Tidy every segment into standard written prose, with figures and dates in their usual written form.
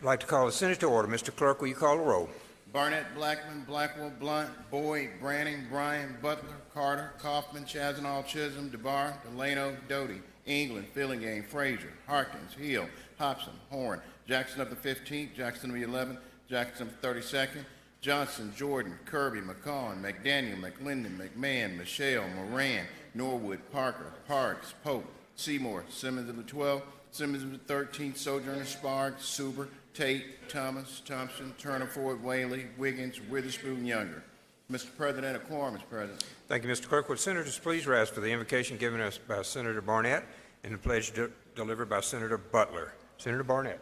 like to call the Senate to order. Mr. Clerk, will you call the roll? Barnett, Blackman, Blackwell, Blunt, Boyd, Branning, Bryan, Butler, Carter, Kaufman, Chazanall, Chisholm, DeBar, Delano, Doty, England, Fillingame, Frazier, Harkins, Hill, Hobson, Horn, Jackson of the 15th, Jackson of the 11th, Jackson of the 32nd, Johnson, Jordan, Kirby, McCollum, McDaniel, McLendon, McMahon, Michelle, Moran, Norwood, Parker, Parks, Pope, Seymour, Simmons of the 12th, Simmons of the 13th, Sojourner, Sparks, Suber, Tate, Thomas, Thompson, Turner, Ford, Whaley, Wiggins, Witherspoon, Younger. Mr. President, a quorum is present. Thank you, Mr. Clerk. Would senators please rise for the invocation given us by Senator Barnett and the pledge delivered by Senator Butler. Senator Barnett.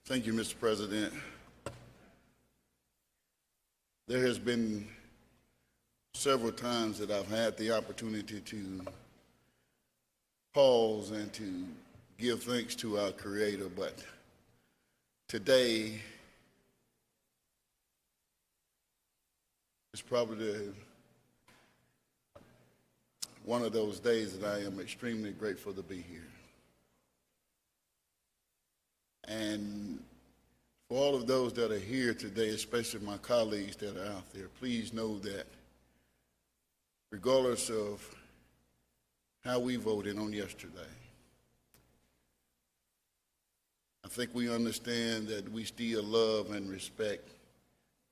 Thank you, Mr. President. There has been several times that I've had the opportunity to pause and to give thanks to our Creator, but today is probably one of those days that I am extremely grateful to be here. And for all of those that are here today, especially my colleagues that are out there, please know that regardless of how we voted on yesterday, I think we understand that we still love and respect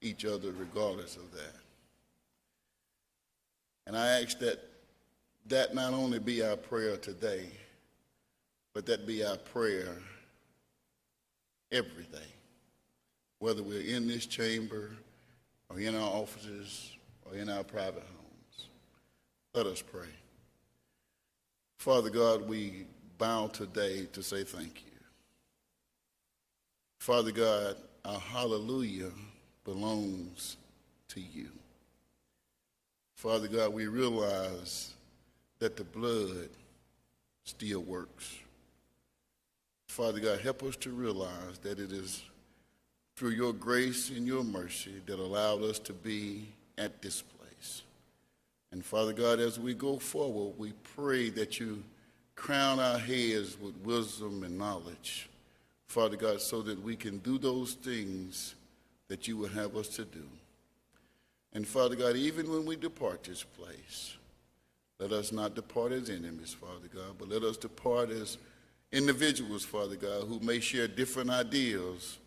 each other regardless of that. And I ask that not only be our prayer today, but that be our prayer every day, whether we're in this chamber or in our offices or in our private homes. Let us pray. Father God, we bow today to say thank you. Father God, our hallelujah belongs to you. Father God, we realize that the blood still works. Father God, help us to realize that it is through your grace and your mercy that allowed us to be at this place. And Father God, as we go forward, we pray that you crown our heads with wisdom and knowledge, Father God, so that we can do those things that you would have us to do. And Father God, even when we depart this place, let us not depart as enemies, Father God, but let us depart as individuals, Father God, who may share different ideas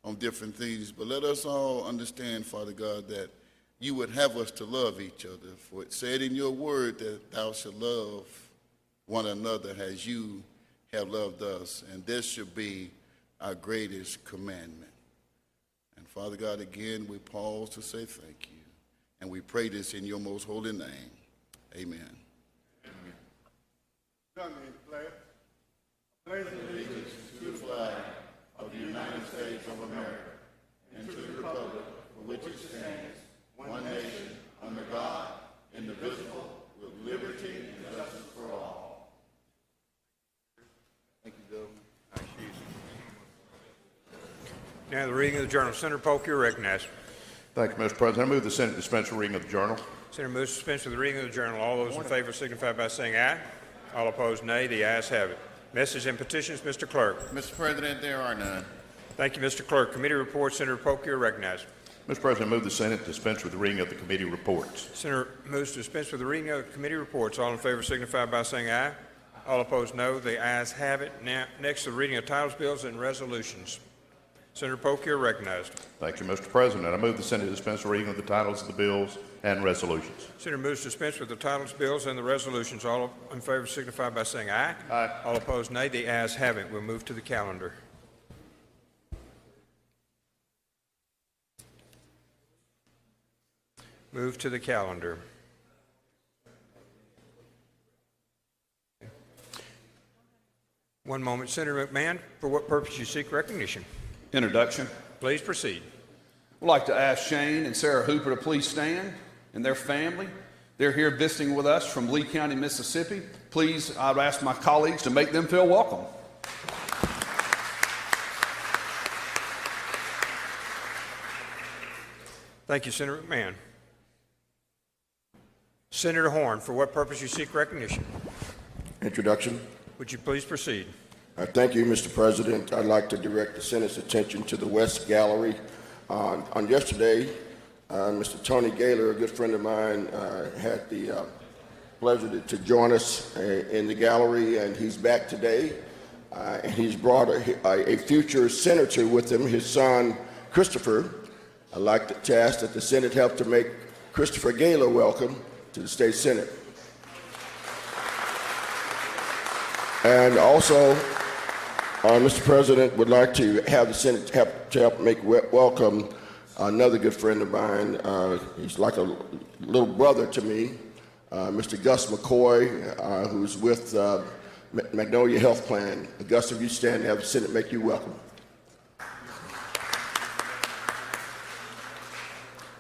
on different things, but let us all understand, Father God, that you would have us to love each other. For it said in your word that thou shalt love one another as you have loved us, and this should be our greatest commandment. And Father God, again, we pause to say thank you, and we pray this in your most holy name. Amen. Join me in prayer. Pledge allegiance to the flag of the United States of America and to the republic for which it stands, one nation, under God, indivisible, with liberty and justice for all. Thank you, Governor. Now the reading of the journal. Senator Polk, you're recognized. Thank you, Mr. President. I move the Senate dispense with reading of the journal. Senator moves to dispense with the reading of the journal. All those in favor signify by saying aye. All opposed, nay. The ayes have it. Message and petitions, Mr. Clerk. Mr. President, there are none. Thank you, Mr. Clerk. Committee reports. Senator Polk, you're recognized. Mr. President, I move the Senate dispense with the reading of the committee reports. Senator moves to dispense with the reading of the committee reports. All in favor signify by saying aye. All opposed, no. The ayes have it. Now, next, the reading of titles, bills, and resolutions. Senator Polk, you're recognized. Thank you, Mr. President. I move the Senate dispense with reading of the titles of the bills and resolutions. Senator moves to dispense with the titles, bills, and the resolutions. All in favor signify by saying aye. Aye. All opposed, nay. The ayes have it. We'll move to the calendar. Move to the calendar. One moment. Senator McMahon, for what purpose you seek recognition? Introduction. Please proceed. We'd like to ask Shane and Sarah Hooper to please stand, and their family. They're here visiting with us from Lee County, Mississippi. Please, I'd ask my colleagues to make them feel welcome. Thank you, Senator McMahon. Senator Horn, for what purpose you seek recognition? Introduction. Would you please proceed? Thank you, Mr. President. I'd like to direct the Senate's attention to the West Gallery. On yesterday, Mr. Tony Gaylor, a good friend of mine, had the pleasure to join us in the gallery, and he's back today. And he's brought a future senator with him, his son, Christopher. I'd like to ask that the Senate help to make Christopher Gaylor welcome to the State Senate. And also, Mr. President, would like to have the Senate help make welcome another good friend of mine. He's like a little brother to me, Mr. Gus McCoy, who's with Magnolia Health Plan. Gus, if you stand, have the Senate make you welcome.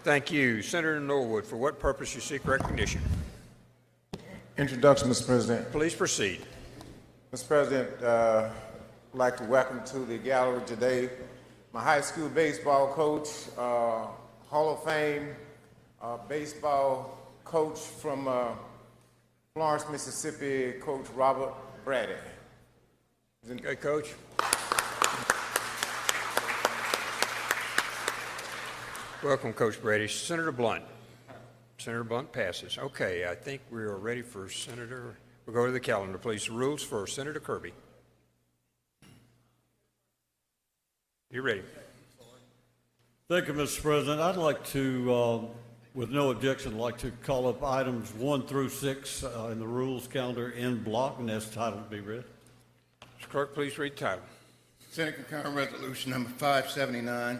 Thank you. Senator Norwood, for what purpose you seek recognition? Introduction, Mr. President. Please proceed. Mr. President, I'd like to welcome to the gallery today my high school baseball coach, Hall of Fame baseball coach from Florence, Mississippi, Coach Robert Brady. Okay, Coach. Welcome, Coach Brady. Senator Blunt. Senator Blunt passes. Okay, I think we are ready for Senator. We'll go to the calendar, please. The rules for Senator Kirby. You're ready. Thank you, Mr. President. I'd like to, with no objection, like to call up items 1 through 6 in the rules calendar in block, and as title to be read. Mr. Clerk, please read the title. Senate concurrent resolution number 579.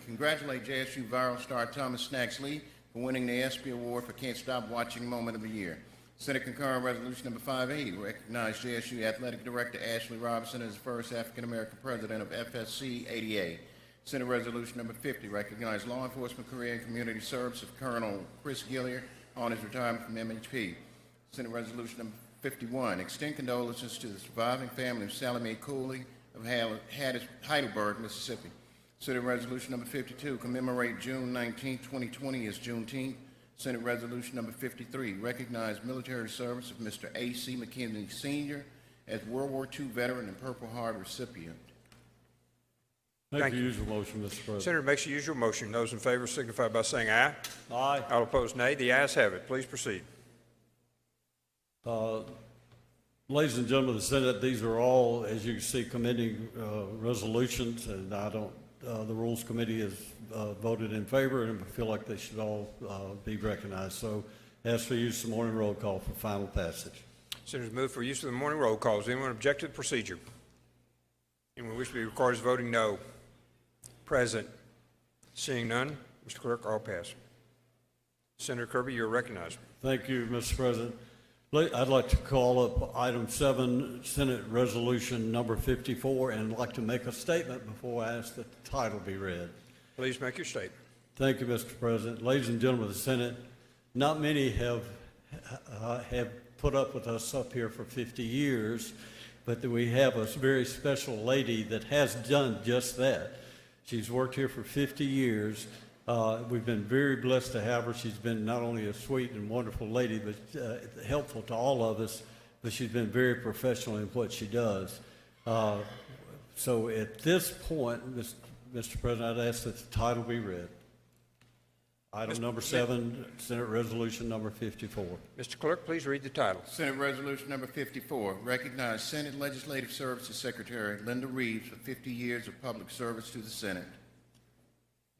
Congratulate JSU viral star Thomas Snacks Lee for winning the ESPY Award for Can't Stop Watching Moment of the Year. Senate concurrent resolution number 580. Recognize JSU Athletic Director Ashley Robinson as the first African-American president of FSC 88. Senate resolution number 50. Recognize law enforcement career and community service of Colonel Chris Gilliard on his retirement from MHP. Senate resolution number 51. Extend condolences to the surviving family of Sally Mae Cooley of Heidelberg, Mississippi. Senate resolution number 52. Commemorate June 19, 2020 as Juneteenth. Senate resolution number 53. Recognize military service of Mr. A.C. McKinney Sr. as World War II veteran and Purple Heart recipient. Make the usual motion, Mr. President. Senator makes the usual motion. Those in favor signify by saying aye. Aye. All opposed, nay. The ayes have it. Please proceed. Ladies and gentlemen of the Senate, these are all, as you can see, committee resolutions, and I don't, the Rules Committee has voted in favor, and I feel like they should all be recognized. So, ask for use of the morning roll call for final passage. Senators move for use of the morning roll calls. Anyone object to the procedure? Anyone wish to be recorded as voting no? Present. Seeing none, Mr. Clerk, all pass. Senator Kirby, you're recognized. Thank you, Mr. President. I'd like to call up item 7, Senate Resolution number 54, and I'd like to make a statement before I ask that the title be read. Please make your statement. Thank you, Mr. President. Ladies and gentlemen of the Senate, not many have put up with us up here for 50 years, but that we have a very special lady that has done just that. She's worked here for 50 years. We've been very blessed to have her. She's been not only a sweet and wonderful lady, but helpful to all of us, but she's been very professional in what she does. So at this point, Mr. President, I'd ask that the title be read. Item number 7, Senate Resolution number 54. Mr. Clerk, please read the title. Senate resolution number 54. Recognize Senate Legislative Services Secretary Linda Reeves for 50 years of public service to the Senate.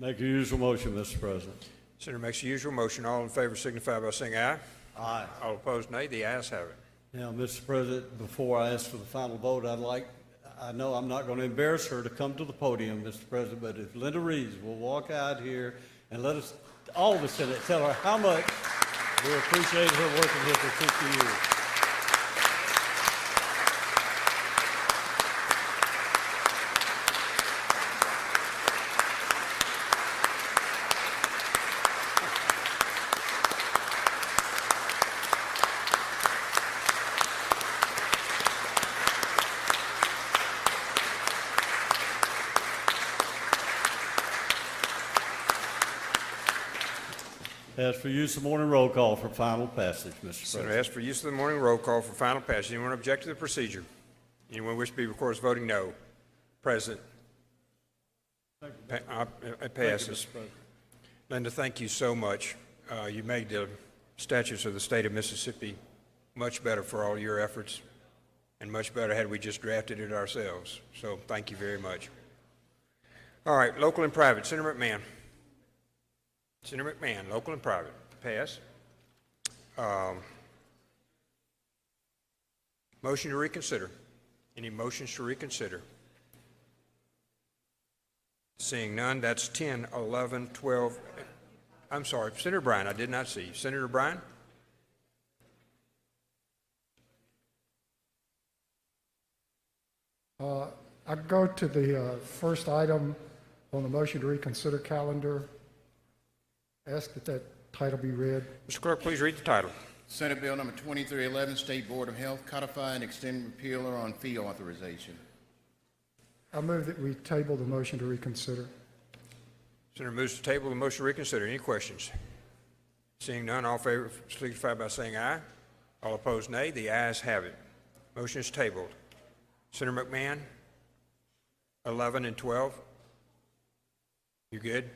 Make your usual motion, Mr. President. Senator makes the usual motion. All in favor signify by saying aye. Aye. All opposed, nay. The ayes have it. Now, Mr. President, before I ask for the final vote, I know I'm not going to embarrass her to come to the podium, Mr. President, but if Linda Reeves will walk out here and let us, all of the Senate, tell her how much we appreciate her working here for 50 years. Ask for use of morning roll call for final passage, Mr. Senator President. asks for use of the morning roll call for final passage. Anyone object to the procedure? Anyone wish to be recorded as voting no? Present. It passes. Linda, thank you so much. You made the statutes of the state of Mississippi much better for all your efforts, and much better had we just drafted it ourselves. So thank you very much. All right, local and private. Senator McMahon. Senator McMahon, local and private. Pass. Motion to reconsider. Any motions to reconsider? Seeing none, that's 10, 11, 12. I'm sorry, Senator Bryan, I did not see you. Senator Bryan? I go to the first item on the motion to reconsider calendar. Ask that that title be read. Mr. Clerk, please read the title. Senate Bill number 2311, State Board of Health, codify and extend repealer on fee authorization. I move that we table the motion to reconsider. Senator moves to table the motion to reconsider. Any questions? Seeing none, all in favor signify by saying aye. All opposed, nay. The ayes have it. Motion is tabled. Senator McMahon, 11 and 12. You good?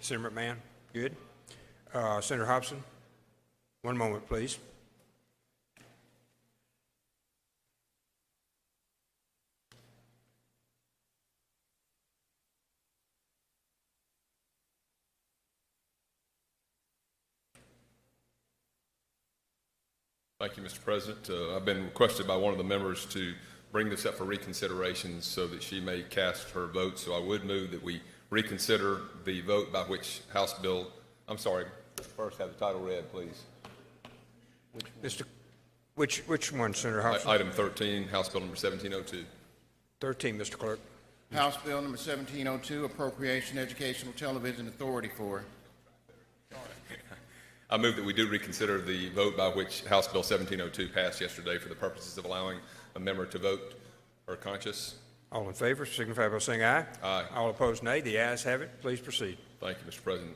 Senator McMahon, good? Senator Hobson, one moment, please. Thank you, Mr. President. I've been requested by one of the members to bring this up for reconsideration so that she may cast her vote. So I would move that we reconsider the vote by which House Bill, I'm sorry, first have the title read, please. Which one, Senator Hobson? Item 13, House Bill number 1702. 13, Mr. Clerk. House Bill number 1702, appropriation Educational Television Authority for. I move that we do reconsider the vote by which House Bill 1702 passed yesterday for the purposes of allowing a member to vote her conscience. All in favor signify by saying aye. Aye. All opposed, nay. The ayes have it. Please proceed. Thank you, Mr. President.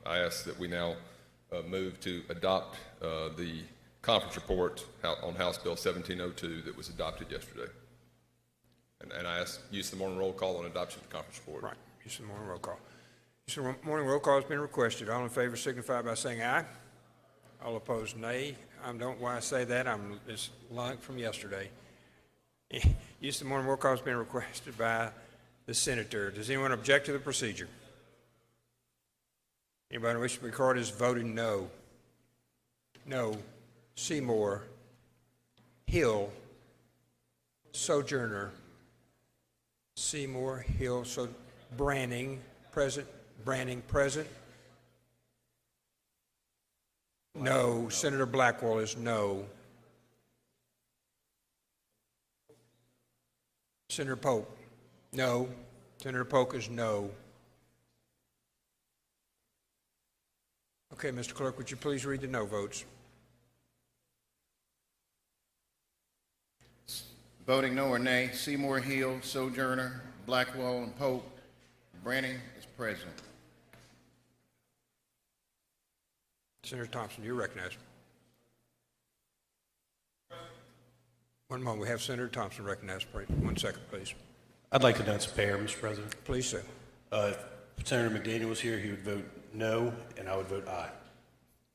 I ask that we now move to adopt the conference report on House Bill 1702 that was adopted yesterday. And I ask use the morning roll call on adoption of the conference report. Right. Use the morning roll call. Use the morning roll call has been requested. All in favor signify by saying aye. All opposed, nay. I don't know why I say that. It's like from yesterday. Use the morning roll call has been requested by the senator. Does anyone object to the procedure? Anybody wish to be recorded as voting no? No. Seymour, Hill, Sojourner, Seymour, Hill, Branning, present. Branning, present. No. Senator Blackwell is no. Senator Polk, no. Senator Polk is no. Okay, Mr. Clerk, would you please read the no votes? Voting no or nay, Seymour, Hill, Sojourner, Blackwell, and Pope. Branning is present. Senator Thompson, you're recognized. One moment. We have Senator Thompson recognized. 1 second, please. I'd like to announce a pair, Mr. President. Please, sir. If Senator McDaniel was here, he would vote no, and I would vote aye.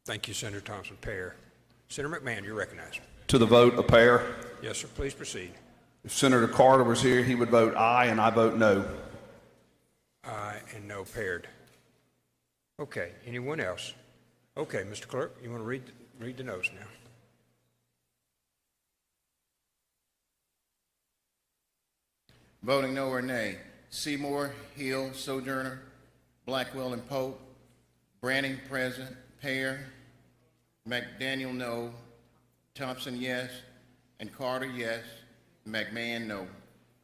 Thank you, Senator Thompson. Pair. Senator McMahon, you're recognized. To the vote, a pair. Yes, sir. Please proceed. If Senator Carter was here, he would vote aye, and I vote no. Aye and no paired. Okay. Anyone else? Okay, Mr. Clerk, you want to read the notes now? Voting no or nay, Seymour, Hill, Sojourner, Blackwell, and Pope. Branning present. Pair. McDaniel no. Thompson yes. And Carter yes. McMahon no.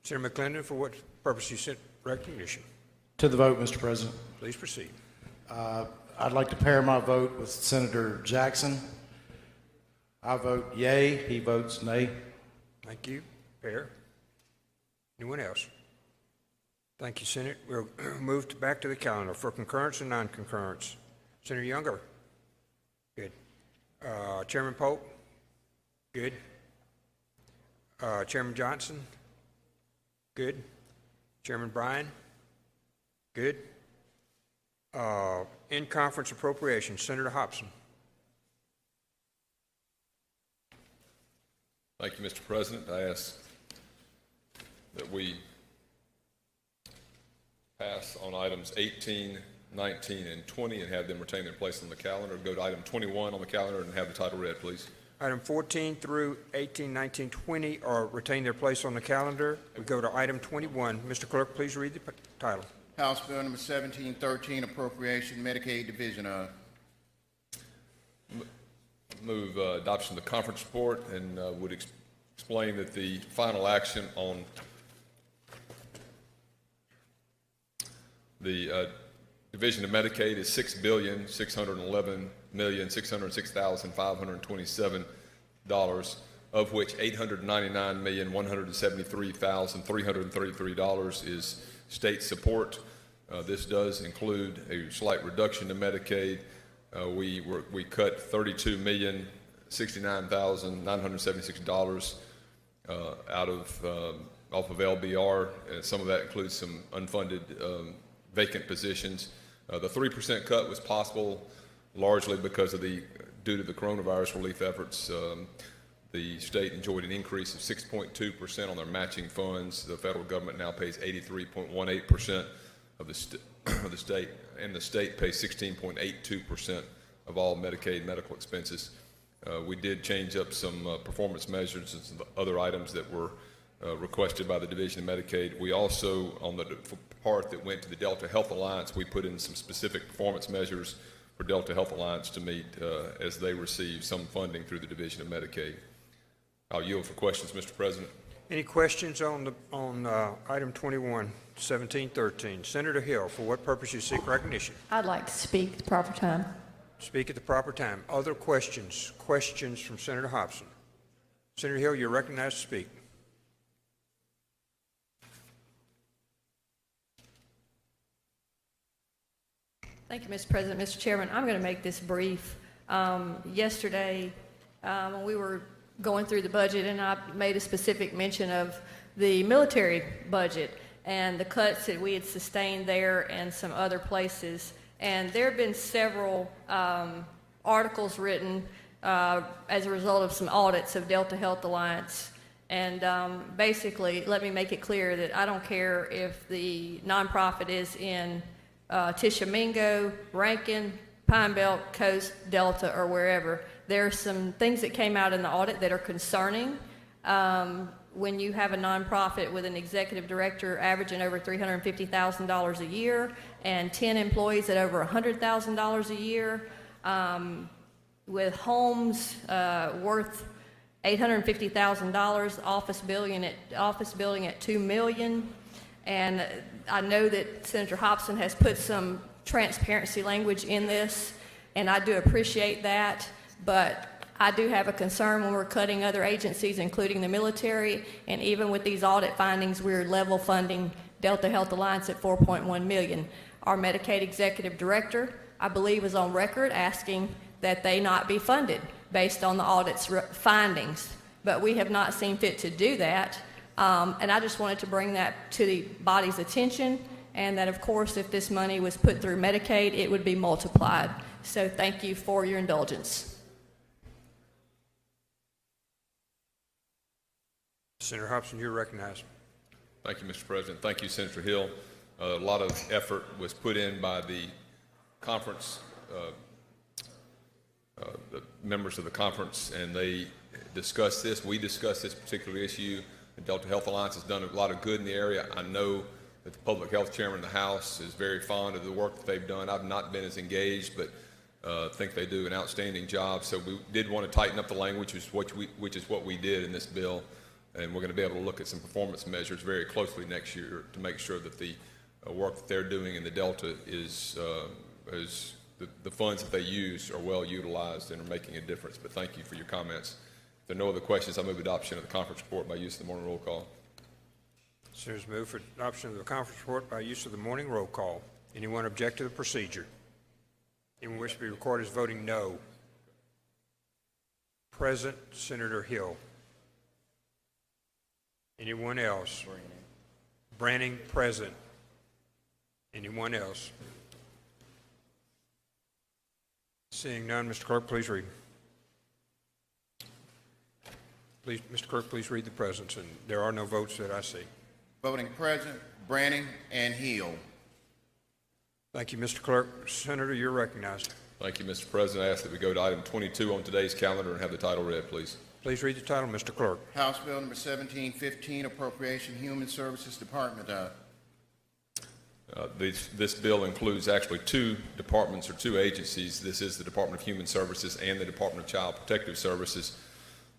Senator McClendon, for what purpose you sent recognition? To the vote, Mr. President. Please proceed. I'd like to pair my vote with Senator Jackson. I vote yay. He votes nay. Thank you. Pair. Anyone else? Thank you, Senator. We'll move back to the calendar for concurrence and non-concurrence. Senator Younger? Good. Chairman Polk? Good. Chairman Johnson? Good. Chairman Bryan? Good. In-conference appropriation, Senator Hobson. Thank you, Mr. President. I ask that we pass on items 18, 19, and 20 and have them retain their place on the calendar. Go to item 21 on the calendar and have the title read, please. Item 14 through 18, 19, 20 are retain their place on the calendar. We go to item 21. Mr. Clerk, please read the title. House Bill number 1713, appropriation, Medicaid Division of. Move adoption of the conference report and would explain that the final action on the Division of Medicaid is $6,611,606,527, of which $899,173,333 is state support. This does include a slight reduction to Medicaid. We cut $32,069,976 out of off of LBR, and some of that includes some unfunded vacant positions. The 3% cut was possible largely because of due to the coronavirus relief efforts. The state enjoyed an increase of 6.2% on their matching funds. The federal government now pays 83.18% of the state, and the state pays 16.82% of all Medicaid medical expenses. We did change up some performance measures and some other items that were requested by the Division of Medicaid. We also, on the part that went to the Delta Health Alliance, we put in some specific performance measures for Delta Health Alliance to meet as they receive some funding through the Division of Medicaid. I'll yield for questions, Mr. President. Any questions on item 21, 1713? Senator Hill, for what purpose you seek recognition? I'd like to speak at the proper time. Speak at the proper time. Other questions? Questions from Senator Hobson. Senator Hill, you're recognized to speak. Thank you, Mr. President. Mr. Chairman, I'm going to make this brief. Yesterday, when we were going through the budget, and I made a specific mention of the military budget and the cuts that we had sustained there and some other places. And there have been several articles written as a result of some audits of Delta Health Alliance. And basically, let me make it clear that I don't care if the nonprofit is in Tishomingo, Rankin, Pine Belt, Coast, Delta, or wherever. There are some things that came out in the audit that are concerning. When you have a nonprofit with an executive director averaging over $350,000 a year and 10 employees at over $100,000 a year, with homes worth $850,000, office building at $2 million, and I know that Senator Hobson has put some transparency language in this, and I do appreciate that, but I do have a concern when we're cutting other agencies, including the military, and even with these audit findings, we're level funding Delta Health Alliance at $4.1 million. Our Medicaid executive director, I believe, is on record asking that they not be funded based on the audit's findings, but we have not seen fit to do that. And I just wanted to bring that to the body's attention, and that, of course, if this money was put through Medicaid, it would be multiplied. So thank you for your indulgence. Senator Hobson, you're recognized. Thank you, Mr. President. Thank you, Senator Hill. A lot of effort was put in by the conference, the members of the conference, and they discussed this. We discussed this particular issue. The Delta Health Alliance has done a lot of good in the area. I know that the public health chairman of the House is very fond of the work that they've done. I've not been as engaged, but think they do an outstanding job. So we did want to tighten up the language, which is what we did in this bill. And we're going to be able to look at some performance measures very closely next year to make sure that the work that they're doing in the Delta is the funds that they use are well utilized and are making a difference. But thank you for your comments. If there are no other questions, I move adoption of the conference report by use of the morning roll call. Senators move for adoption of the conference report by use of the morning roll call. Anyone object to the procedure? Anyone wish to be recorded as voting no? Present, Senator Hill. Anyone else? Branning, present. Anyone else? Seeing none, Mr. Clerk, please read. Please, Mr. Clerk, please read the presents, and there are no votes that I see. Voting present, Branning and Hill. Thank you, Mr. Clerk. Senator, you're recognized. Thank you, Mr. President. I ask that we go to item 22 on today's calendar and have the title read, please. Please read the title, Mr. Clerk. House Bill number 1715, appropriation Human Services Department. This bill includes actually two departments or two agencies. This is the Department of Human Services and the Department of Child Protective Services.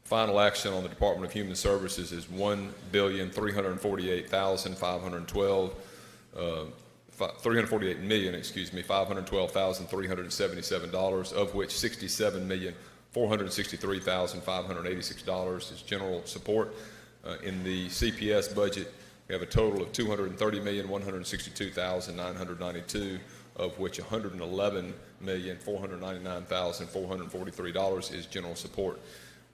Final action on the Department of Human Services is $348,512,377, of which $67,463,586 is general support. In the CPS budget, we have a total of $230,162,992, of which $111,499,443 is general support.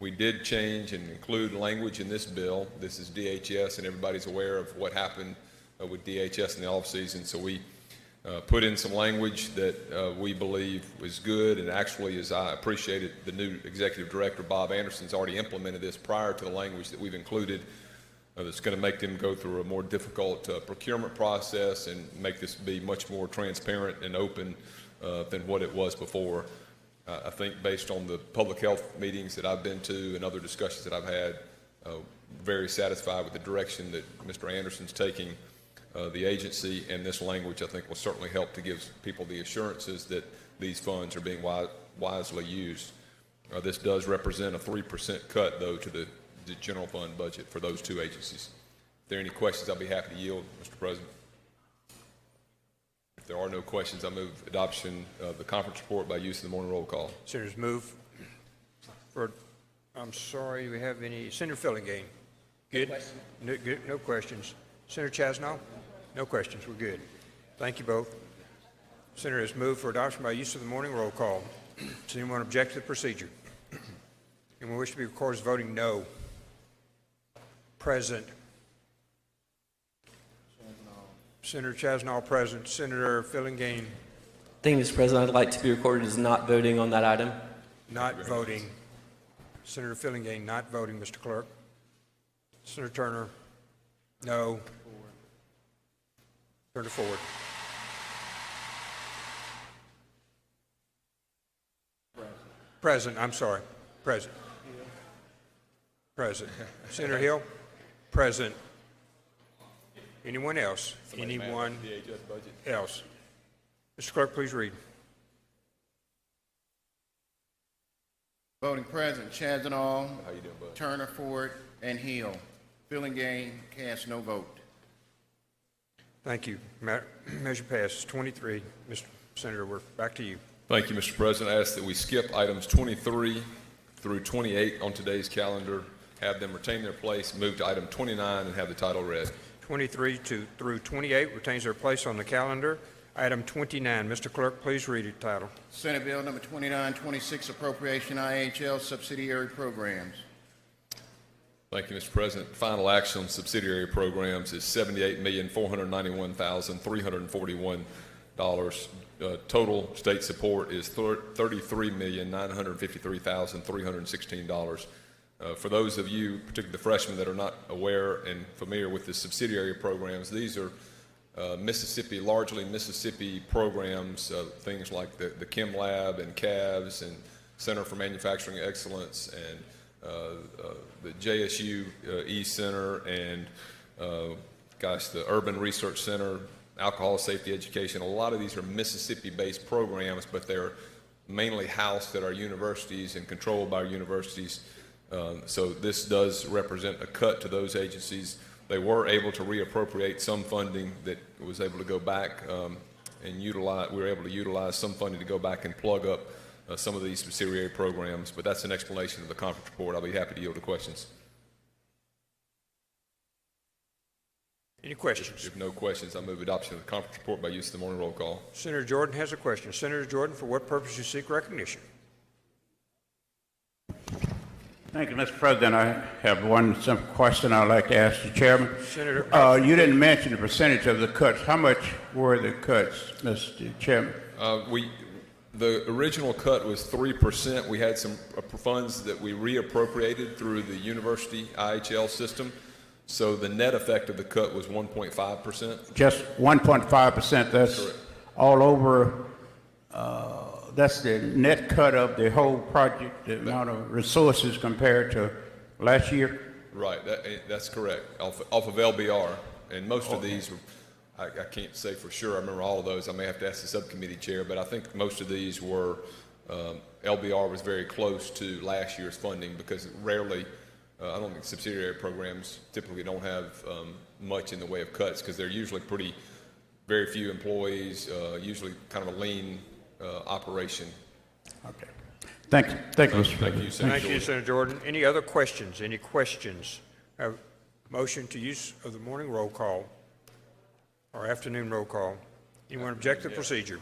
We did change and include language in this bill. This is DHS, and everybody's aware of what happened with DHS in the off season. So we put in some language that we believe was good, and actually, as I appreciated, the new executive director, Bob Anderson's already implemented this prior to the language that we've included. That's going to make them go through a more difficult procurement process and make this be much more transparent and open than what it was before. I think based on the public health meetings that I've been to and other discussions that I've had, very satisfied with the direction that Mr. Anderson's taking the agency, and this language I think will certainly help to give people the assurances that these funds are being wisely used. This does represent a 3% cut, though, to the general fund budget for those two agencies. If there are any questions, I'll be happy to yield, Mr. President. If there are no questions, I move adoption of the conference report by use of the morning roll call. Senators, move for, I'm sorry, do we have any? Senator Fillingham? Good? No questions. Senator Chasnow? No questions. We're good. Thank you both. Senators, move for adoption by use of the morning roll call. Does anyone object to the procedure? Anyone wish to be recorded as voting no? Present. Senator Chasnow present. Senator Fillingham Thank you, Mr. President. I'd like to be recorded as not voting on that item. not voting. Senator Fillingham not voting, Mr. Clerk. Senator Turner no. Turner forward. Present. I'm sorry. Present. Present. Senator Hill? Present. Anyone else? Anyone else? Mr. Clerk, please read. Voting present, Chazanall, Turner, Ford, and Hill. Fillingham cast no vote. Thank you. Measure passes. 23. Mr. Senator, we're back to you. Thank you, Mr. President. I ask that we skip items 23 through 28 on today's calendar, have them retain their place, move to item 29, and have the title read. 23 through 28 retains their place on the calendar. Item 29. Mr. Clerk, please read the title. Senate Bill number 2926, appropriation IHL subsidiary programs. Thank you, Mr. President. Final action on subsidiary programs is $78,491,341. Total state support is $33,953,316. For those of you, particularly the freshmen, that are not aware and familiar with the subsidiary programs, these are largely Mississippi programs, things like the Chem Lab and CAVS and Center for Manufacturing Excellence and the JSU East Center and, the Urban Research Center, Alcohol Safety Education. A lot of these are Mississippi-based programs, but they're mainly housed at our universities and controlled by our universities. So this does represent a cut to those agencies. They were able to reappropriate some funding that was able to go back and utilize. We were able to utilize some funding to go back and plug up some of these subsidiary programs, but that's an explanation of the conference report. I'll be happy to yield to questions. Any questions? If no questions, I move adoption of the conference report by use of the morning roll call. Senator Jordan has a question. Senator Jordan, for what purpose you seek recognition? Thank you, Mr. President. I have one simple question I'd like to ask the chairman. Senator, You didn't mention the percentage of the cuts. How much were the cuts, Mr. Chairman? The original cut was 3%. We had some funds that we reappropriated through the university IHL system. So the net effect of the cut was 1.5%. Just 1.5%. That's correct. All over. That's the net cut of the whole project, the amount of resources compared to last year? Right, that's correct, off of LBR. And most of these, I can't say for sure, I remember all of those. I may have to ask the subcommittee chair, but I think most of these were, LBR was very close to last year's funding because rarely, I don't think subsidiary programs typically don't have much in the way of cuts because they're usually very few employees, usually kind of a lean operation. Okay. Thank you. Thank you, Mr. Thank you, Senator Thank you, Senator Jordan. Any other questions? Any questions? Have motion to use of the morning roll call or afternoon roll call. Anyone object to the procedure?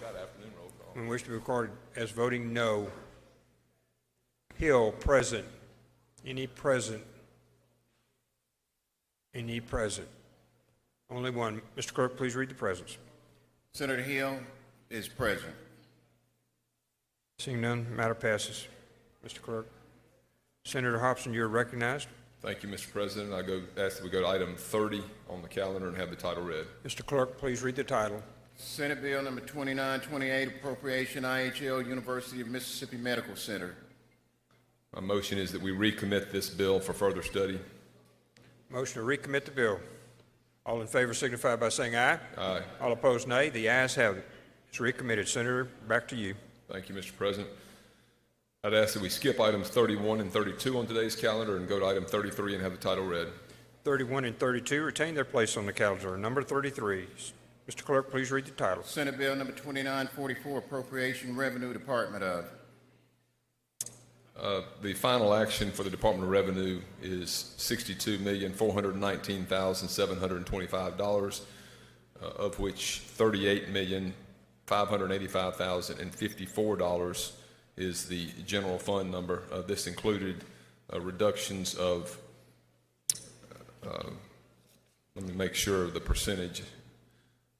When wish to be recorded as voting no. Hill, present. Any present? Any present? Only one. Mr. Clerk, please read the presence. Senator Hill is present. Seeing none, matter passes. Mr. Clerk. Senator Hobson, you're recognized. Thank you, Mr. President. Ask that we go to item 30 on the calendar and have the title read. Mr. Clerk, please read the title. Senate Bill number 2928, appropriation IHL University of Mississippi Medical Center. My motion is that we recommit this bill for further study. Motion to recommit the bill. All in favor signify by saying aye. Aye. All opposed, nay. The ayes have it. It's recommitted. Senator, back to you. Thank you, Mr. President. I'd ask that we skip items 31 and 32 on today's calendar and go to item 33 and have the title read. 31 and 32 retain their place on the calendar. Number 33. Mr. Clerk, please read the title. Senate Bill number 2944, appropriation revenue department of. The final action for the Department of Revenue is $62,419,725, of which $38,585,054 is the general fund number. This included reductions of, let me make sure of the percentage,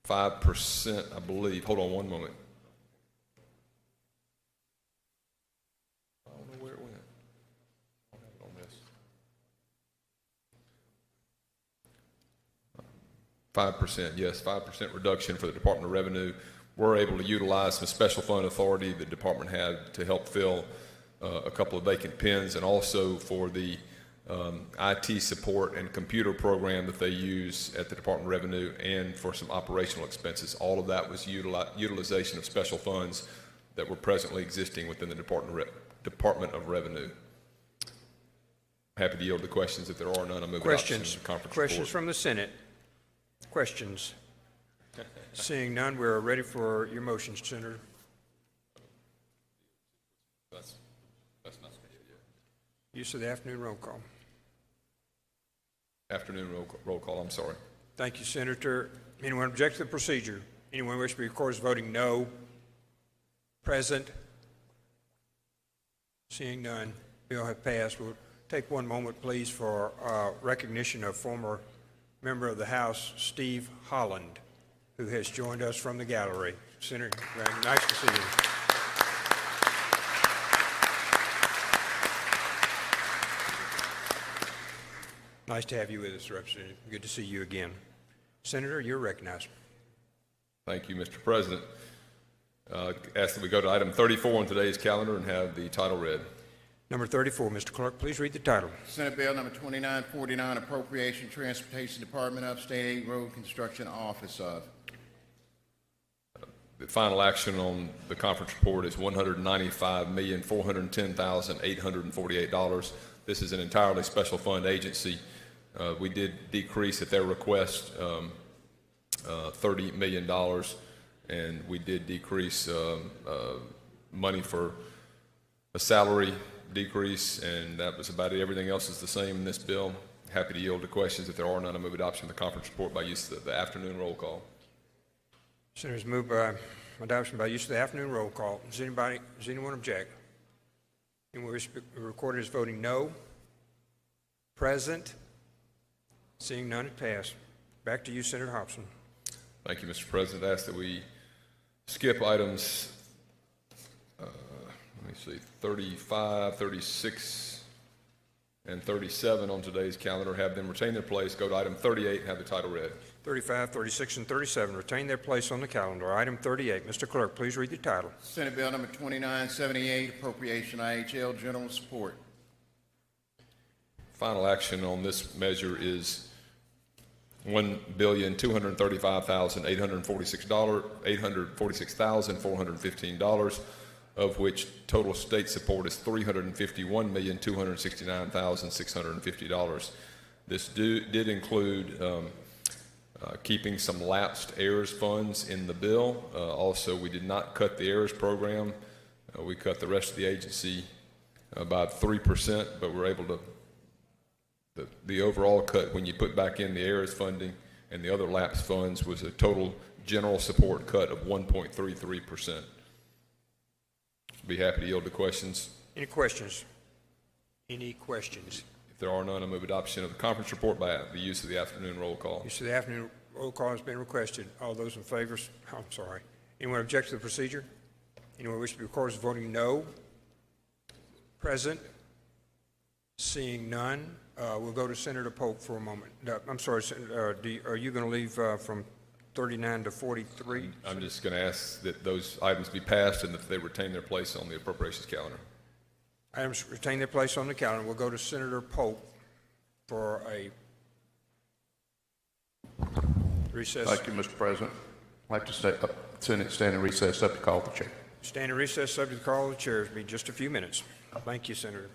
5%, I believe. Hold on one moment. I don't know where it went. I don't have it on this. 5%, yes, 5% reduction for the Department of Revenue. We're able to utilize some special fund authority the department had to help fill a couple of vacant pens, and also for the IT support and computer program that they use at the Department of Revenue, and for some operational expenses. All of that was utilization of special funds that were presently existing within the Department of Revenue. Happy to yield to questions. If there are none, I'll move Questions. to the conference Questions report. from the Senate. Questions. Seeing none, we're ready for your motions, Senator. That's not yet. Use of the afternoon roll call. Afternoon roll call, I'm sorry. Thank you, Senator. Anyone object to the procedure? Anyone wish to be recorded as voting no? Present? Seeing none, bill have passed. We'll take one moment, please, for recognition of former member of the House, Steve Holland, who has joined us from the gallery. Senator, nice to see you. Nice to have you with us, Representative. Good to see you again. Senator, you're recognized. Thank you, Mr. President. Ask that we go to item 34 on today's calendar and have the title read. Number 34, Mr. Clerk, please read the title. Senate Bill number 2949, appropriation Transportation Department of, State Aid Road Construction Office of. The final action on the conference report is $195,410,848. This is an entirely special fund agency. We did decrease at their request $30 million, and we did decrease money for a salary decrease, and that was about it. Everything else is the same in this bill. Happy to yield to questions. If there are none, I move adoption of the conference report by use of the afternoon roll call. Senators, move by adoption by use of the afternoon roll call. Does anyone object? Anyone wish to be recorded as voting no? Present? Seeing none, it passed. Back to you, Senator Hobson. Thank you, Mr. President. I ask that we skip items, let me see, 35, 36, and 37 on today's calendar, have them retain their place, go to item 38 and have the title read. 35, 36, and 37 retain their place on the calendar. Item 38. Mr. Clerk, please read the title. Senate Bill number 2978, appropriation IHL, general support. Final action on this measure is $1,235,846,415, of which total state support is $351,269,650. This did include keeping some lapsed errors funds in the bill. Also, we did not cut the errors program. We cut the rest of the agency about 3%, but we're able to the overall cut when you put back in the errors funding and the other lapse funds was a total general support cut of 1.33%. Be happy to yield to questions. Any questions? Any questions? If there are none, I move adoption of the conference report by the use of the afternoon roll call. Use of the afternoon roll call has been requested. All those in favor? I'm sorry. Anyone object to the procedure? Anyone wish to be recorded as voting no? Present? Seeing none, we'll go to Senator Polk for a moment. I'm sorry, are you going to leave from 39 to 43? I'm just going to ask that those items be passed and that they retain their place on the appropriations calendar. Items retain their place on the calendar. We'll go to Senator Polk for a recess. Thank you, Mr. President. I'd like to Senate stand in recess up to call the chair. Stand in recess, subject to call of the chair. It'll be just a few minutes. Thank you, Senator.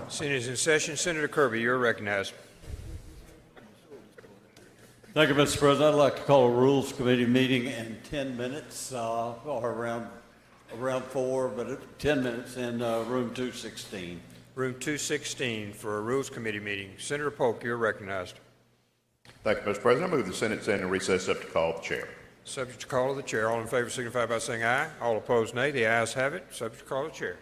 Senate is in session. Senator Kirby, you're recognized. Thank you, Mr. President. I'd like to call a Rules Committee meeting in 10 minutes, or around 4, but 10 minutes in room 216. Room 216 for a Rules Committee meeting. Senator Polk, you're recognized. Thank you, Mr. President. I move the Senate stand in recess up to call of the chair. Subject to call of the chair. All in favor signify by saying aye. All opposed, nay. The ayes have it. Subject to call of the chair.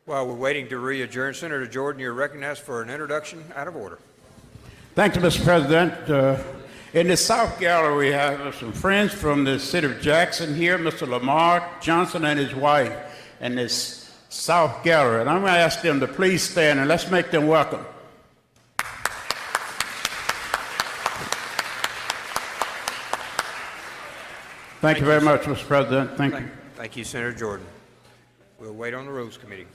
While we're waiting to re-adjourn, Senator Jordan, you're recognized for an introduction out of order. Thank you, Mr. President. In the South Gallery, we have some friends from the city of Jackson here, Mr. Lamar Johnson and his wife, in this South Gallery. And I'm going to ask them to please stand and let's make them welcome. Thank you very much, Mr. President. Thank you. Thank you, Senator Jordan. We'll wait on the Rules Committee.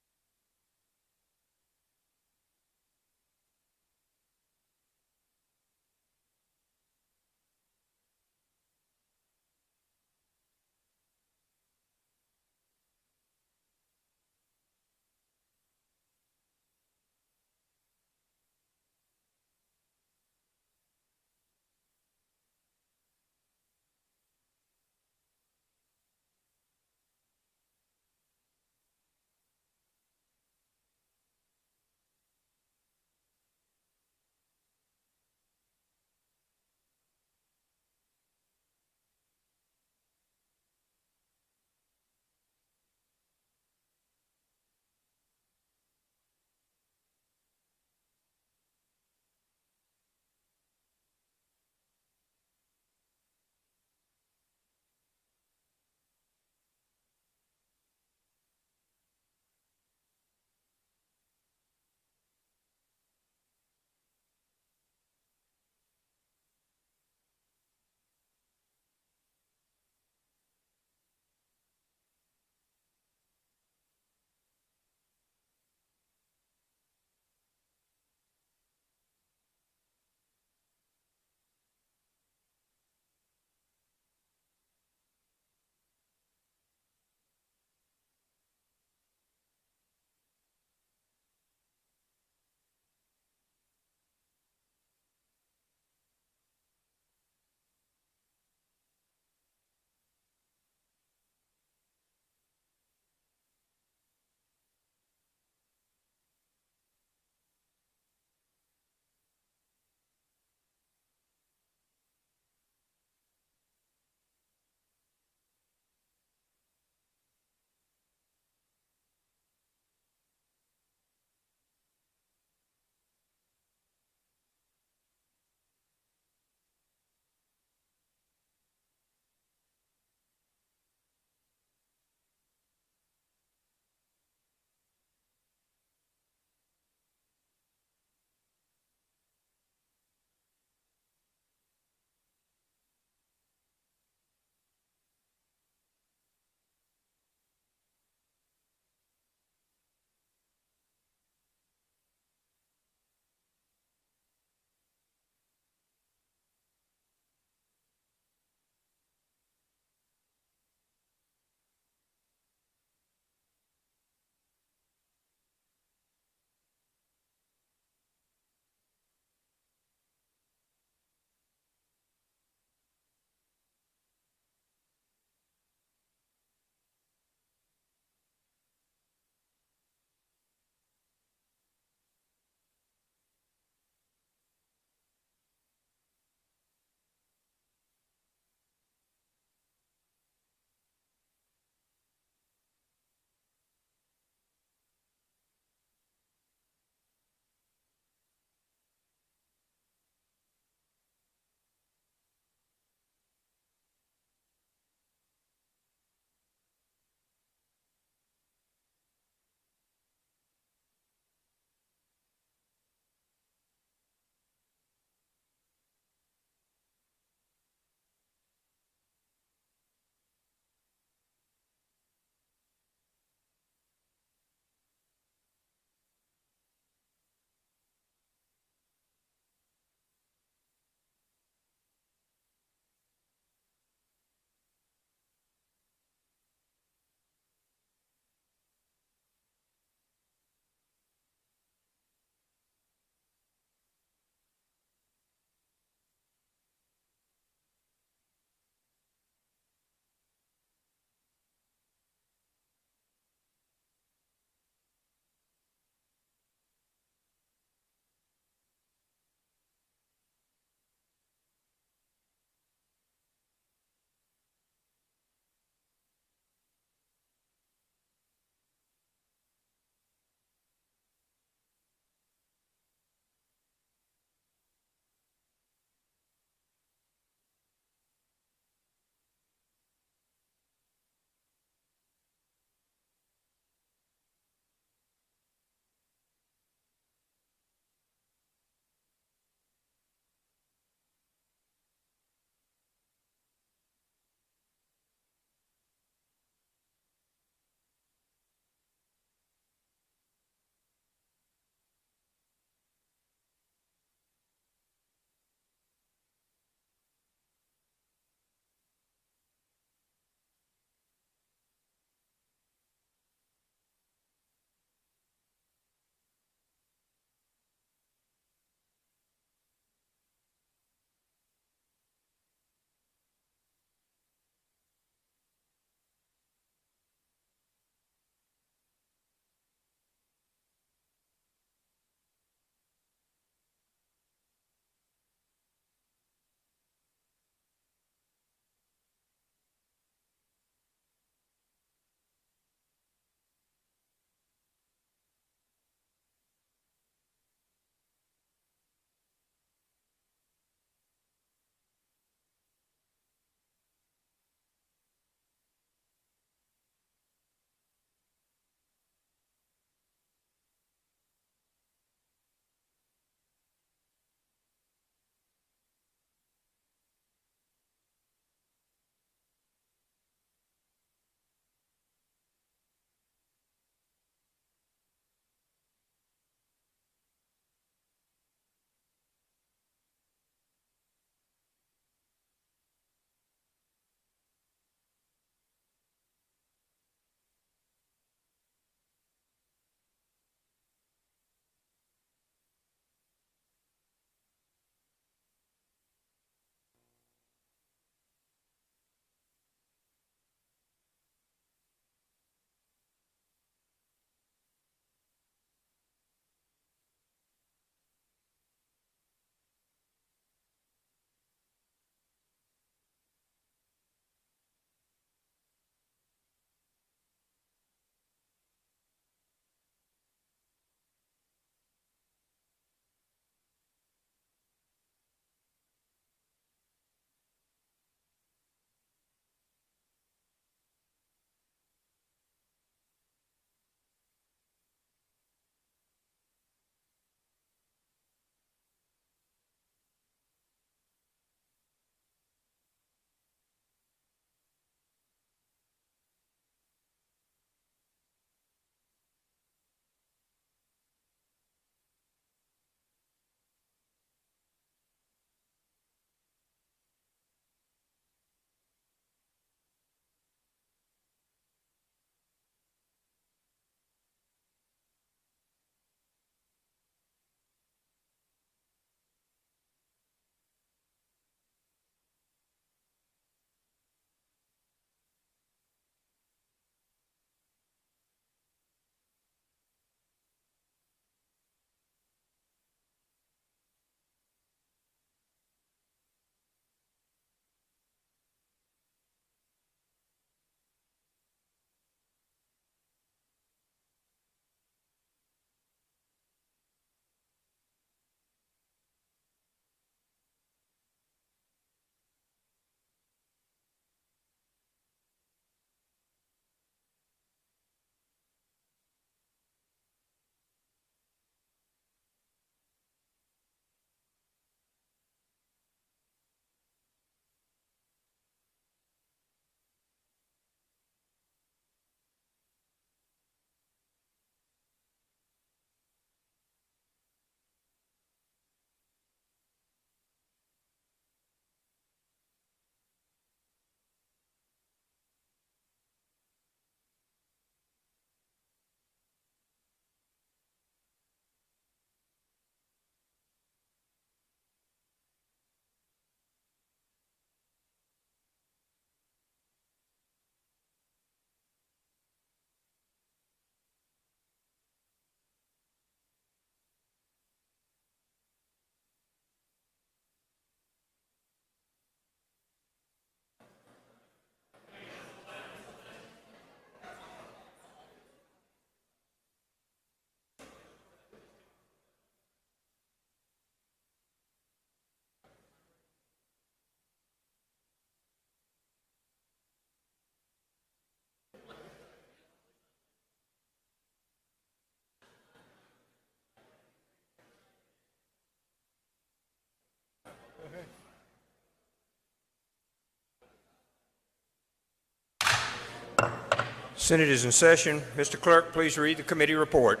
Senate is in session. Mr. Clerk, please read the committee report.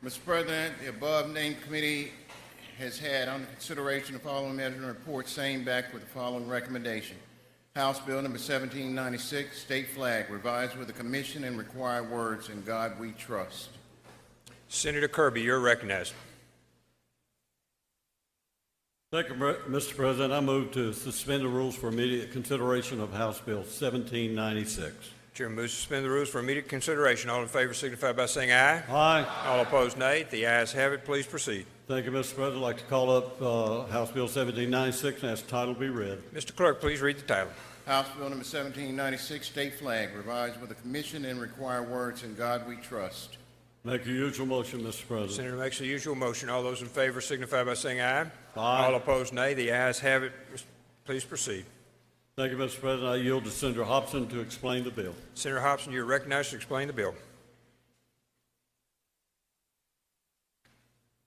Mr. President, the above-named committee has had under consideration the following measure and report, same back with the following recommendation. House Bill number 1796, state flag, revised with the commission and required words, "In God We Trust." Senator Kirby, you're recognized. Thank you, Mr. President. I move to suspend the rules for immediate consideration of House Bill 1796. Chairman moves to suspend the rules for immediate consideration. All in favor signify by saying aye. Aye. All opposed, nay. The ayes have it. Please proceed. Thank you, Mr. President. I'd like to call up House Bill 1796 and ask the title be read. Mr. Clerk, please read the title. House Bill number 1796, state flag, revised with the commission and required words, "In God We Trust." Make your usual motion, Mr. President. Senator makes the usual motion. All those in favor signify by saying aye. Aye. All opposed, nay. The ayes have it. Please proceed. Thank you, Mr. President. I yield to Senator Hobson to explain the bill. Senator Hobson, you're recognized to explain the bill.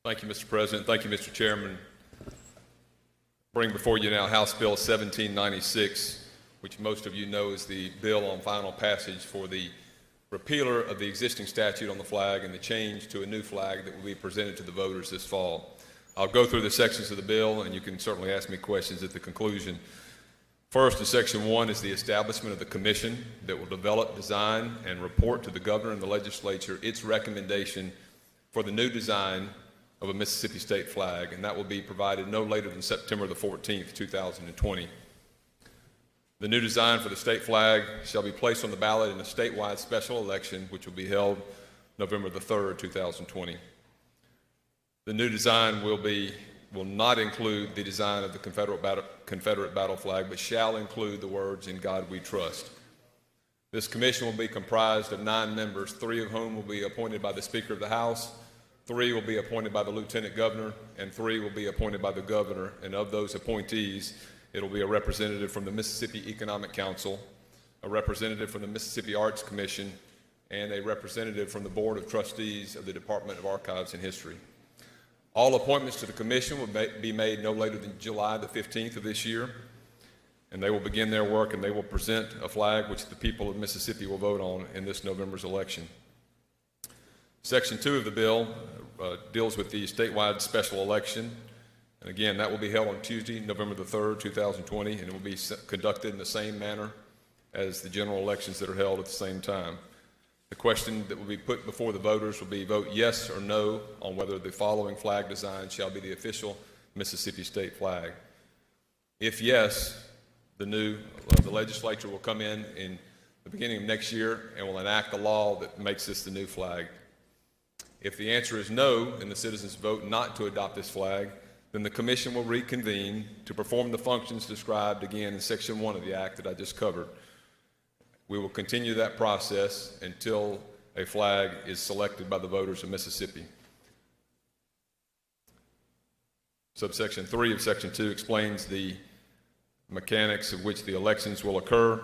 Thank you, Mr. President. Thank you, Mr. Chairman. Bring before you now House Bill 1796, which most of you know is the bill on final passage for the repealer of the existing statute on the flag and the change to a new flag that will be presented to the voters this fall. I'll go through the sections of the bill, and you can certainly ask me questions at the conclusion. First, in Section 1 is the establishment of the commission that will develop, design, and report to the governor and the legislature its recommendation for the new design of a Mississippi state flag, and that will be provided no later than September the 14th, 2020. The new design for the state flag shall be placed on the ballot in a statewide special election, which will be held November the 3rd, 2020. The new design will not include the design of the Confederate battle flag, but shall include the words, "In God We Trust." This commission will be comprised of 9 members, 3 of whom will be appointed by the Speaker of the House, 3 will be appointed by the Lieutenant Governor, and 3 will be appointed by the Governor. And of those appointees, it will be a representative from the Mississippi Economic Council, a representative from the Mississippi Arts Commission, and a representative from the Board of Trustees of the Department of Archives and History. All appointments to the commission will be made no later than July the 15th of this year, and they will begin their work and they will present a flag which the people of Mississippi will vote on in this November's election. Section 2 of the bill deals with the statewide special election, and again, that will be held on Tuesday, November the 3rd, 2020, and it will be conducted in the same manner as the general elections that are held at the same time. The question that will be put before the voters will be vote yes or no on whether the following flag design shall be the official Mississippi state flag. If yes, the legislature will come in the beginning of next year and will enact a law that makes this the new flag. If the answer is no and the citizens vote not to adopt this flag, then the commission will reconvene to perform the functions described again in Section 1 of the Act that I just covered. We will continue that process until a flag is selected by the voters of Mississippi. Subsection 3 of Section 2 explains the mechanics of which the elections will occur.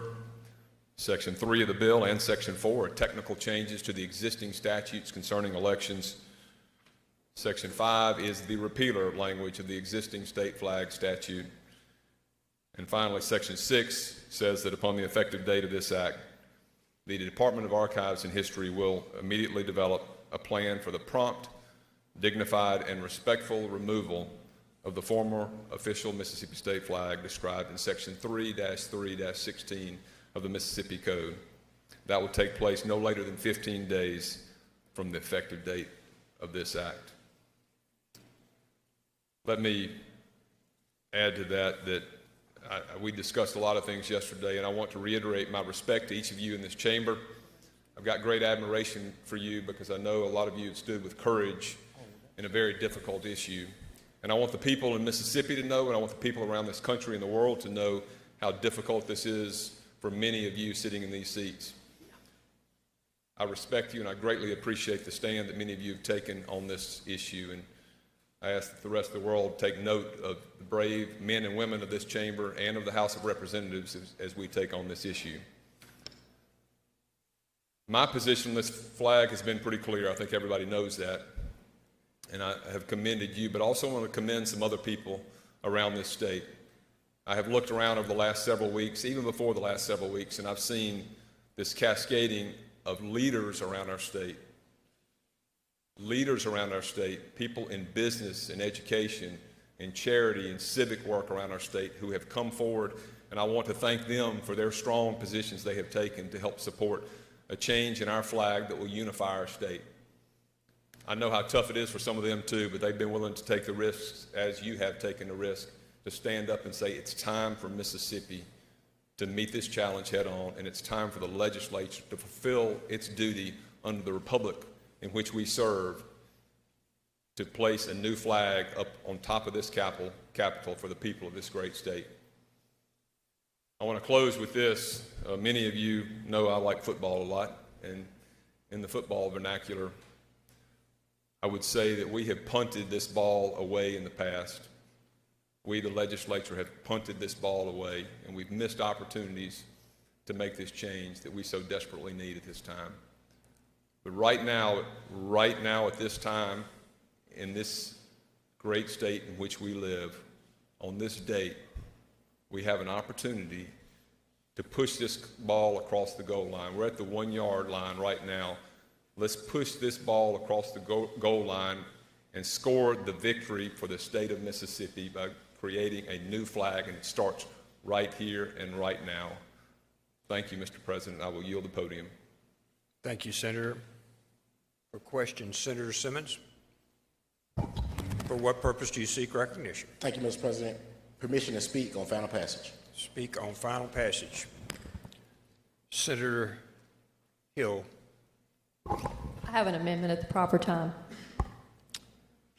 Section 3 of the bill and Section 4 are technical changes to the existing statutes concerning elections. Section 5 is the repealer language of the existing state flag statute. And finally, Section 6 says that upon the effective date of this act, the Department of Archives and History will immediately develop a plan for the prompt, dignified, and respectful removal of the former official Mississippi state flag described in Section 3-3-16 of the Mississippi Code. That will take place no later than 15 days from the effective date of this act. Let me add to that we discussed a lot of things yesterday, and I want to reiterate my respect to each of you in this chamber. I've got great admiration for you because I know a lot of you have stood with courage in a very difficult issue. And I want the people in Mississippi to know, and I want the people around this country and the world to know how difficult this is for many of you sitting in these seats. I respect you, and I greatly appreciate the stand that many of you have taken on this issue. And I ask that the rest of the world take note of the brave men and women of this chamber and of the House of Representatives as we take on this issue. My position on this flag has been pretty clear. I think everybody knows that. And I have commended you, but also want to commend some other people around this state. I have looked around over the last several weeks, even before the last several weeks, and I've seen this cascading of leaders around our state, people in business and education, in charity and civic work around our state who have come forward, and I want to thank them for their strong positions they have taken to help support a change in our flag that will unify our state. I know how tough it is for some of them too, but they've been willing to take the risks, as you have taken the risk, to stand up and say it's time for Mississippi to meet this challenge head on, and it's time for the legislature to fulfill its duty under the republic in which we serve, to place a new flag up on top of this capital for the people of this great state. I want to close with this. Many of you know I like football a lot, and in the football vernacular, I would say that we have punted this ball away in the past. We, the legislature, have punted this ball away, and we've missed opportunities to make this change that we so desperately need at this time. But right now at this time, in this great state in which we live, on this date, we have an opportunity to push this ball across the goal line. We're at the 1 yard line right now. Let's push this ball across the goal line and score the victory for the state of Mississippi by creating a new flag, and it starts right here and right now. Thank you, Mr. President. I will yield the podium. Thank you, Senator. For questions, Senator Simmons. For what purpose do you seek recognition? Thank you, Mr. President. Permission to speak on final passage. Speak on final passage. Senator Hill. I have an amendment at the proper time.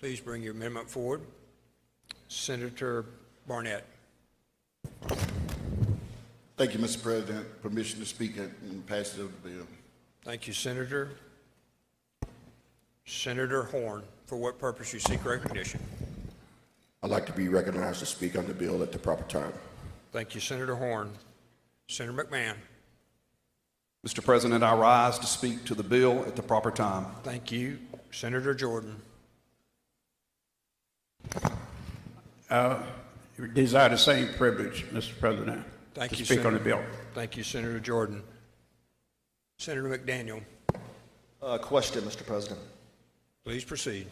Please bring your amendment forward. Senator Barnett. Thank you, Mr. President. Permission to speak and passage of the bill. Thank you, Senator. Senator Horn, for what purpose you seek recognition? I'd like to be recognized to speak on the bill at the proper time. Thank you, Senator Horn. Senator McMahon. Mr. President, I rise to speak to the bill at the proper time. Thank you. Senator Jordan. Desire the same privilege, Mr. President, Thank to you, speak on the Senator. bill. Thank you, Senator Jordan. Senator McDaniel. Question, Mr. President. Please proceed.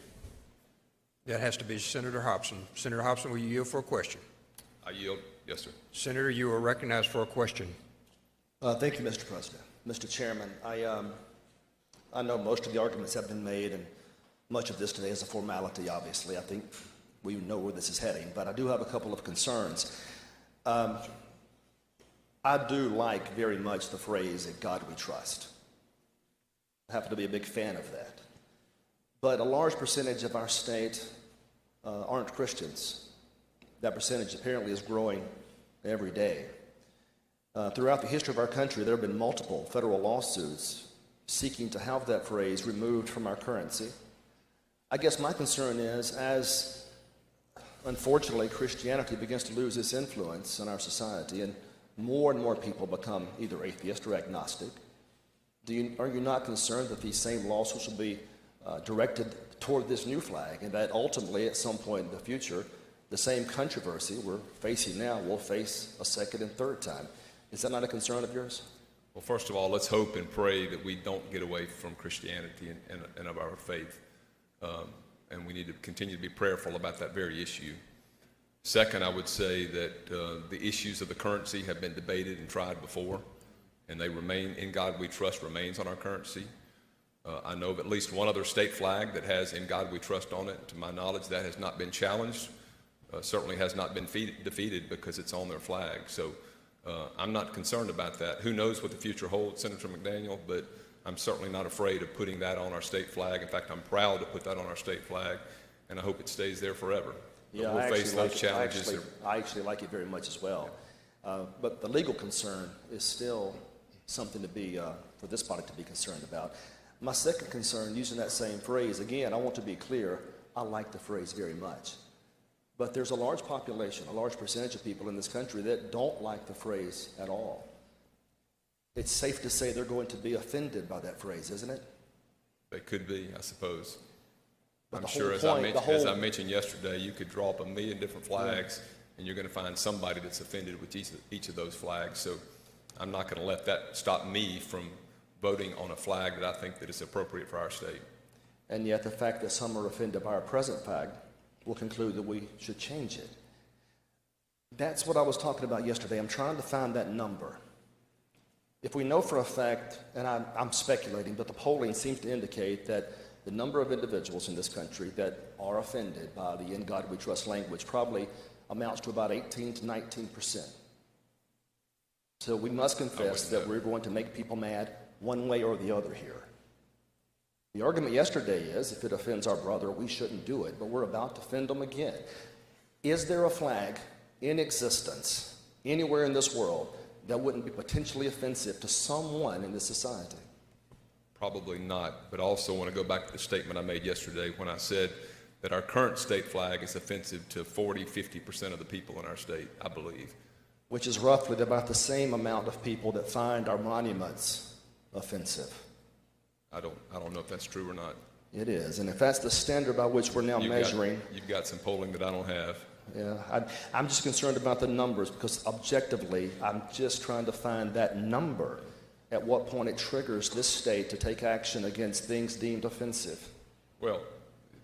That has to be Senator Hobson. Senator Hobson, will you yield for a question? I yield. Yes, sir. Senator, you are recognized for a question. Thank you, Mr. President. Mr. Chairman, I know most of the arguments have been made, and much of this today is a formality, obviously. I think we know where this is heading, but I do have a couple of concerns. I do like very much the phrase, "In God we trust." I happen to be a big fan of that. But a large percentage of our state aren't Christians. That percentage apparently is growing every day. Throughout the history of our country, there have been multiple federal lawsuits seeking to have that phrase removed from our currency. I guess my concern is, as unfortunately Christianity begins to lose its influence in our society and more people become either atheist or agnostic, are you not concerned that these same lawsuits will be directed toward this new flag, and that ultimately at some point in the future the same controversy we're facing now will face a second and third time? Is that not a concern of yours? Well, first of all, let's hope and pray that we don't get away from Christianity and of our faith. And we need to continue to be prayerful about that very issue. Second, I would say that the issues of the currency have been debated and tried before, and they remain, "In God We Trust" remains on our currency. I know of at least one other state flag that has "In God We Trust" on it. To my knowledge, that has not been challenged, certainly has not been defeated because it's on their flag. So I'm not concerned about that. Who knows what the future holds, Senator McDaniel, but I'm certainly not afraid of putting that on our state flag. In fact, I'm proud to put that on our state flag, and I hope it stays there forever. Yeah, we'll face those challenges. I actually like it very much as well. But the legal concern is still something to be, for this body to be concerned about. My second concern, using that same phrase, again, I want to be clear, I like the phrase very much. But there's a large population, a large percentage of people in this country that don't like the phrase at all. It's safe to say they're going to be offended by that phrase, isn't it? They could be, I suppose. But I'm sure, as I mentioned yesterday, you could draw up 1,000,000 different flags, and you're going to find somebody that's offended with each of those flags. So I'm not going to let that stop me from voting on a flag that I think that is appropriate for our state. And yet the fact that some are offended by our present flag will conclude that we should change it. That's what I was talking about yesterday. I'm trying to find that number. If we know for a fact, and I'm speculating, but the polling seems to indicate that the number of individuals in this country that are offended by the "In God We Trust" language probably amounts to about 18 to 19%. So we must confess that we're going to make people mad one way or the other here. The argument yesterday is, if it offends our brother, we shouldn't do it, but we're about to offend them again. Is there a flag in existence anywhere in this world that wouldn't be potentially offensive to someone in this society? Probably not, but I also want to go back to the statement I made yesterday when I said that our current state flag is offensive to 40–50% of the people in our state, I believe. Which is roughly about the same amount of people that find our monuments offensive. I don't know if that's true or not. It is, and if that's the standard by which we're now measuring... You've got some polling that I don't have. Yeah, I'm just concerned about the numbers because objectively, I'm just trying to find that number, at what point it triggers this state to take action against things deemed offensive. Well,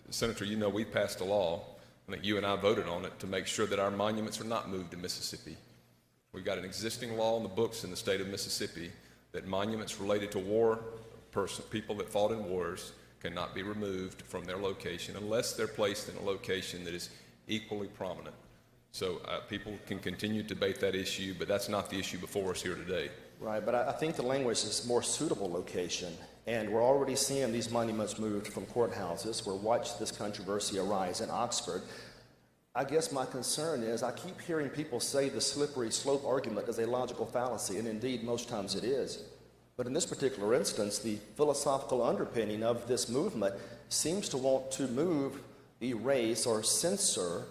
Senator, you know we passed a law, I think you and I voted on it, to make sure that our monuments are not moved to Mississippi. We've got an existing law in the books in the state of Mississippi that monuments related to people that fought in wars cannot be removed from their location unless they're placed in a location that is equally prominent. So people can continue to debate that issue, but that's not the issue before us here today. Right, but I think the language is more suitable location, and we're already seeing these monuments moved from courthouses. We're watching this controversy arise in Oxford. I guess my concern is I keep hearing people say the slippery slope argument is a logical fallacy, and indeed most times it is. But in this particular instance, the philosophical underpinning of this movement seems to want to move, erase, or censor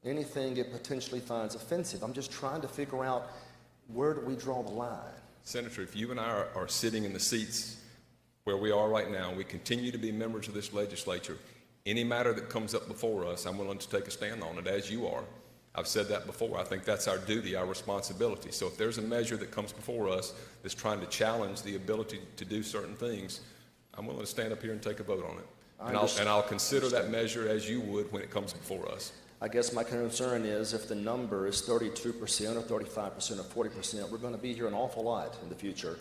anything it potentially finds offensive. I'm just trying to figure out, where do we draw the line? Senator, if you and I are sitting in the seats where we are right now, we continue to be members of this legislature, any matter that comes up before us, I'm willing to take a stand on it, as you are. I've said that before. I think that's our duty, our responsibility. So if there's a measure that comes before us that's trying to challenge the ability to do certain things, I'm willing to stand up here and take a vote on it. And I'll consider that measure as you would when it comes before us. I guess my concern is if the number is 32% or 35% or 40%, we're going to be here an awful lot in the future,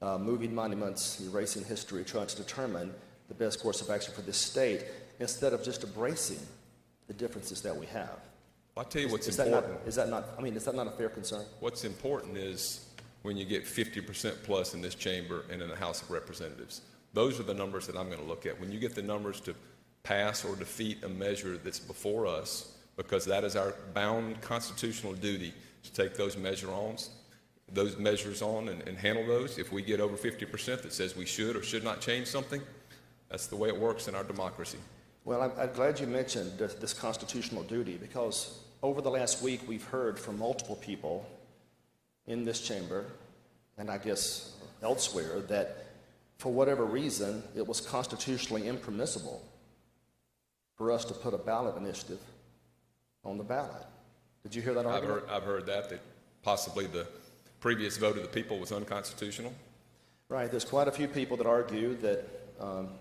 moving monuments, erasing history, trying to determine the best course of action for this state instead of just embracing the differences that we have. I'll tell you what's important. Is that not a fair concern? What's important is when you get 50% plus in this chamber and in the House of Representatives. Those are the numbers that I'm going to look at. When you get the numbers to pass or defeat a measure that's before us, because that is our bound constitutional duty to take those measures on and handle those. If we get over 50% that says we should or should not change something, that's the way it works in our democracy. Well, I'm glad you mentioned this constitutional duty, because over the last week we've heard from multiple people in this chamber, and I guess elsewhere, that for whatever reason it was constitutionally impermissible for us to put a ballot initiative on the ballot. Did you hear that argument? I've heard that possibly the previous vote of the people was unconstitutional. Right. There's quite a few people that argue that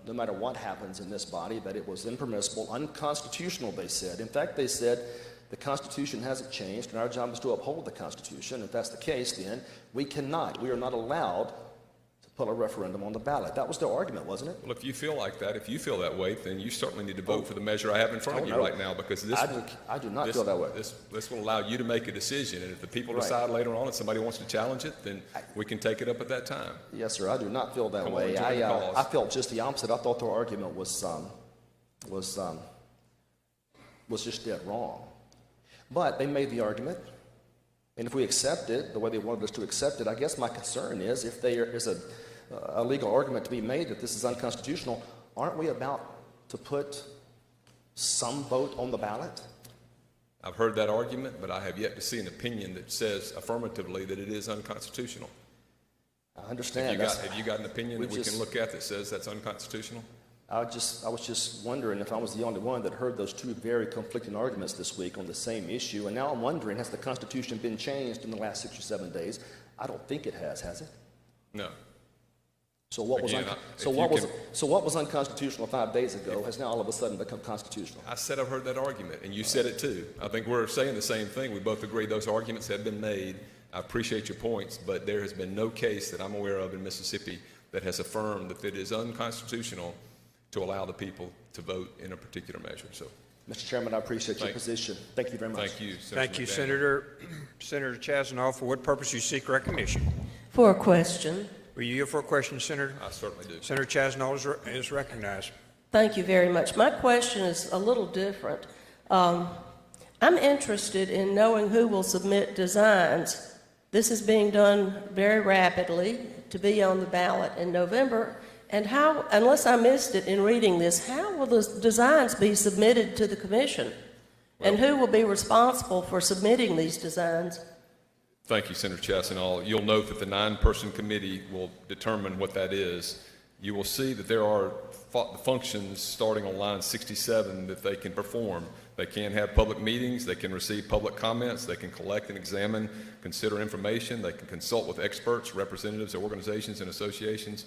no matter what happens in this body, that it was impermissible, unconstitutional, they said. In fact, they said the Constitution hasn't changed, and our job is to uphold the Constitution. If that's the case, then we are not allowed to put a referendum on the ballot. That was their argument, wasn't it? Well, if you feel like that, if you feel that way, then you certainly need to vote for the measure I have in front of you right now, because I do not feel that way. This will allow you to make a decision, and if the people decide later on and somebody wants to challenge it, then we can take it up at that time. Yes, sir. I do not feel that way. I felt just the opposite. I thought their argument was just dead wrong. But they made the argument, and if we accept it the way they wanted us to accept it, I guess my concern is if there is a legal argument to be made that this is unconstitutional, aren't we about to put some vote on the ballot? I've heard that argument, but I have yet to see an opinion that says affirmatively that it is unconstitutional. I understand. Have you got an opinion that we can look at that says that's unconstitutional? I was just wondering if I was the only one that heard those two very conflicting arguments this week on the same issue, and now I'm wondering, has the Constitution been changed in the last 6 or 7 days? I don't think it has it? No. So what was Again, so what was unconstitutional 5 days ago has now all of a sudden become constitutional? I said I've heard that argument, and you said it too. I think we're saying the same thing. We both agree those arguments have been made. I appreciate your points, but there has been no case that I'm aware of in Mississippi that has affirmed that it is unconstitutional to allow the people to vote in a particular measure. So, Mr. Chairman, I appreciate your position. Thank you very much. thank you, Senator Thank you, McDaniel. Senator Chasanoff. For what purpose you seek recognition? For a question. Will you yield for a question, Senator? I certainly do. Senator Chasanoff is recognized. Thank you very much. My question is a little different. I'm interested in knowing who will submit designs. This is being done very rapidly to be on the ballot in November. And how, unless I missed it in reading this, how will the designs be submitted to the commission? And who will be responsible for submitting these designs? Thank you, Senator Chasanoff. You'll note that the 9-person committee will determine what that is. You will see that there are functions starting on line 67 that they can perform. They can have public meetings, they can receive public comments, they can collect and examine, consider information, they can consult with experts, representatives of organizations and associations,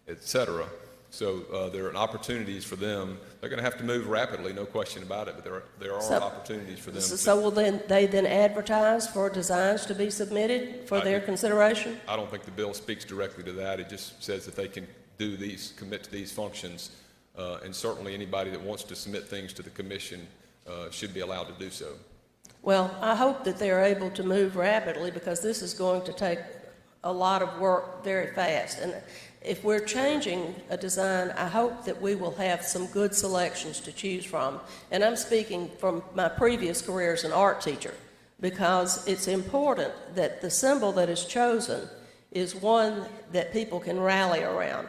etc. So there are opportunities for them. They're going to have to move rapidly, no question about it, but there are opportunities for them. So will they then advertise for designs to be submitted for their consideration? I don't think the bill speaks directly to that. It just says that they can do these, commit to these functions, and certainly anybody that wants to submit things to the commission should be allowed to do so. Well, I hope that they're able to move rapidly because this is going to take a lot of work very fast. And if we're changing a design, I hope that we will have some good selections to choose from. And I'm speaking from my previous career as an art teacher because it's important that the symbol that is chosen is one that people can rally around,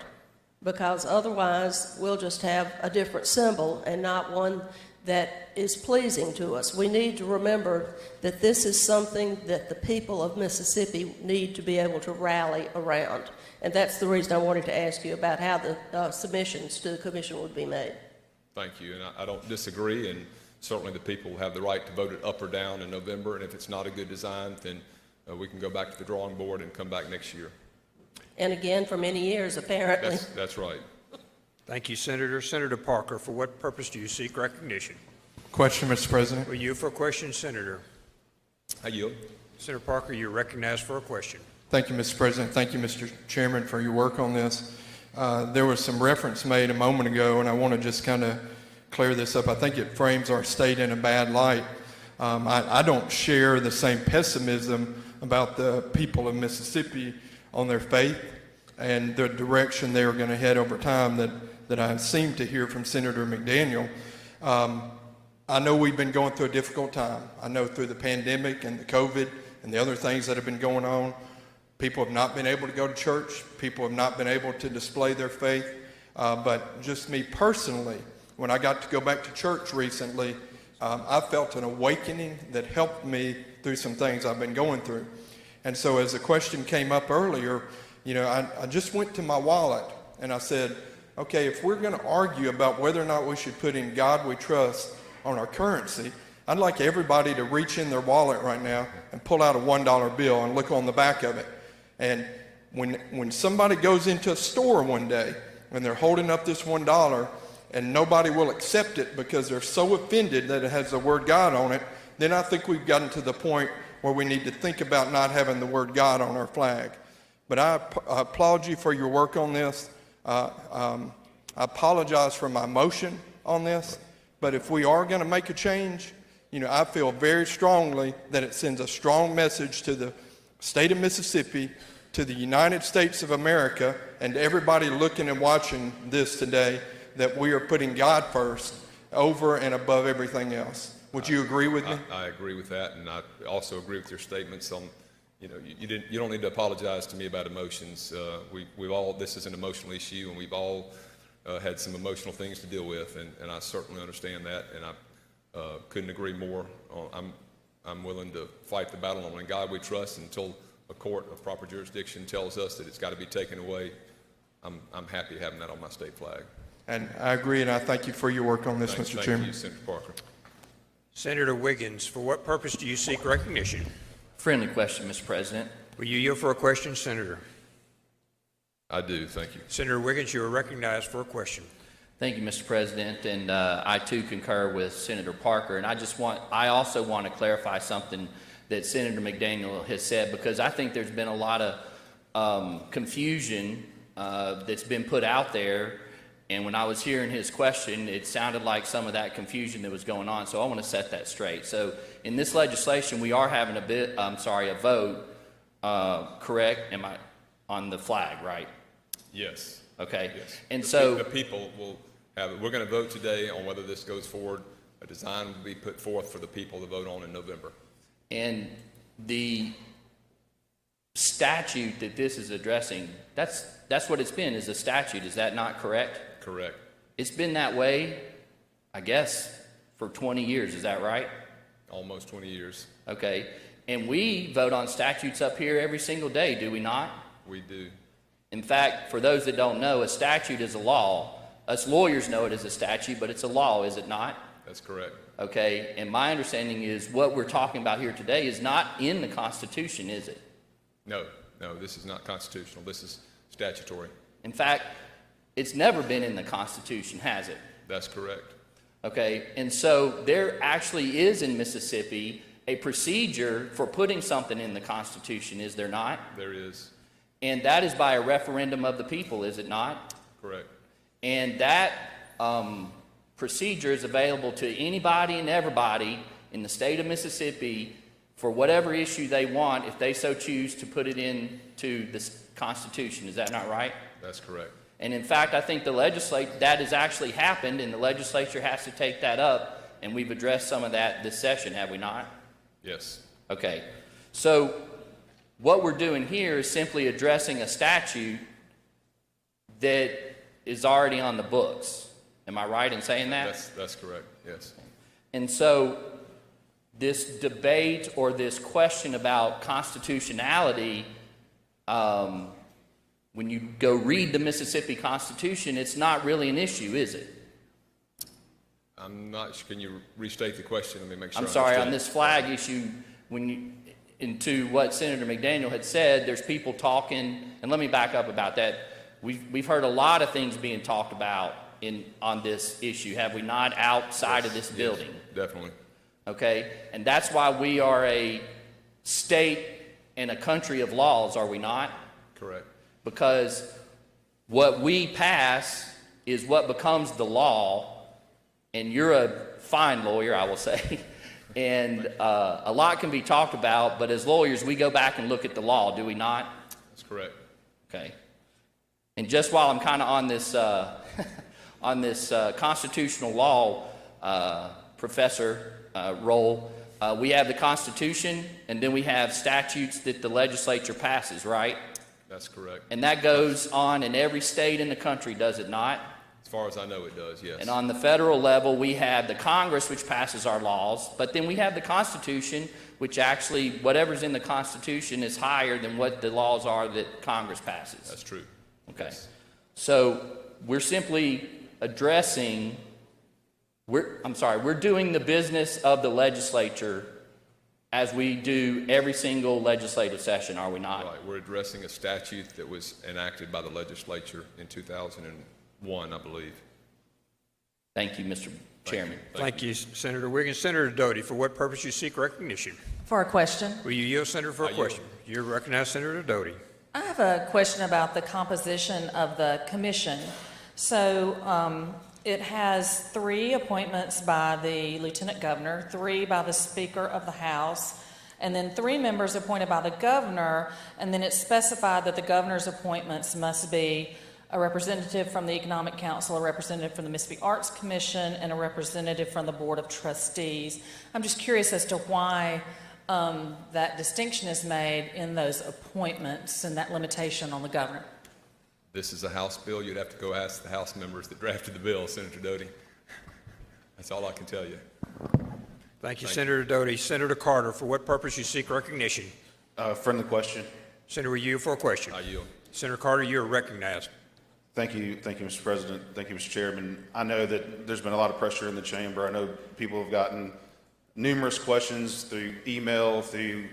because otherwise we'll just have a different symbol and not one that is pleasing to us. We need to remember that this is something that the people of Mississippi need to be able to rally around. And that's the reason I wanted to ask you about how the submissions to the commission would be made. Thank you, and I don't disagree, and certainly the people have the right to vote it up or down in November, and if it's not a good design, then we can go back to the drawing board and come back next year. And again, for many years, apparently. That's right. Thank you, Senator. Senator Parker, for what purpose do you seek recognition? Question, Mr. President. Will you for a question, Senator? I yield. Senator Parker, you're recognized for a question. Thank you, Mr. President. Thank you, Mr. Chairman, for your work on this. There was some reference made a moment ago, and I want to just kind of clear this up. I think it frames our state in a bad light. I don't share the same pessimism about the people of Mississippi on their faith and the direction they are going to head over time that I seem to hear from Senator McDaniel. I know we've been going through a difficult time. I know through the pandemic and the COVID and the other things that have been going on, people have not been able to go to church. People have not been able to display their faith. But just me personally, when I got to go back to church recently, I felt an awakening that helped me through some things I've been going through. And so as the question came up earlier, I just went to my wallet and I said, okay, if we're going to argue about whether or not we should put in God we trust on our currency, I'd like everybody to reach in their wallet right now and pull out a $1 bill and look on the back of it. And when somebody goes into a store one day and they're holding up this $1 and nobody will accept it because they're so offended that it has the word God on it, then I think we've gotten to the point where we need to think about not having the word God on our flag. But I applaud you for your work on this. I apologize for my motion on this, but if we are going to make a change, I feel very strongly that it sends a strong message to the state of Mississippi, to the United States of America, and everybody looking and watching this today, that we are putting God first over and above everything else. Would you agree with me? I agree with that, and I also agree with your statements on, you don't need to apologize to me about emotions. We've all, this is an emotional issue, and we've all had some emotional things to deal with, and I certainly understand that, and I couldn't agree more. I'm willing to fight the battle on In God We Trust until a court of proper jurisdiction tells us that it's got to be taken away. I'm happy having that on my state flag. And I agree, and I thank you for your work on this, Mr. Chairman. Thank you, Senator Parker. Senator Wiggins, for what purpose do you seek recognition? Friendly question, Mr. President. Will you yield for a question, Senator? I do, thank you. Senator Wiggins, you are recognized for a question. Thank you, Mr. President, and I too concur with Senator Parker. And I also want to clarify something that Senator McDaniel has said, because I think there's been a lot of confusion that's been put out there. And when I was hearing his question, it sounded like some of that confusion that was going on. So I want to set that straight. So in this legislation, we are having a vote, correct? Am I on the flag, right? Yes. Okay. Yes. And The people will have it. We're going to vote today on whether this goes forward. A design will be put forth for the people to vote on in November. And the statute that this is addressing, that's what it's been, is a statute. Is that not correct? Correct. It's been that way, I guess, for 20 years. Is that right? Almost 20 years. Okay. And we vote on statutes up here every single day, do we not? We do. In fact, for those that don't know, a statute is a law. Us lawyers know it as a statute, but it's a law, is it not? That's correct. Okay. And my understanding is what we're talking about here today is not in the Constitution, is it? No, this is not constitutional. This is statutory. In fact, it's never been in the Constitution, has it? That's correct. Okay, and so there actually is in Mississippi a procedure for putting something in the Constitution, is there not? There is. And that is by a referendum of the people, is it not? Correct. And that procedure is available to anybody and everybody in the state of Mississippi for whatever issue they want, if they so choose to put it into the Constitution. Is that not right? That's correct. And in fact, I think that has actually happened, and the legislature has to take that up, and we've addressed some of that this session, have we not? Yes. Okay. So what we're doing here is simply addressing a statute that is already on the books. Am I right in saying that? That's correct, yes. And so this debate or this question about constitutionality, when you go read the Mississippi Constitution, it's not really an issue, is it? I'm not sure. Can you restate the question? Let me make sure. I'm sorry, on this flag issue, into what Senator McDaniel had said, there's people talking, and let me back up about that. We've heard a lot of things being talked about on this issue, have we not, outside of this building? Yes, definitely. Okay, and that's why we are a state and a country of laws, are we not? Correct. Because what we pass is what becomes the law, and you're a fine lawyer, I will say, and a lot can be talked about, but as lawyers, we go back and look at the law, do we not? That's correct. Okay. And just while I'm kind of on this constitutional law professor role, we have the Constitution, and then we have statutes that the legislature passes, right? That's correct. And that goes on in every state in the country, does it not? As far as I know, it does, yes. And on the federal level, we have the Congress, which passes our laws, but then we have the Constitution, which actually, whatever's in the Constitution is higher than what the laws are that Congress passes. That's true. Okay. Yes. So we're simply addressing, we're doing the business of the legislature as we do every single legislative session, are we not? Right. We're addressing a statute that was enacted by the legislature in 2001, I believe. Thank you, Mr. Chairman. Thank you, Senator Wiggins. Senator Doty, for what purpose you seek recognition? For a question. Will you yield, Senator, for a question? You're recognized, Senator Doty. I have a question about the composition of the commission. So it has 3 appointments by the Lieutenant Governor, 3 by the Speaker of the House, and then 3 members appointed by the Governor, and then it's specified that the Governor's appointments must be a representative from the Economic Council, a representative from the Mississippi Arts Commission, and a representative from the Board of Trustees. I'm just curious as to why that distinction is made in those appointments and that limitation on the Governor. This is a House bill. You'd have to go ask the House members that drafted the bill, Senator Doty. That's all I can tell you. Thank you, Senator Doty. Senator Carter, for what purpose you seek recognition? Friendly question. Senator, will you yield for a question? I yield. Senator Carter, you're recognized. Thank you, Mr. President. Thank you, Mr. Chairman. I know that there's been a lot of pressure in the chamber. I know people have gotten numerous questions through email, through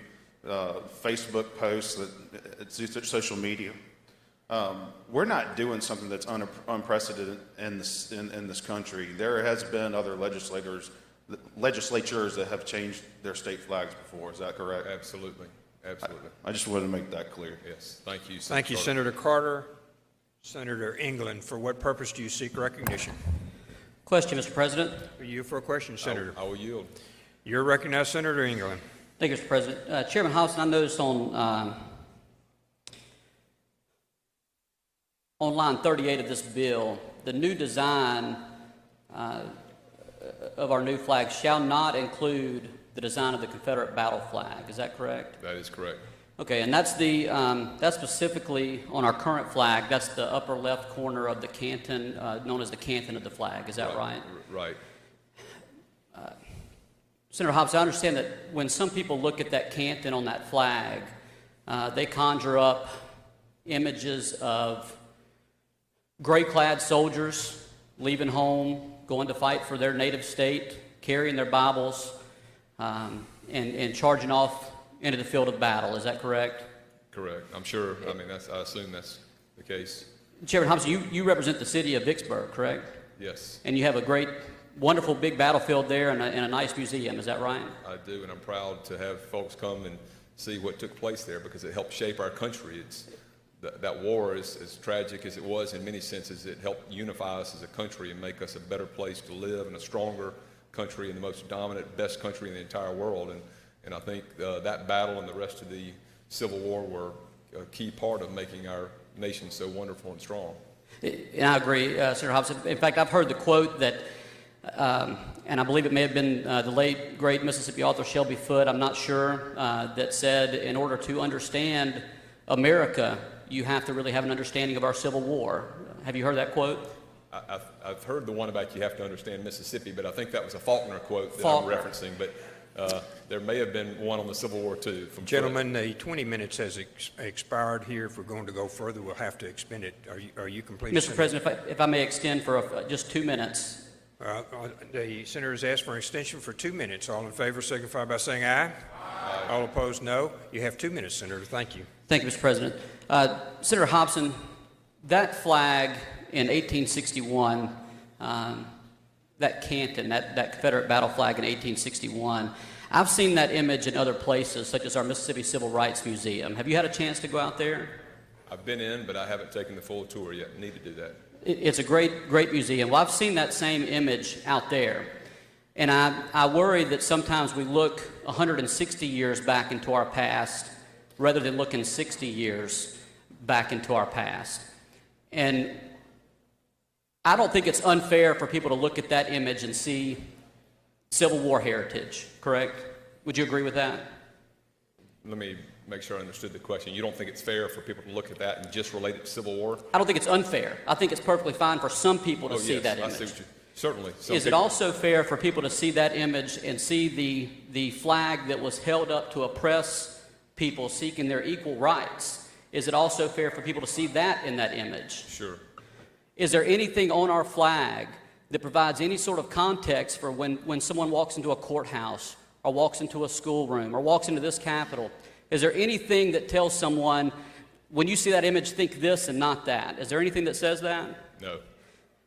Facebook posts, that it's social media. We're not doing something that's unprecedented in this country. There has been other legislatures that have changed their state flags before. Is that correct? Absolutely. Absolutely. I just wanted to make that clear. Yes. Thank you, Senator Thank you, Carter. Senator Carter. Senator England, for what purpose do you seek recognition? Question, Mr. President. For you for a question, Senator. I will yield. You're recognized, Senator England. Thank you, Mr. President. Chairman Hobson, I noticed on line 38 of this bill, the new design of our new flag shall not include the design of the Confederate battle flag. Is that correct? That is correct. Okay, and that's that's specifically on our current flag. That's the upper left corner of the canton, known as the canton of the flag. Is that right? Right. Senator Hobbs, I understand that when some people look at that canton on that flag, they conjure up images of gray-clad soldiers leaving home, going to fight for their native state, carrying their Bibles, and charging off into the field of battle. Is that correct? Correct. I'm sure. I mean, I assume that's the case. Chairman Hobson, you represent the city of Vicksburg, correct? Yes. And you have a great, wonderful big battlefield there and a nice museum. Is that right? I do, and I'm proud to have folks come and see what took place there because it helped shape our country. That war, as tragic as it was in many senses, it helped unify us as a country and make us a better place to live and a stronger country and the most dominant, best country in the entire world. And I think that battle and the rest of the Civil War were a key part of making our nation so wonderful and strong. And I agree, Senator Hobson. In fact, I've heard the quote that, and I believe it may have been the late, great Mississippi author Shelby Foote, I'm not sure, that said, in order to understand America, you have to really have an understanding of our Civil War. Have you heard that quote? I've heard the one about you have to understand Mississippi, but I think that was a Faulkner quote that I'm referencing. But there may have been one on the Civil War, too. Gentlemen, the 20 minutes has expired here. If we're going to go further, we'll have to expend it. Are you complete? Mr. President, if I may extend for just 2 minutes. The senator has asked for an extension for 2 minutes. All in favor signify by saying aye. Aye. All opposed, no. You have 2 minutes, Senator. Thank you. Thank you, Mr. President. Senator Hobson, that flag in 1861, that canton, that Confederate battle flag in 1861, I've seen that image in other places, such as our Mississippi Civil Rights Museum. Have you had a chance to go out there? I've been in, but I haven't taken the full tour yet. Need to do that. It's a great, great museum. Well, I've seen that same image out there. And I worry that sometimes we look 160 years back into our past rather than looking 60 years back into our past. And I don't think it's unfair for people to look at that image and see Civil War heritage, correct? Would you agree with that? Let me make sure I understood the question. You don't think it's fair for people to look at that and just relate it to Civil War? I don't think it's unfair. I think it's perfectly fine for some people to see that image. I see what you, certainly. Is it also fair for people to see that image and see the flag that was held up to oppress people seeking their equal rights? Is it also fair for people to see that in that image? Sure. Is there anything on our flag that provides any sort of context for when someone walks into a courthouse or walks into a schoolroom or walks into this Capitol? Is there anything that tells someone, when you see that image, think this and not that? Is there anything that says that? No.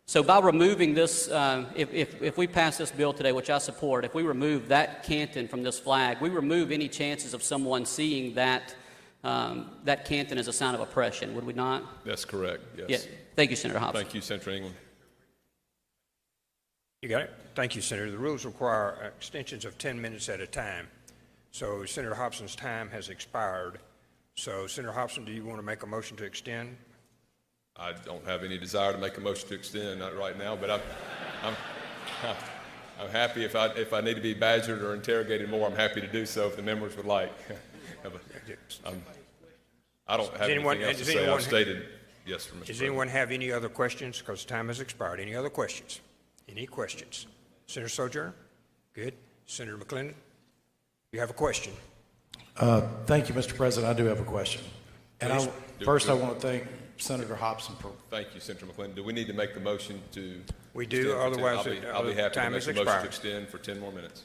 So by removing this, if we pass this bill today, which I support, if we remove that canton from this flag, we remove any chances of someone seeing that that canton as a sign of oppression, would we not? That's correct, yes. Yeah. Thank you, Senator Hobson. Thank you, Senator England. You got it? Thank you, Senator. The rules require extensions of 10 minutes at a time. So Senator Hobson's time has expired. So Senator Hobson, do you want to make a motion to extend? I don't have any desire to make a motion to extend, not right now, but I'm happy if I need to be badgered or interrogated more, I'm happy to do so if the members would like. I don't have anything else to say. I've stated yes for Mr. Does anyone have any other questions? Because time has expired. Any other questions? Any questions? Senator Sojourner? Good. Senator McClendon? You have a question? Thank you, Mr. President. I do have a question. And first I want to thank Senator Hobson for... Thank you, Senator McClendon. Do we need to make the motion to... We do, otherwise I'll be happy to make the motion to expired. extend for 10 more minutes.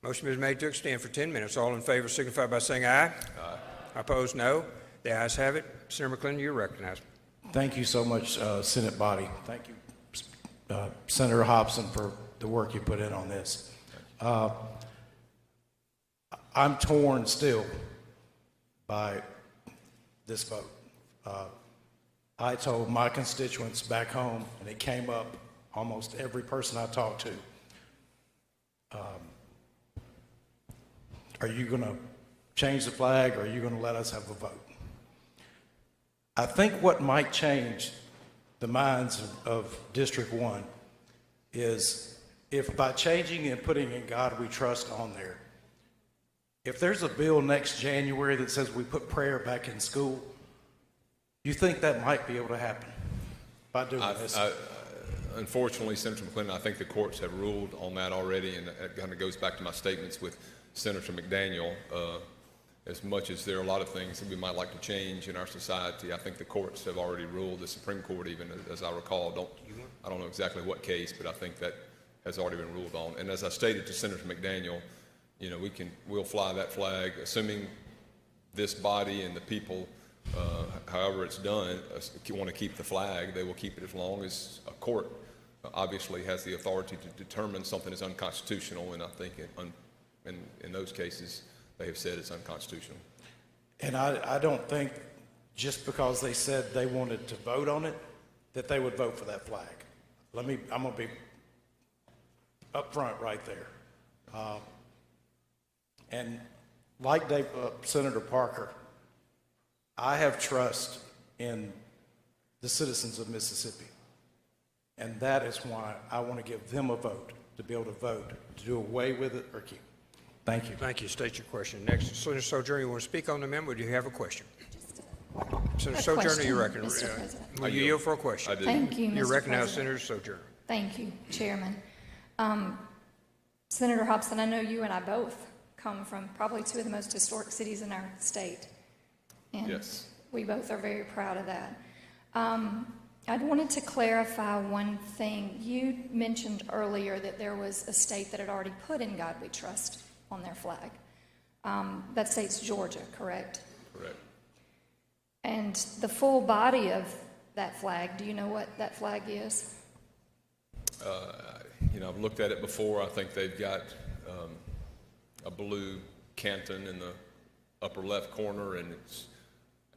Motion is made to extend for 10 minutes. All in favor signify by saying aye. Aye. Opposed, no. The ayes have it. Senator McClendon, you're recognized. Thank you so much, Senate body. Thank you, Senator Hobson, for the work you put in on this. I'm torn still by this vote. I told my constituents back home, and it came up almost every person I talked to, are you going to change the flag, or are you going to let us have a vote? I think what might change the minds of District 1 is if by changing and putting "In God We Trust" on there, if there's a bill next January that says we put prayer back in school, you think that might be able to happen by doing this? Unfortunately, Senator McClendon, I think the courts have ruled on that already, and it kind of goes back to my statements with Senator McDaniel. As much as there are a lot of things that we might like to change in our society, I think the courts have already ruled, the Supreme Court even, as I recall. I don't know exactly what case, but I think that has already been ruled on. And as I stated to Senator McDaniel, you know, we'll fly that flag, assuming this body and the people, however it's done, want to keep the flag. They will keep it as long as a court obviously has the authority to determine something is unconstitutional, and I think in those cases they have said it's unconstitutional. And I don't think just because they said they wanted to vote on it, that they would vote for that flag. I'm going to be upfront right there. And like Senator Parker, I have trust in the citizens of Mississippi. And that is why I want to give them a vote, to be able to vote, to do away with it or keep it. Thank you. Thank you. State your question. Next, Senator Sojourner, you want to speak on the amendment, or do you have a question? Senator Sojourner, you reckon? Will you yield for a question? I do. Thank you, You're Mr. recognized, President. Senator Sojourner. Thank you, Chairman. Senator Hobson, I know you and I both come from probably two of the most historic cities in our state. And yes, we both are very proud of that. I wanted to clarify one thing. You mentioned earlier that there was a state that had already put "In God We Trust" on their flag. That state's Georgia, correct? Correct. And the full body of that flag, do you know what that flag is? You know, I've looked at it before. I think they've got a blue canton in the upper left corner, and it's,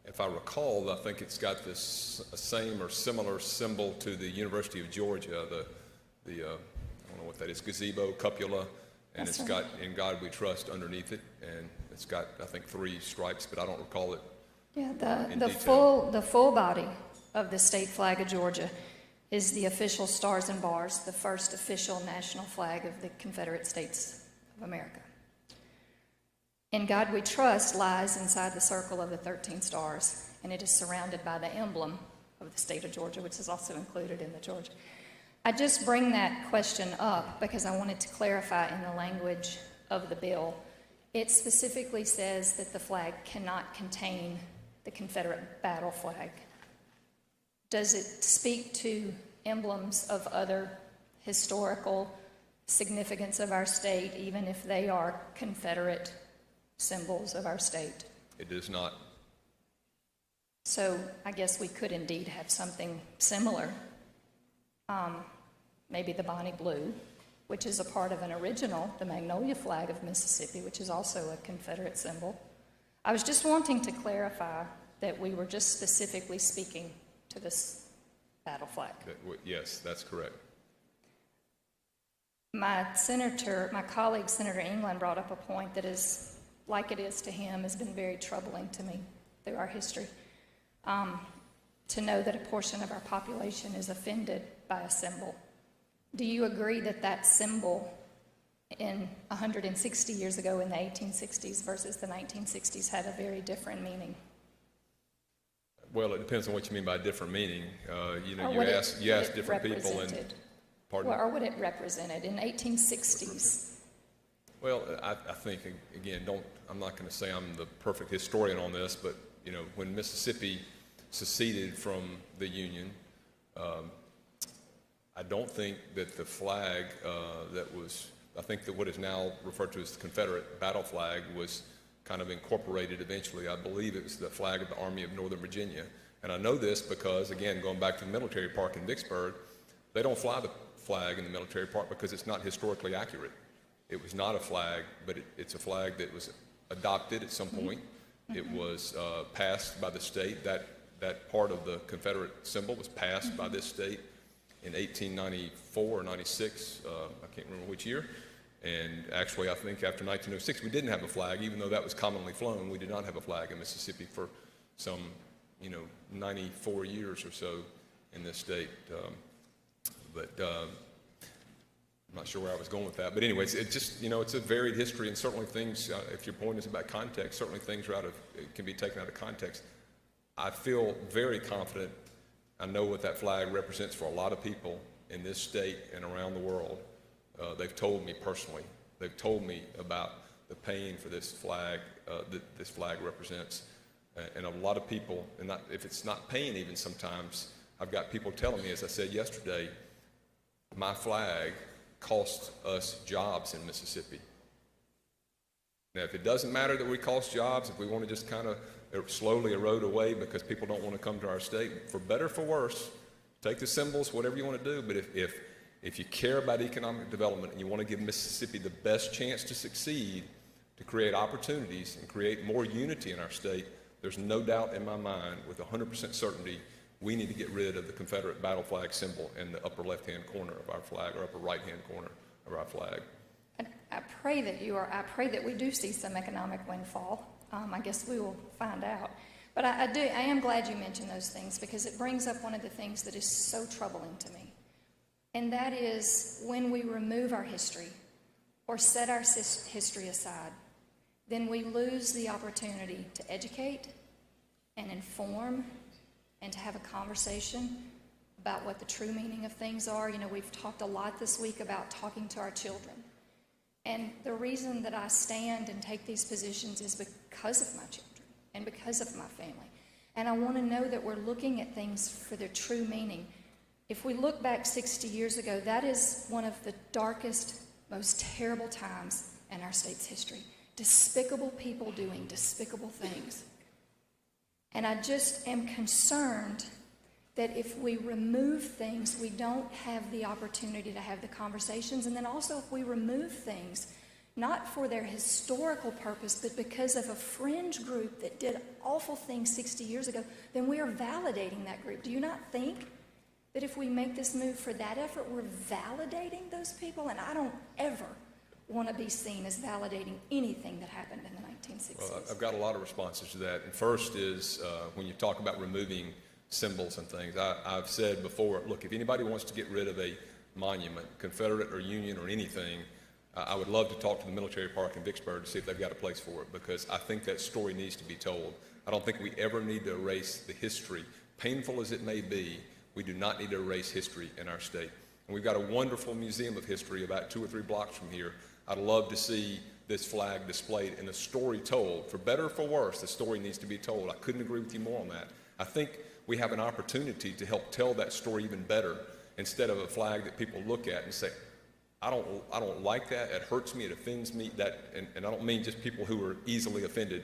if I recall, I think it's got this same or similar symbol to the University of Georgia, the I don't know what that is, gazebo, cupola, and That's it's right. got "In God We Trust" underneath it, and it's got, I think, 3 stripes, but I don't recall it. Yeah, in the detail. full body of the state flag of Georgia is the official stars and bars, the first official national flag of the Confederate States of America. "In God We Trust" lies inside the circle of the 13 stars, and it is surrounded by the emblem of the state of Georgia, which is also included in the Georgia. I just bring that question up because I wanted to clarify in the language of the bill. It specifically says that the flag cannot contain the Confederate battle flag. Does it speak to emblems of other historical significance of our state, even if they are Confederate symbols of our state? It does not. So I guess we could indeed have something similar. Maybe the Bonnie Blue, which is a part of an original, the Magnolia flag of Mississippi, which is also a Confederate symbol. I was just wanting to clarify that we were just specifically speaking to this battle flag. Yes, that's correct. My colleague, Senator England, brought up a point that is, like it is to him, has been very troubling to me through our history. To know that a portion of our population is offended by a symbol. Do you agree that that symbol in 160 years ago in the 1860s versus the 1960s had a very different meaning? Well, it depends on what you mean by different meaning. You know, Or you what ask it different people, and represented. pardon. Or what it represented in 1860s. Well, I think, again, I'm not going to say I'm the perfect historian on this, but, you know, when Mississippi seceded from the Union, I don't think that the flag that was I think that what is now referred to as the Confederate battle flag was kind of incorporated eventually. I believe it was the flag of the Army of Northern Virginia. And I know this because, again, going back to the military park in Vicksburg, they don't fly the flag in the military park because it's not historically accurate. It was not a flag, but it's a flag that was adopted at some point. It was passed by the state. That part of the Confederate symbol was passed by this state in 1894 or 96, I can't remember which year. And actually, I think after 1906, we didn't have a flag, even though that was commonly flown. We did not have a flag in Mississippi for some, 94 years or so in this state. I'm not sure where I was going with that. But anyways, it just, it's a varied history, and certainly things, if your point is about context, certainly things can be taken out of context. I feel very confident. I know what that flag represents for a lot of people in this state and around the world. They've told me personally. They've told me about the pain for this flag that this flag represents. And a lot of people, and if it's not pain even sometimes, I've got people telling me, as I said yesterday, my flag costs us jobs in Mississippi. Now, if it doesn't matter that we cost jobs, if we want to just kind of slowly erode away because people don't want to come to our state, for better or for worse, take the symbols, whatever you want to do, but if you care about economic development and you want to give Mississippi the best chance to succeed, to create opportunities and create more unity in our state, there's no doubt in my mind, with 100% certainty, we need to get rid of the Confederate battle flag symbol in the upper left-hand corner of our flag, or upper right-hand corner of our flag. I pray that we do see some economic windfall. I guess we will find out. But I am glad you mentioned those things, because it brings up one of the things that is so troubling to me. And that is, when we remove our history or set our history aside, then we lose the opportunity to educate and inform and to have a conversation about what the true meaning of things are. We've talked a lot this week about talking to our children. And the reason that I stand and take these positions is because of my children and because of my family. And I want to know that we're looking at things for their true meaning. If we look back 60 years ago, that is one of the darkest, most terrible times in our state's history. Despicable people doing despicable things. And I just am concerned that if we remove things, we don't have the opportunity to have the conversations. And then also, if we remove things, not for their historical purpose, but because of a fringe group that did awful things 60 years ago, then we are validating that group. Do you not think that if we make this move for that effort, we're validating those people? And I don't ever want to be seen as validating anything that happened in the 1960s. Well, I've got a lot of responses to that. And first is when you talk about removing symbols and things, I've said before, look, if anybody wants to get rid of a monument, Confederate or Union or anything, I would love to talk to the military park in Vicksburg to see if they've got a place for it, because I think that story needs to be told. I don't think we ever need to erase the history. Painful as it may be, we do not need to erase history in our state. And we've got a wonderful museum of history about 2 or 3 blocks from here. I'd love to see this flag displayed and the story told. For better or for worse, the story needs to be told. I couldn't agree with you more on that. I think we have an opportunity to help tell that story even better, instead of a flag that people look at and say, I don't like that, it hurts me, it offends me, and I don't mean just people who are easily offended.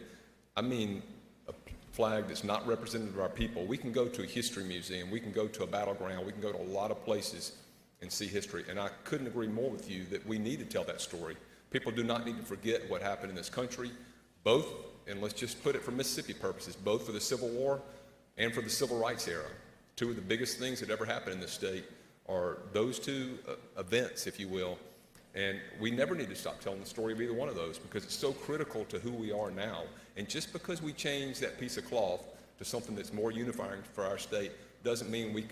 I mean a flag that's not representative of our people. We can go to a history museum, we can go to a battleground, we can go to a lot of places and see history. And I couldn't agree more with you that we need to tell that story. People do not need to forget what happened in this country, both, and let's just put it for Mississippi purposes, both for the Civil War and for the Civil Rights era. 2 of the biggest things that ever happened in this state are those 2 events, if you will. And we never need to stop telling the story of either one of those, because it's so critical to who we are now. And just because we change that piece of cloth to something that's more unifying for our state doesn't mean we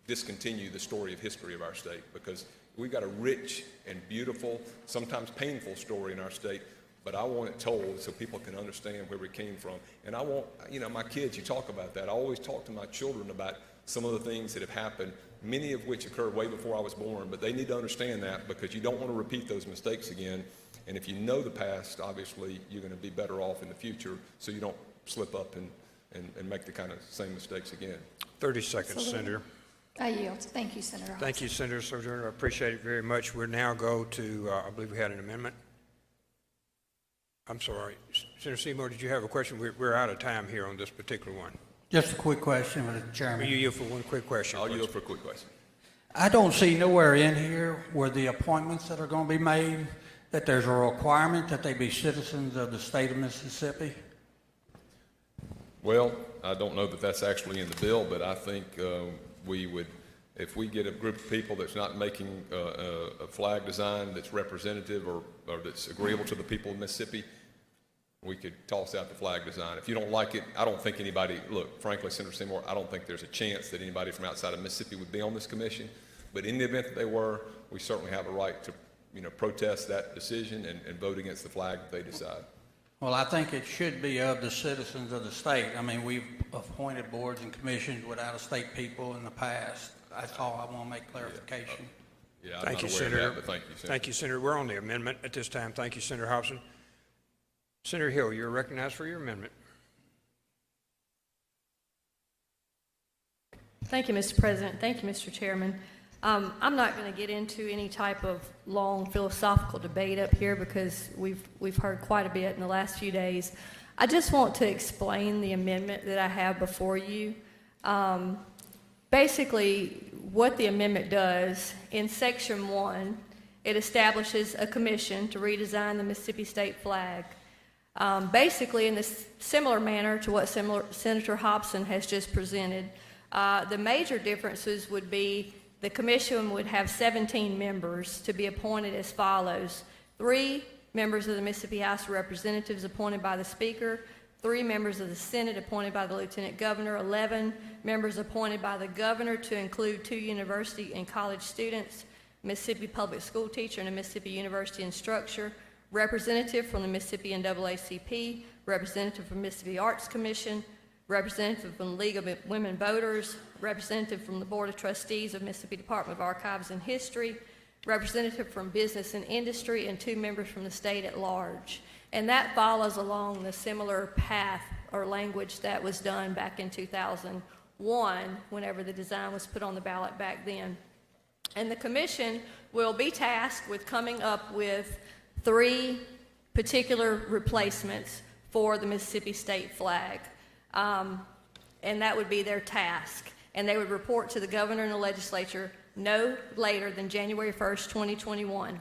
discontinue the story of history of our state, because we've got a rich and beautiful, sometimes painful story in our state, but I want it told so people can understand where we came from. And I want, my kids, you talk about that. I always talk to my children about some of the things that have happened, many of which occurred way before I was born, but they need to understand that, because you don't want to repeat those mistakes again. And if you know the past, obviously, you're going to be better off in the future, so you don't slip up and make the kind of same mistakes again. 30 seconds, Senator. I yield. Thank you, Senator Hobson. Thank you, Senator Sojourner. I appreciate it very much. We'll now go to, I believe we had an amendment. I'm sorry. Senator Seymour, did you have a question? We're out of time here on this particular one. Just a quick question, Mr. Chairman. Will you yield for one quick question? I'll please? yield for a quick question. I don't see nowhere in here where the appointments that are going to be made, that there's a requirement that they be citizens of the state of Mississippi. Well, I don't know that that's actually in the bill, but I think we would, if we get a group of people that's not making a flag design that's representative or that's agreeable to the people of Mississippi, we could toss out the flag design. If you don't like it, I don't think anybody, look, frankly, Senator Seymour, I don't think there's a chance that anybody from outside of Mississippi would be on this commission. But in the event that they were, we certainly have a right to, protest that decision and vote against the flag that they decide. Well, I think it should be of the citizens of the state. I mean, we've appointed boards and commissions with out-of-state people in the past. That's all I want to make clarification. Yeah, I'm Thank not you, aware of Senator. that, but thank you, Senator. Thank you, Senator. We're on the amendment at this time. Thank you, Senator Hobson. Senator Hill, you're recognized for your amendment. Thank you, Mr. President. Thank you, Mr. Chairman. I'm not going to get into any type of long philosophical debate up here because we've heard quite a bit in the last few days. I just want to explain the amendment that I have before you. Basically, what the amendment does, in Section 1, it establishes a commission to redesign the Mississippi state flag. Basically, in this similar manner to what Senator Hobson has just presented. The major differences would be the commission would have 17 members to be appointed as follows. 3 members of the Mississippi House of Representatives appointed by the Speaker, 3 members of the Senate appointed by the Lieutenant Governor, 11 members appointed by the Governor to include 2 university and college students, Mississippi public school teacher and a Mississippi University instructor, representative from the Mississippi NAACP, representative from Mississippi Arts Commission, representative from the League of Women Voters, representative from the Board of Trustees of Mississippi Department of Archives and History, representative from business and industry, and 2 members from the state at large. And that follows along the similar path or language that was done back in 2001, whenever the design was put on the ballot back then. And the commission will be tasked with coming up with 3 particular replacements for the Mississippi state flag. And that would be their task. And they would report to the governor and the legislature no later than January 1st, 2021.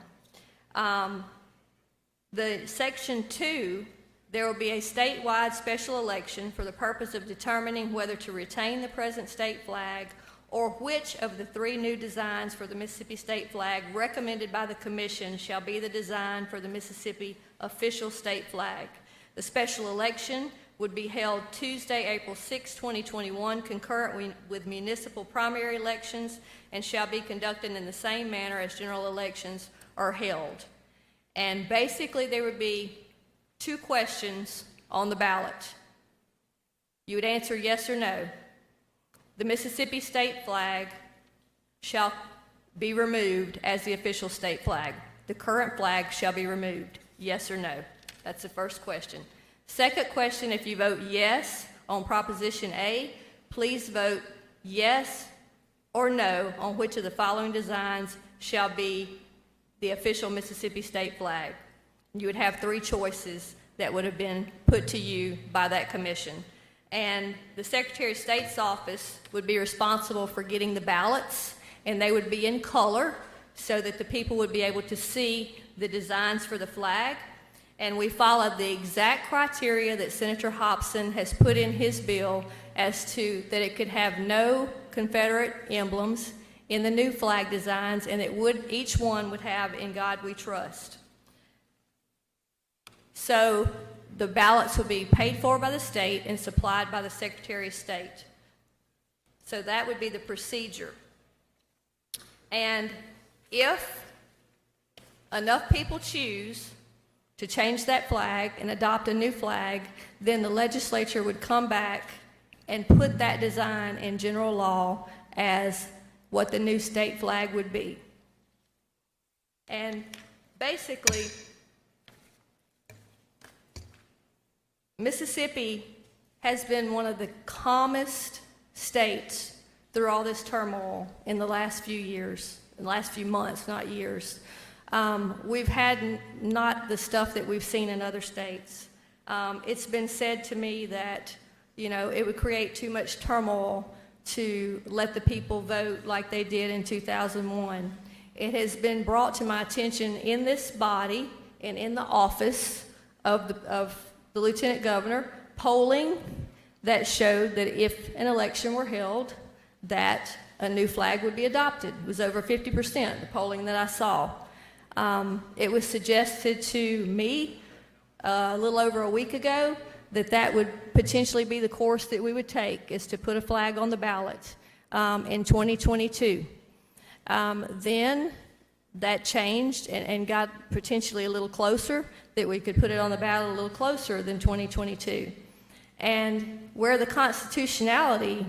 The Section 2, there will be a statewide special election for the purpose of determining whether to retain the present state flag or which of the 3 new designs for the Mississippi state flag recommended by the commission shall be the design for the Mississippi official state flag. The special election would be held Tuesday, April 6, 2021, concurrent with municipal primary elections, and shall be conducted in the same manner as general elections are held. And basically, there would be 2 questions on the ballot. You would answer yes or no. The Mississippi state flag shall be removed as the official state flag. The current flag shall be removed. Yes or no? That's the first question. Second question, if you vote yes on Proposition A, please vote yes or no on which of the following designs shall be the official Mississippi state flag. You would have 3 choices that would have been put to you by that commission. And the Secretary of State's office would be responsible for getting the ballots, and they would be in color so that the people would be able to see the designs for the flag. And we followed the exact criteria that Senator Hobson has put in his bill as to that it could have no Confederate emblems in the new flag designs, and each one would have "In God We Trust." So the ballots will be paid for by the state and supplied by the Secretary of State. So that would be the procedure. And if enough people choose to change that flag and adopt a new flag, then the legislature would come back and put that design in general law as what the new state flag would be. And basically, Mississippi has been one of the calmest states through all this turmoil in the last few years, in the last few months, not years. We've had not the stuff that we've seen in other states. It's been said to me that, it would create too much turmoil to let the people vote like they did in 2001. It has been brought to my attention in this body and in the office of the Lieutenant Governor, polling that showed that if an election were held, that a new flag would be adopted. It was over 50%, the polling that I saw. It was suggested to me a little over a week ago that would potentially be the course that we would take, is to put a flag on the ballot in 2022. Then that changed and got potentially a little closer, that we could put it on the ballot a little closer than 2022. And where the constitutionality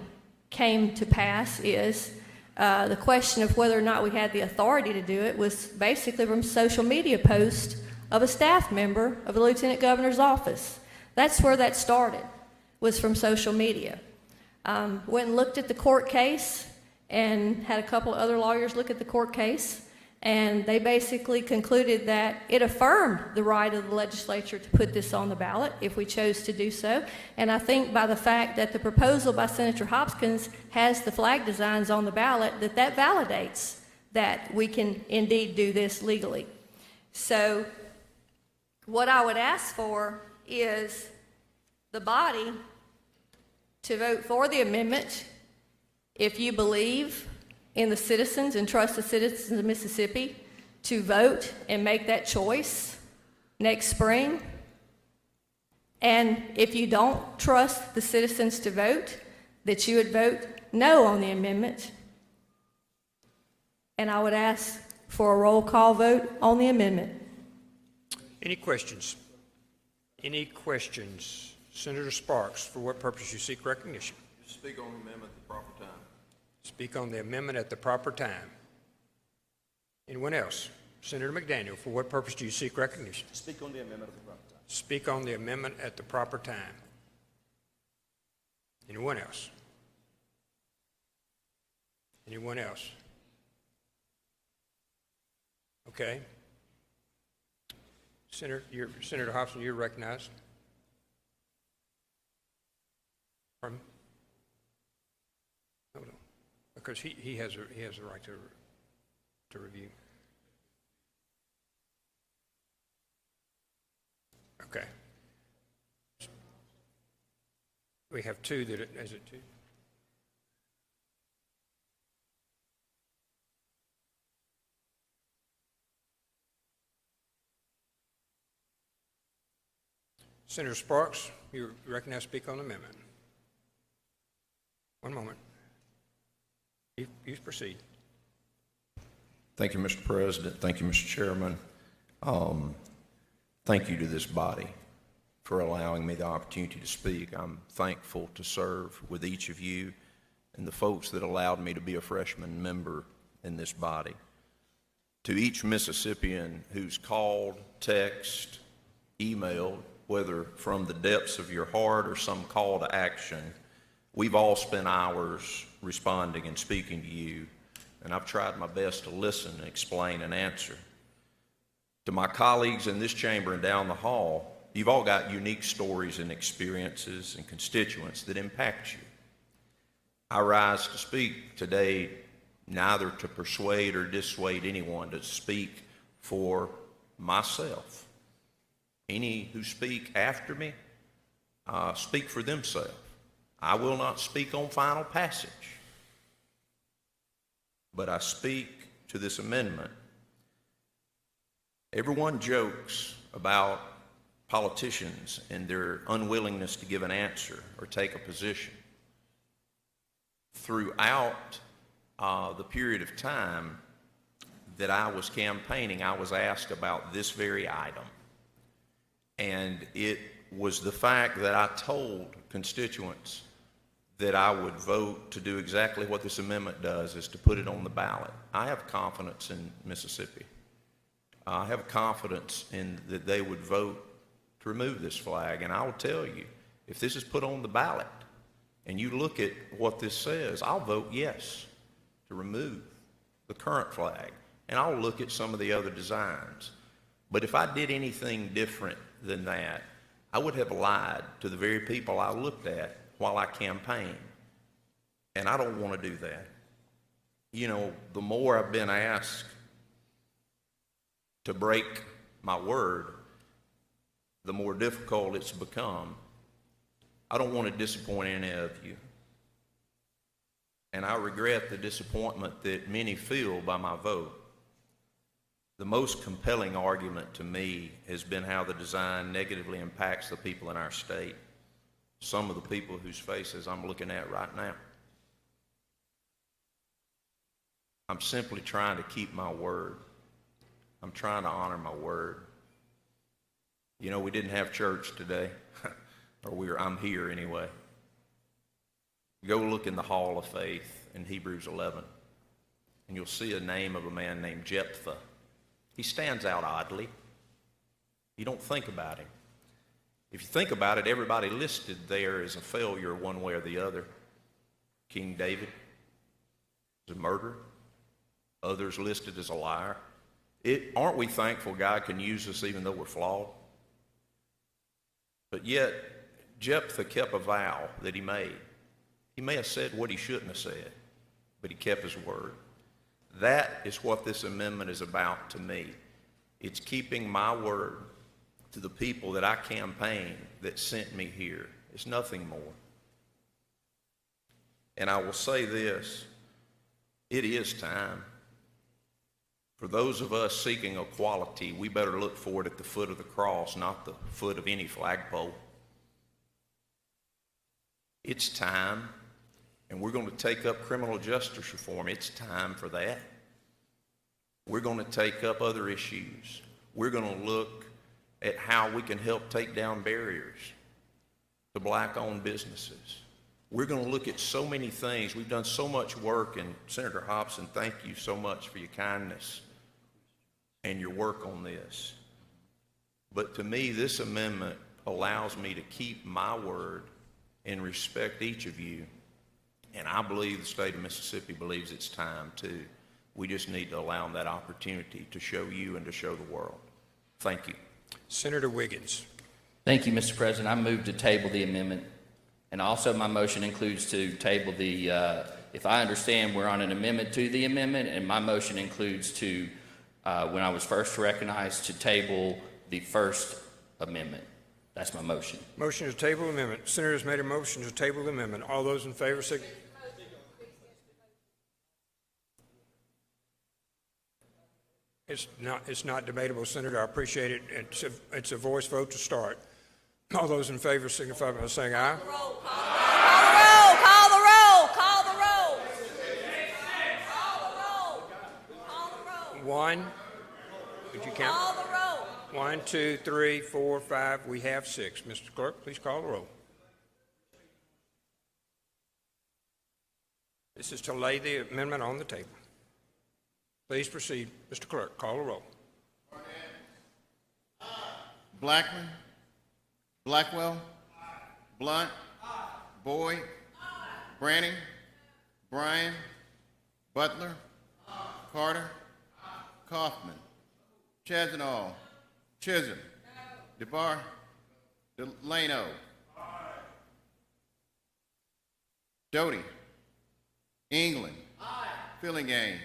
came to pass is the question of whether or not we had the authority to do it was basically from social media post of a staff member of the Lieutenant Governor's office. That's where that started, was from social media. Went and looked at the court case and had a couple of other lawyers look at the court case, and they basically concluded that it affirmed the right of the legislature to put this on the ballot if we chose to do so. And I think by the fact that the proposal by Senator Hopkins has the flag designs on the ballot, that validates that we can indeed do this legally. So what I would ask for is the body to vote for the amendment if you believe in the citizens and trust the citizens of Mississippi to vote and make that choice next spring. And if you don't trust the citizens to vote, that you would vote no on the amendment. And I would ask for a roll call vote on the amendment. Any questions? Any questions? Senator Sparks, for what purpose you seek recognition? Speak on the amendment at the proper time. Speak on the amendment at the proper time. Anyone else? Senator McDaniel, for what purpose do you seek recognition? Speak on the amendment at the proper time. Speak on the amendment at the proper time. Anyone else? Anyone else? Okay. Senator Hobson, you're recognized. Pardon? Hold on. Because he has the right to review. Okay. We have two that, is it two? Senator Sparks, you recognize, speak on the amendment. One moment. You proceed. Thank you, Mr. President. Thank you, Mr. Chairman. Thank you to this body for allowing me the opportunity to speak. I'm thankful to serve with each of you and the folks that allowed me to be a freshman member in this body. To each Mississippian who's called, texted, emailed, whether from the depths of your heart or some call to action, we've all spent hours responding and speaking to you, and I've tried my best to listen and explain and answer. To my colleagues in this chamber and down the hall, you've all got unique stories and experiences and constituents that impact you. I rise to speak today neither to persuade or dissuade anyone, to speak for myself. Any who speak after me, speak for themselves. I will not speak on final passage, but I speak to this amendment. Everyone jokes about politicians and their unwillingness to give an answer or take a position. Throughout the period of time that I was campaigning, I was asked about this very item. And it was the fact that I told constituents that I would vote to do exactly what this amendment does, is to put it on the ballot. I have confidence in Mississippi. I have confidence in that they would vote to remove this flag. And I will tell you, if this is put on the ballot, and you look at what this says, I'll vote yes to remove the current flag, and I'll look at some of the other designs. But if I did anything different than that, I would have lied to the very people I looked at while I campaigned. And I don't want to do that. You know, the more I've been asked to break my word, the more difficult it's become. I don't want to disappoint any of you. And I regret the disappointment that many feel by my vote. The most compelling argument to me has been how the design negatively impacts the people in our state, some of the people whose faces I'm looking at right now. I'm simply trying to keep my word. I'm trying to honor my word. You know, we didn't have church today, or I'm here anyway. Go look in the Hall of Faith in Hebrews 11, and you'll see a name of a man named Jephthah. He stands out oddly. You don't think about him. If you think about it, everybody listed there is a failure one way or the other. King David is a murderer. Others listed as a liar. Aren't we thankful God can use us even though we're flawed? But yet, Jephthah kept a vow that he made. He may have said what he shouldn't have said, but he kept his word. That is what this amendment is about to me. It's keeping my word to the people that I campaigned that sent me here. It's nothing more. And I will say this, it is time. For those of us seeking equality, we better look for it at the foot of the cross, not the foot of any flagpole. It's time, and we're going to take up criminal justice reform. It's time for that. We're going to take up other issues. We're going to look at how we can help take down barriers to black-owned businesses. We're going to look at so many things. We've done so much work, and Senator Hobson, thank you so much for your kindness and your work on this. But to me, this amendment allows me to keep my word and respect each of you. And I believe the state of Mississippi believes it's time too. We just need to allow them that opportunity to show you and to show the world. Thank you. Senator Wiggins. Thank you, Mr. President. I move to table the amendment. And also my motion includes to table the, if I understand, we're on an amendment to the amendment, and my motion includes to, when I was first recognized, to table the first amendment. That's my motion. Motion to table amendment. Senator has made a motion to table the amendment. All those in favor say. It's not debatable, Senator. I appreciate it. It's a voice vote to start. All those in favor signify by saying aye. Call the roll. Call the roll. One. Would you count? Call the roll. 1, 2, 3, 4, 5. We have 6. Mr. Clerk, please call the roll. This is to lay the amendment on the table. Please proceed. Mr. Clerk, call the roll. Blackman. Blackwell. Blunt. Boyd. Branning. Bryan. Butler. Carter. Kaufman. Chazanall. Chisholm. DeBar. Delano. Doty. England. Fillingham.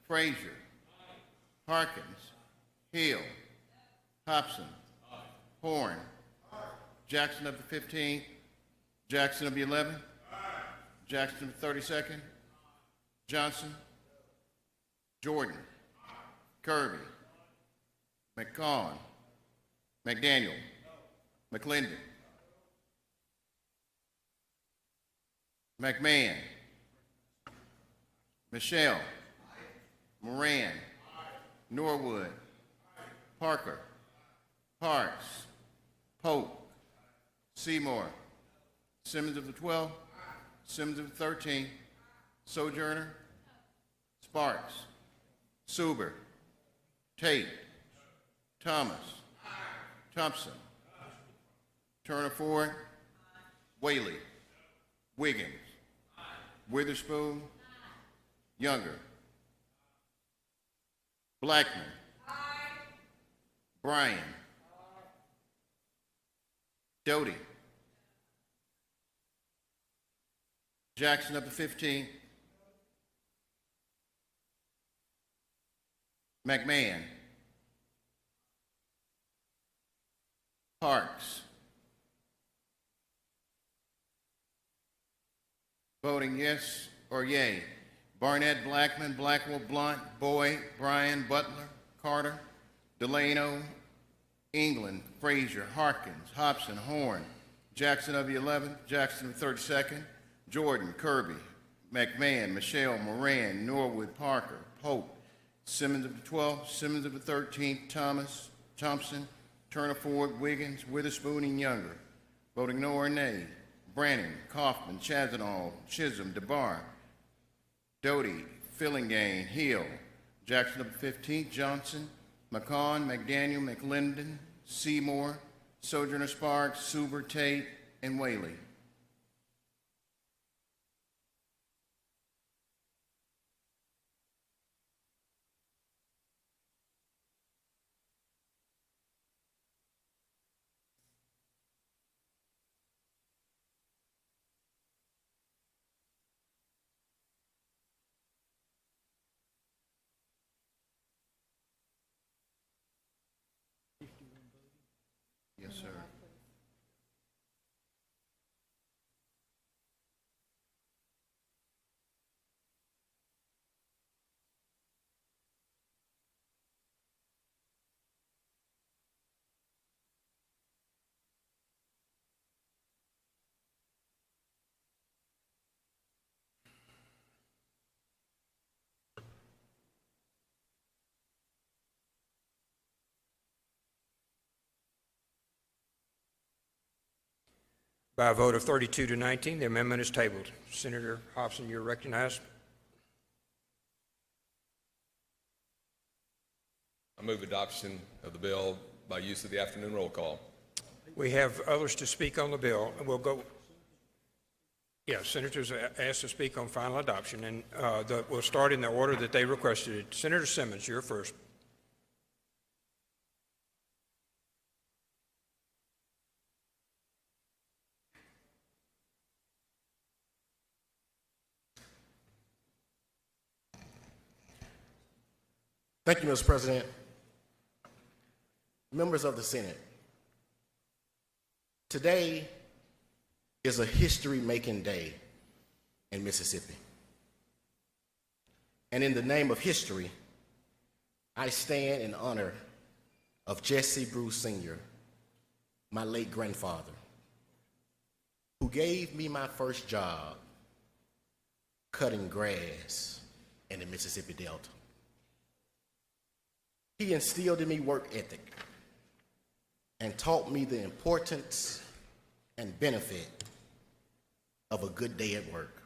Frazier. Harkins. Hill. Hobson. Horn. Jackson of the 15th. Jackson of the 11th. Jackson of the 32nd. Johnson. Jordan. Kirby. McCaughan. McDaniel. McClendon. McMahon. Michelle. Moran. Norwood. Parker. Parks. Pope. Seymour. Simmons of the 12th. Simmons of the 13th. Sojourner. Sparks. Suber. Tate. Thomas. Thompson. Turner Ford. Whaley. Wiggins. Witherspoon. Younger. Blackman. Bryan. Doty. Jackson up to 15. McMahon. Parks. Voting yes or yay. Barnett, Blackman, Blackwell, Blunt, Boyd, Bryan, Butler, Carter, Delano, England, Frazier, Harkins, Hobson, Horn, Jackson of the 11th, Jackson of the 32nd, Jordan, Kirby, McMahon, Michelle, Moran, Norwood, Parker, Pope, Simmons of the 12th, Simmons of the 13th, Thomas, Thompson, Turner, Ford, Wiggins, Witherspoon, and Younger. Voting no or nay. Brannon, Kaufman, Chazanall, Chisholm, DeBar, Doty, Fillingane, Hill, Jackson of the 15th, Johnson, McCon, McDaniel, McLendon, Seymour, Sojourner Sparks, Suber, Tate, and Whaley. Yes, sir. By a vote of 32 to 19, the amendment is tabled. Senator Hobson, you're recognized. I move adoption of the bill by use of the afternoon roll call. We have others to speak on the bill, and we'll go. Yeah, senators are asked to speak on final adoption, and we'll start in the order that they requested it. Senator Simmons, you're first. Thank you, Mr. President. Members of the Senate, today is a history-making day in Mississippi. And in the name of history, I stand in honor of Jesse Bruce Sr., my late grandfather, who gave me my first job cutting grass in the Mississippi Delta. He instilled in me work ethic and taught me the importance and benefit of a good day at work.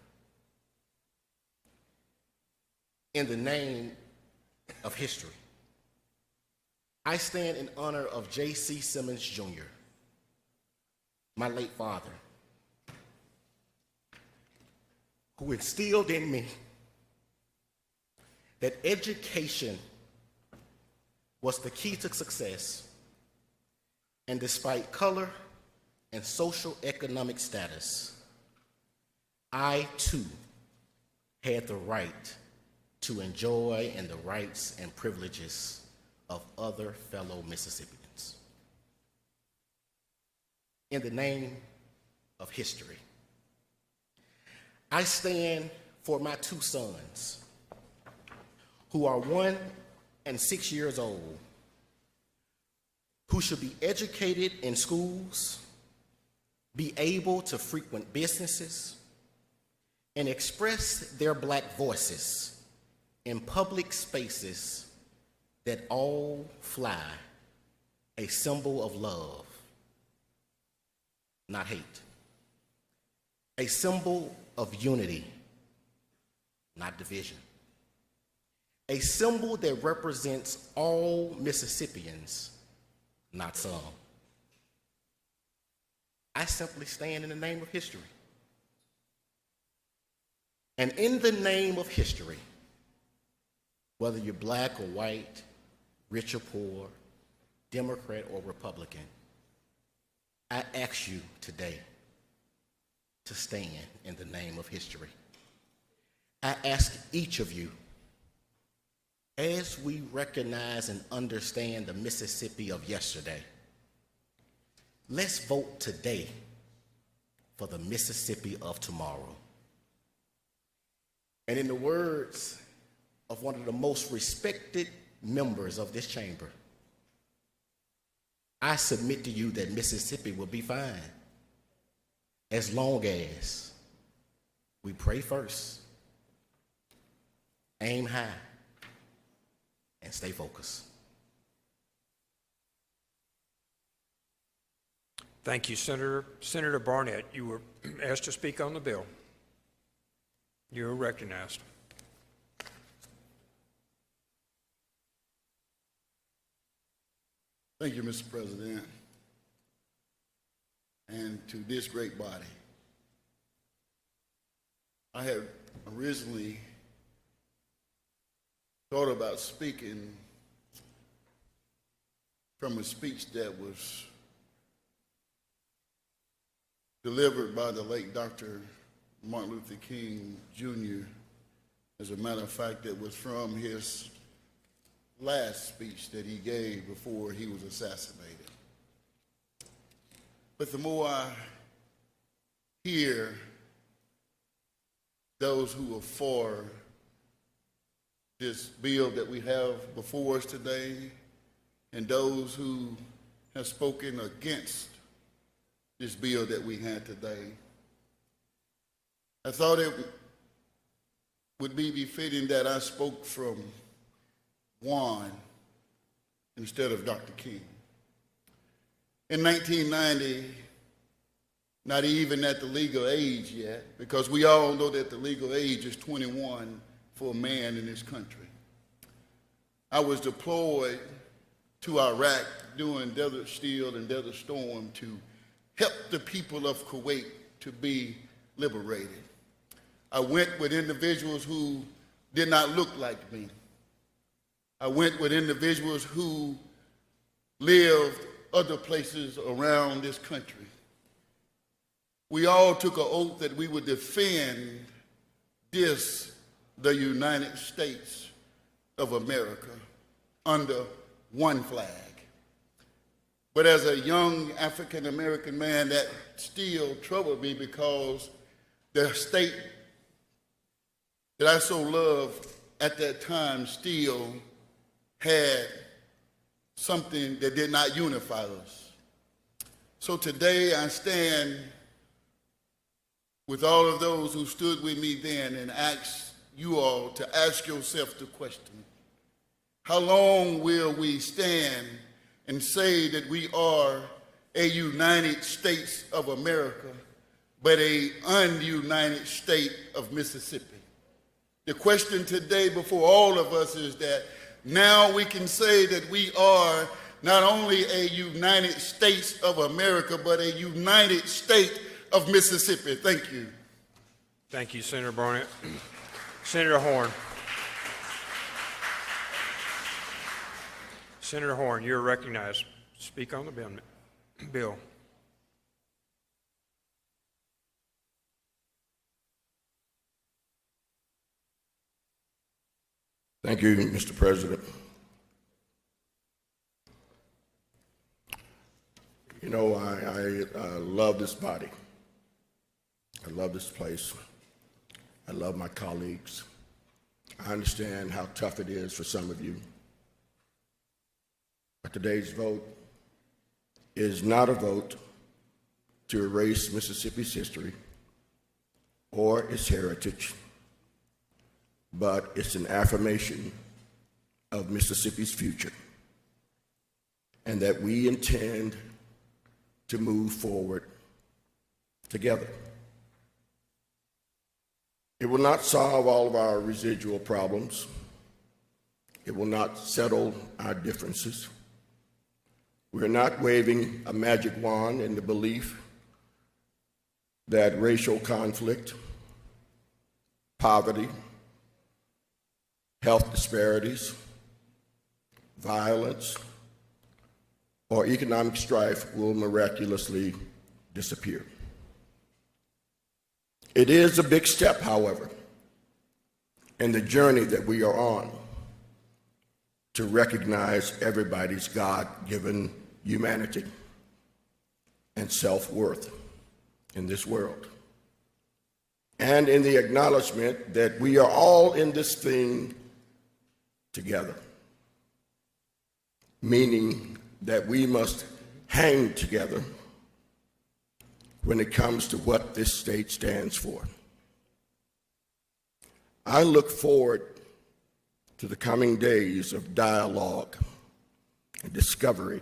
In the name of history, I stand in honor of J.C. Simmons, Jr., my late father, who instilled in me that education was the key to success, and despite color and social economic status, I too had the right to enjoy and the rights and privileges of other fellow Mississippians. In the name of history, I stand for my two sons, who are 1 and 6 years old, who should be educated in schools, be able to frequent businesses, and express their Black voices in public spaces that all fly a symbol of love, not hate, a symbol of unity, not division, a symbol that represents all Mississippians, not some. I simply stand in the name of history And in the name of history, whether you're black or white, rich or poor, Democrat or Republican, I ask you today to stand in the name of history. I ask each of you, as we recognize and understand the Mississippi of yesterday, let's vote today for the Mississippi of tomorrow. And in the words of one of the most respected members of this chamber, I submit to you that Mississippi will be fine as long as we pray first, aim high, and stay focused. Thank you, Senator. Senator Barnett, you were asked to speak on the bill. You are recognized. Thank you, Mr. President, and to this great body. I had originally thought about speaking from a speech that was delivered by the late Dr. Martin Luther King, Jr. As a matter of fact, it was from his last speech that he gave before he was assassinated. But the more I hear those who are for this bill that we have before us today, and those who have spoken against this bill that we had today, I thought it would be befitting that I spoke from one instead of Dr. King. In 1990, not even at the legal age yet, because we all know that the legal age is 21 for a man in this country. I was deployed to Iraq during Desert Storm and Desert Storm to help the people of Kuwait to be liberated. I went with individuals who did not look like me. I went with individuals who lived other places around this country. We all took an oath that we would defend the United States of America, under one flag. But as a young African American man, that still troubled me, because the state that I so loved at that time still had something that did not unify us. So today I stand with all of those who stood with me then and ask you all to ask yourself the question: how long will we stand and say that we are a United States of America, but a ununited state of Mississippi? The question today before all of us is that now we can say that we are not only a United States of America, but a United State of Mississippi. Thank you. Thank you, Senator Barnett. Senator Horn. Senator Horn, you're recognized. Speak on the bill. Thank you, Mr. President. You know, I love this body. I love this place. I love my colleagues. I understand how tough it is for some of you. But today's vote is not a vote to erase Mississippi's history or its heritage, but it's an affirmation of Mississippi's future, and that we intend to move forward together. It will not solve all of our residual problems. It will not settle our differences. We're not waving a magic wand in the belief that racial conflict, poverty, health disparities, violence, or economic strife will miraculously disappear. It is a big step, however, in the journey that we are on to recognize everybody's God-given humanity and self-worth in this world, and in the acknowledgement that we are all in this thing together, meaning that we must hang together when it comes to what this state stands for. I look forward to the coming days of dialogue and discovery,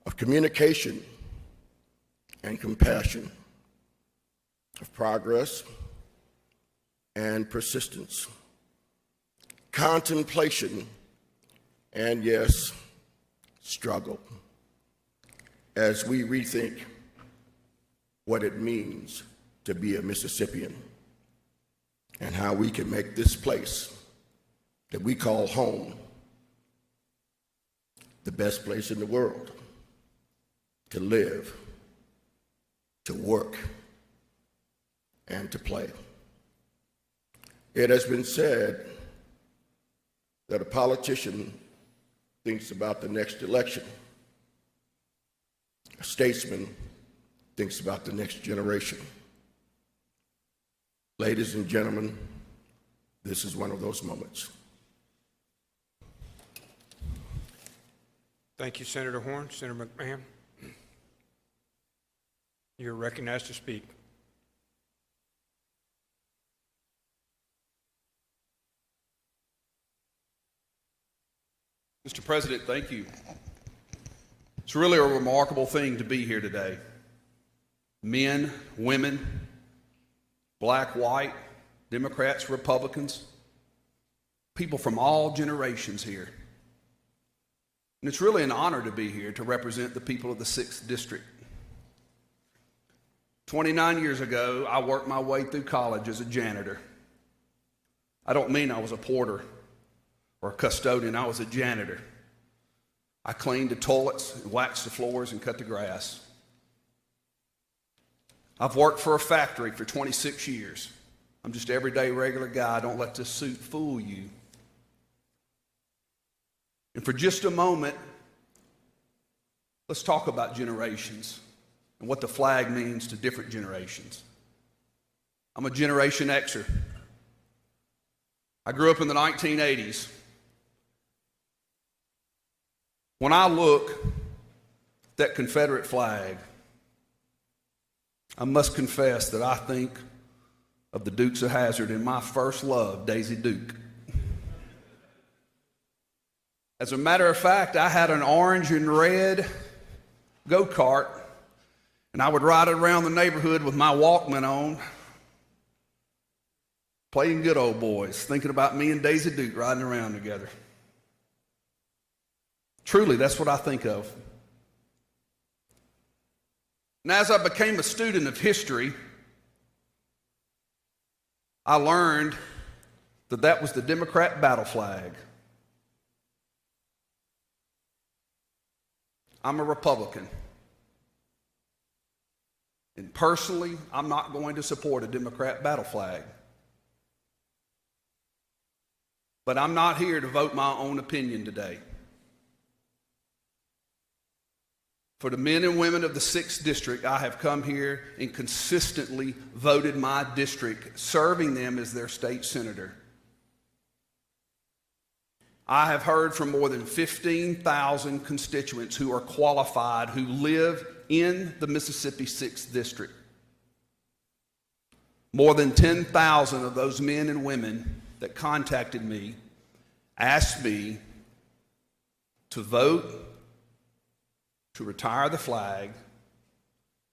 of communication and compassion, of progress and persistence, contemplation and, yes, struggle, as we rethink what it means to be a Mississippian and how we can make this place that we call home the best place in the world to live, to work, and to play. It has been said that a politician thinks about the next election. A statesman thinks about the next generation. Ladies and gentlemen, this is one of those moments. Thank you, Senator Horn. Senator McMahon, you're recognized to speak. Mr. President, thank you. It's really a remarkable thing to be here today. Men, women, black, white, Democrats, Republicans, people from all generations here. And it's really an honor to be here to represent the people of the 6th District. 29 years ago, I worked my way through college as a janitor. I don't mean I was a porter or a custodian, I was a janitor. I cleaned the toilets, waxed the floors, and cut the grass. I've worked for a factory for 26 years. I'm just an everyday regular guy. Don't let this suit fool you. And for just a moment, let's talk about generations and what the flag means to different generations. I'm a Generation Xer. I grew up in the 1980s. When I look at that Confederate flag, I must confess that I think of the Dukes of Hazzard and my first love, Daisy Duke. As a matter of fact, I had an orange and red go-kart, and I would ride it around the neighborhood with my Walkman on, playing good old boys, thinking about me and Daisy Duke riding around together. Truly, that's what I think of. And as I became a student of history, I learned that that was the Democrat battle flag. I'm a Republican. And personally, I'm not going to support a Democrat battle flag. But I'm not here to vote my own opinion today. For the men and women of the 6th District, I have come here and consistently voted my district, serving them as their state senator. I have heard from more than 15,000 constituents who are qualified, who live in the Mississippi 6th District. More than 10,000 of those men and women that contacted me asked me to vote, to retire the flag,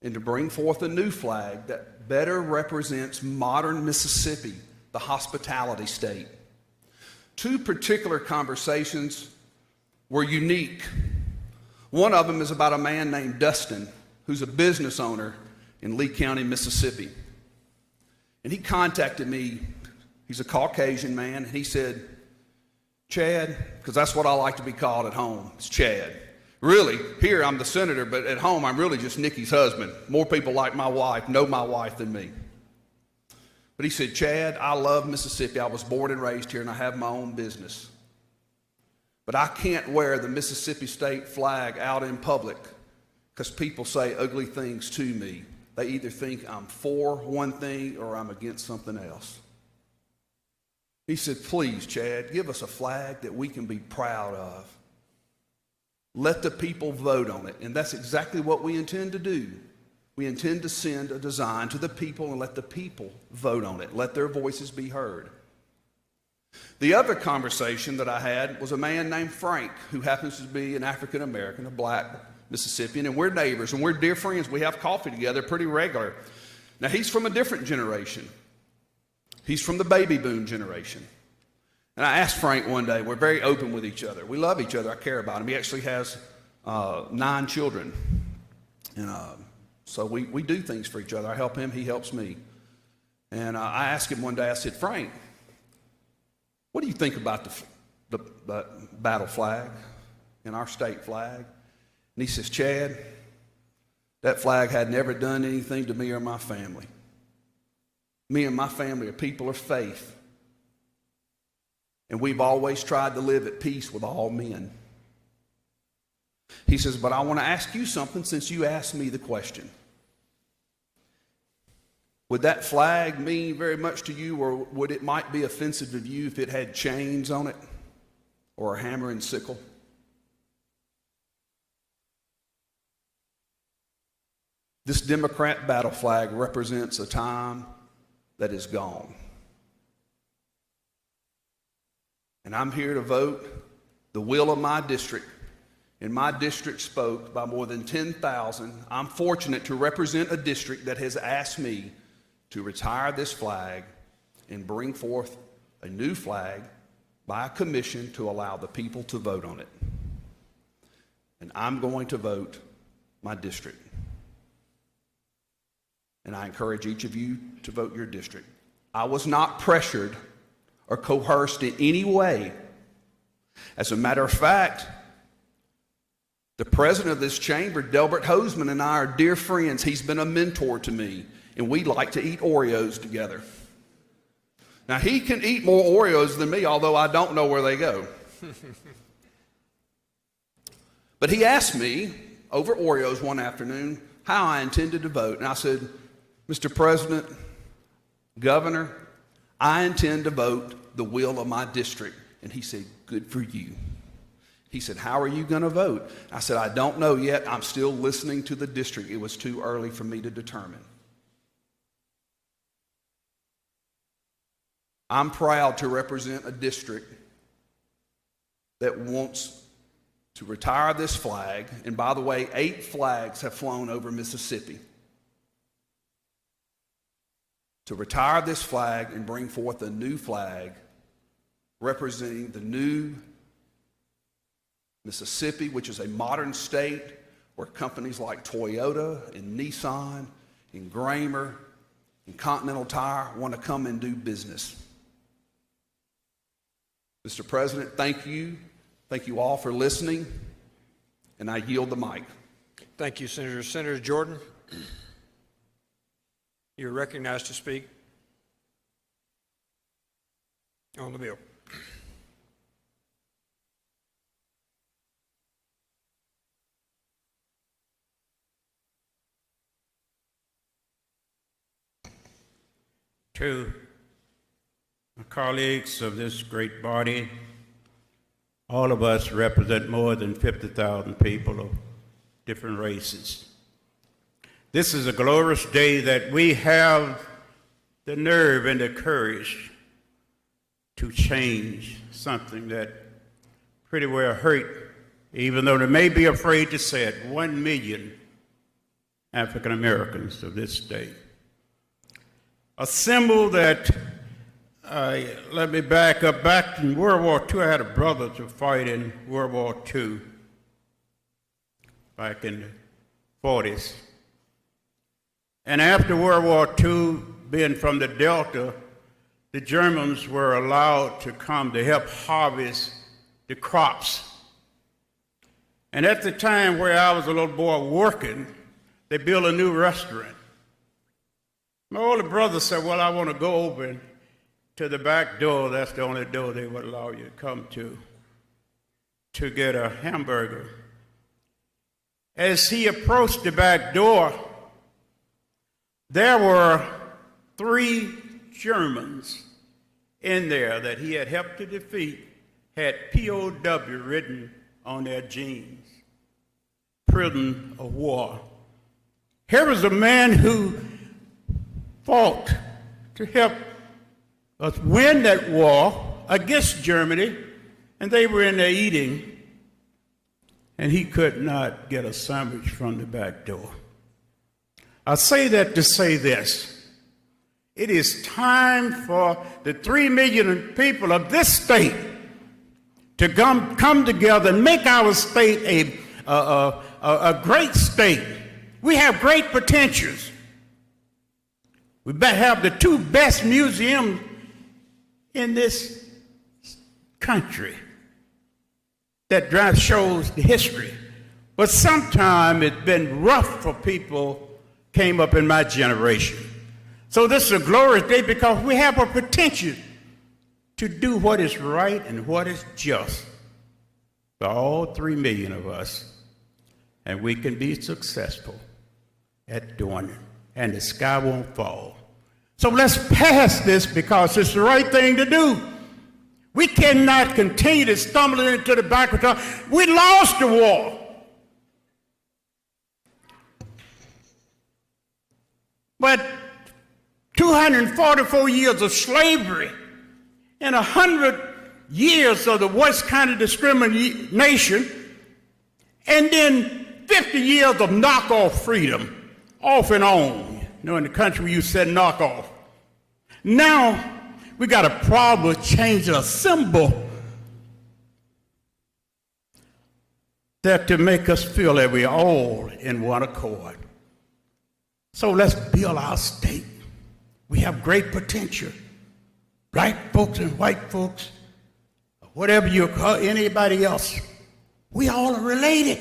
and to bring forth a new flag that better represents modern Mississippi, the hospitality state. Two particular conversations were unique. One of them is about a man named Dustin, who's a business owner in Lee County, Mississippi. And he contacted me. He's a Caucasian man, and he said, Chad, because that's what I like to be called at home, it's Chad. Really, here I'm the senator, but at home I'm really just Nikki's husband. More people like my wife know my wife than me. But he said, Chad, I love Mississippi. I was born and raised here, and I have my own business. But I can't wear the Mississippi state flag out in public because people say ugly things to me. They either think I'm for one thing or I'm against something else. He said, please, Chad, give us a flag that we can be proud of. Let the people vote on it. And that's exactly what we intend to do. We intend to send a design to the people and let the people vote on it. Let their voices be heard. The other conversation that I had was a man named Frank, who happens to be an African American, a black Mississippian, and we're neighbors and we're dear friends. We have coffee together pretty regular. Now, he's from a different generation. He's from the baby boom generation. And I asked Frank one day, we're very open with each other. We love each other. I care about him. He actually has 9 children. And so we do things for each other. I help him. He helps me. And I asked him one day, I said, Frank, what do you think about the battle flag and our state flag? And he says, Chad, that flag had never done anything to me or my family. Me and my family are people of faith. And we've always tried to live at peace with all men. He says, but I want to ask you something since you asked me the question. Would that flag mean very much to you, or would it might be offensive to you if it had chains on it or a hammer and sickle? This Democrat battle flag represents a time that is gone. And I'm here to vote the will of my district. And my district spoke by more than 10,000. I'm fortunate to represent a district that has asked me to retire this flag and bring forth a new flag by a commission to allow the people to vote on it. And I'm going to vote my district. And I encourage each of you to vote your district. I was not pressured or coerced in any way. As a matter of fact, the president of this chamber, Delbert Hoseman, and I are dear friends. He's been a mentor to me, and we like to eat Oreos together. Now, he can eat more Oreos than me, although I don't know where they go. But he asked me over Oreos one afternoon how I intended to vote. And I said, Mr. President, Governor, I intend to vote the will of my district. And he said, good for you. He said, how are you going to vote? I said, I don't know yet. I'm still listening to the district. It was too early for me to determine. I'm proud to represent a district that wants to retire this flag. And by the way, 8 flags have flown over Mississippi. To retire this flag and bring forth a new flag representing the new Mississippi, which is a modern state where companies like Toyota and Nissan and Gramer and Continental Tire want to come and do business. Mr. President, thank you. Thank you all for listening, and I yield the mic. Thank you, Senator. Senator Jordan, you're recognized to speak on the bill. To my colleagues of this great body, all of us represent more than 50,000 people of different races. This is a glorious day that we have the nerve and the courage to change something that pretty well hurt, even though they may be afraid to say it, 1 million African Americans of this day. A symbol that, let me back up. Back in World War II, I had a brother to fight in World War II back in the 40s. And after World War II, being from the Delta, the Germans were allowed to come to help harvest the crops. And at the time where I was a little boy working, they built a new restaurant. My older brother said, well, I want to go over to the back door. That's the only door they would allow you to come to get a hamburger. As he approached the back door, there were 3 Germans in there that he had helped to defeat, had POW written on their jeans, prison of war. Here was a man who fought to help us win that war against Germany, and they were in there eating, and he could not get a sandwich from the back door. I say that to say this. It is time for the 3 million people of this state to come together and make our state a great state. We have great potentials. We have the 2 best museums in this country that shows the history. But sometimes it's been rough for people came up in my generation. So this is a glorious day because we have a potential to do what is right and what is just for all 3 million of us, and we can be successful at doing it, and the sky won't fall. So let's pass this because it's the right thing to do. We cannot continue to stumble into the backward. We lost the war. But 244 years of slavery and 100 years of the worst kind of discrimination, and then 50 years of knockoff freedom, off and on. You know, in the country you said knockoff. Now we got a problem with changing a symbol that to make us feel that we're all in one accord. So let's build our state. We have great potential. Black folks and white folks, whatever you call anybody else, we all are related.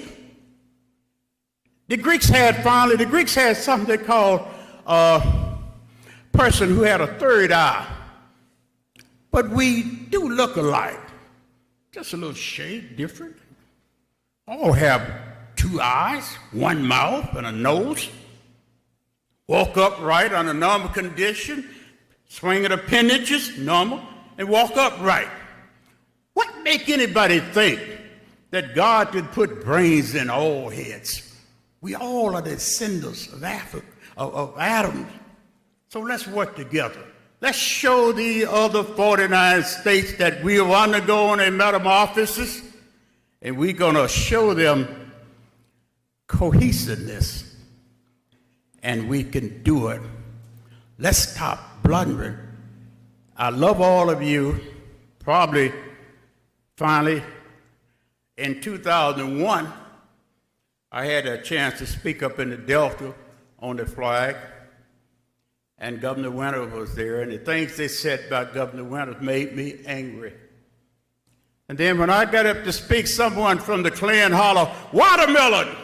The Greeks had something they called a person who had a third eye. But we do look alike, just a little shade different. All have 2 eyes, 1 mouth, and a nose. Walk upright under normal condition, swinging appendages, normal, and walk upright. What make anybody think that God did put brains in all heads? We all are descendants of Adam. So let's work together. Let's show the other 49 states that we are undergoing a metamorphosis, and we're going to show them cohesiveness. And we can do it. Let's stop blundering. I love all of you. Probably, finally, in 2001, I had a chance to speak up in the Delta on the flag, and Governor Winters was there, and the things they said about Governor Winters made me angry. And then when I got up to speak, someone from the Clan hollered, "Watermelon!"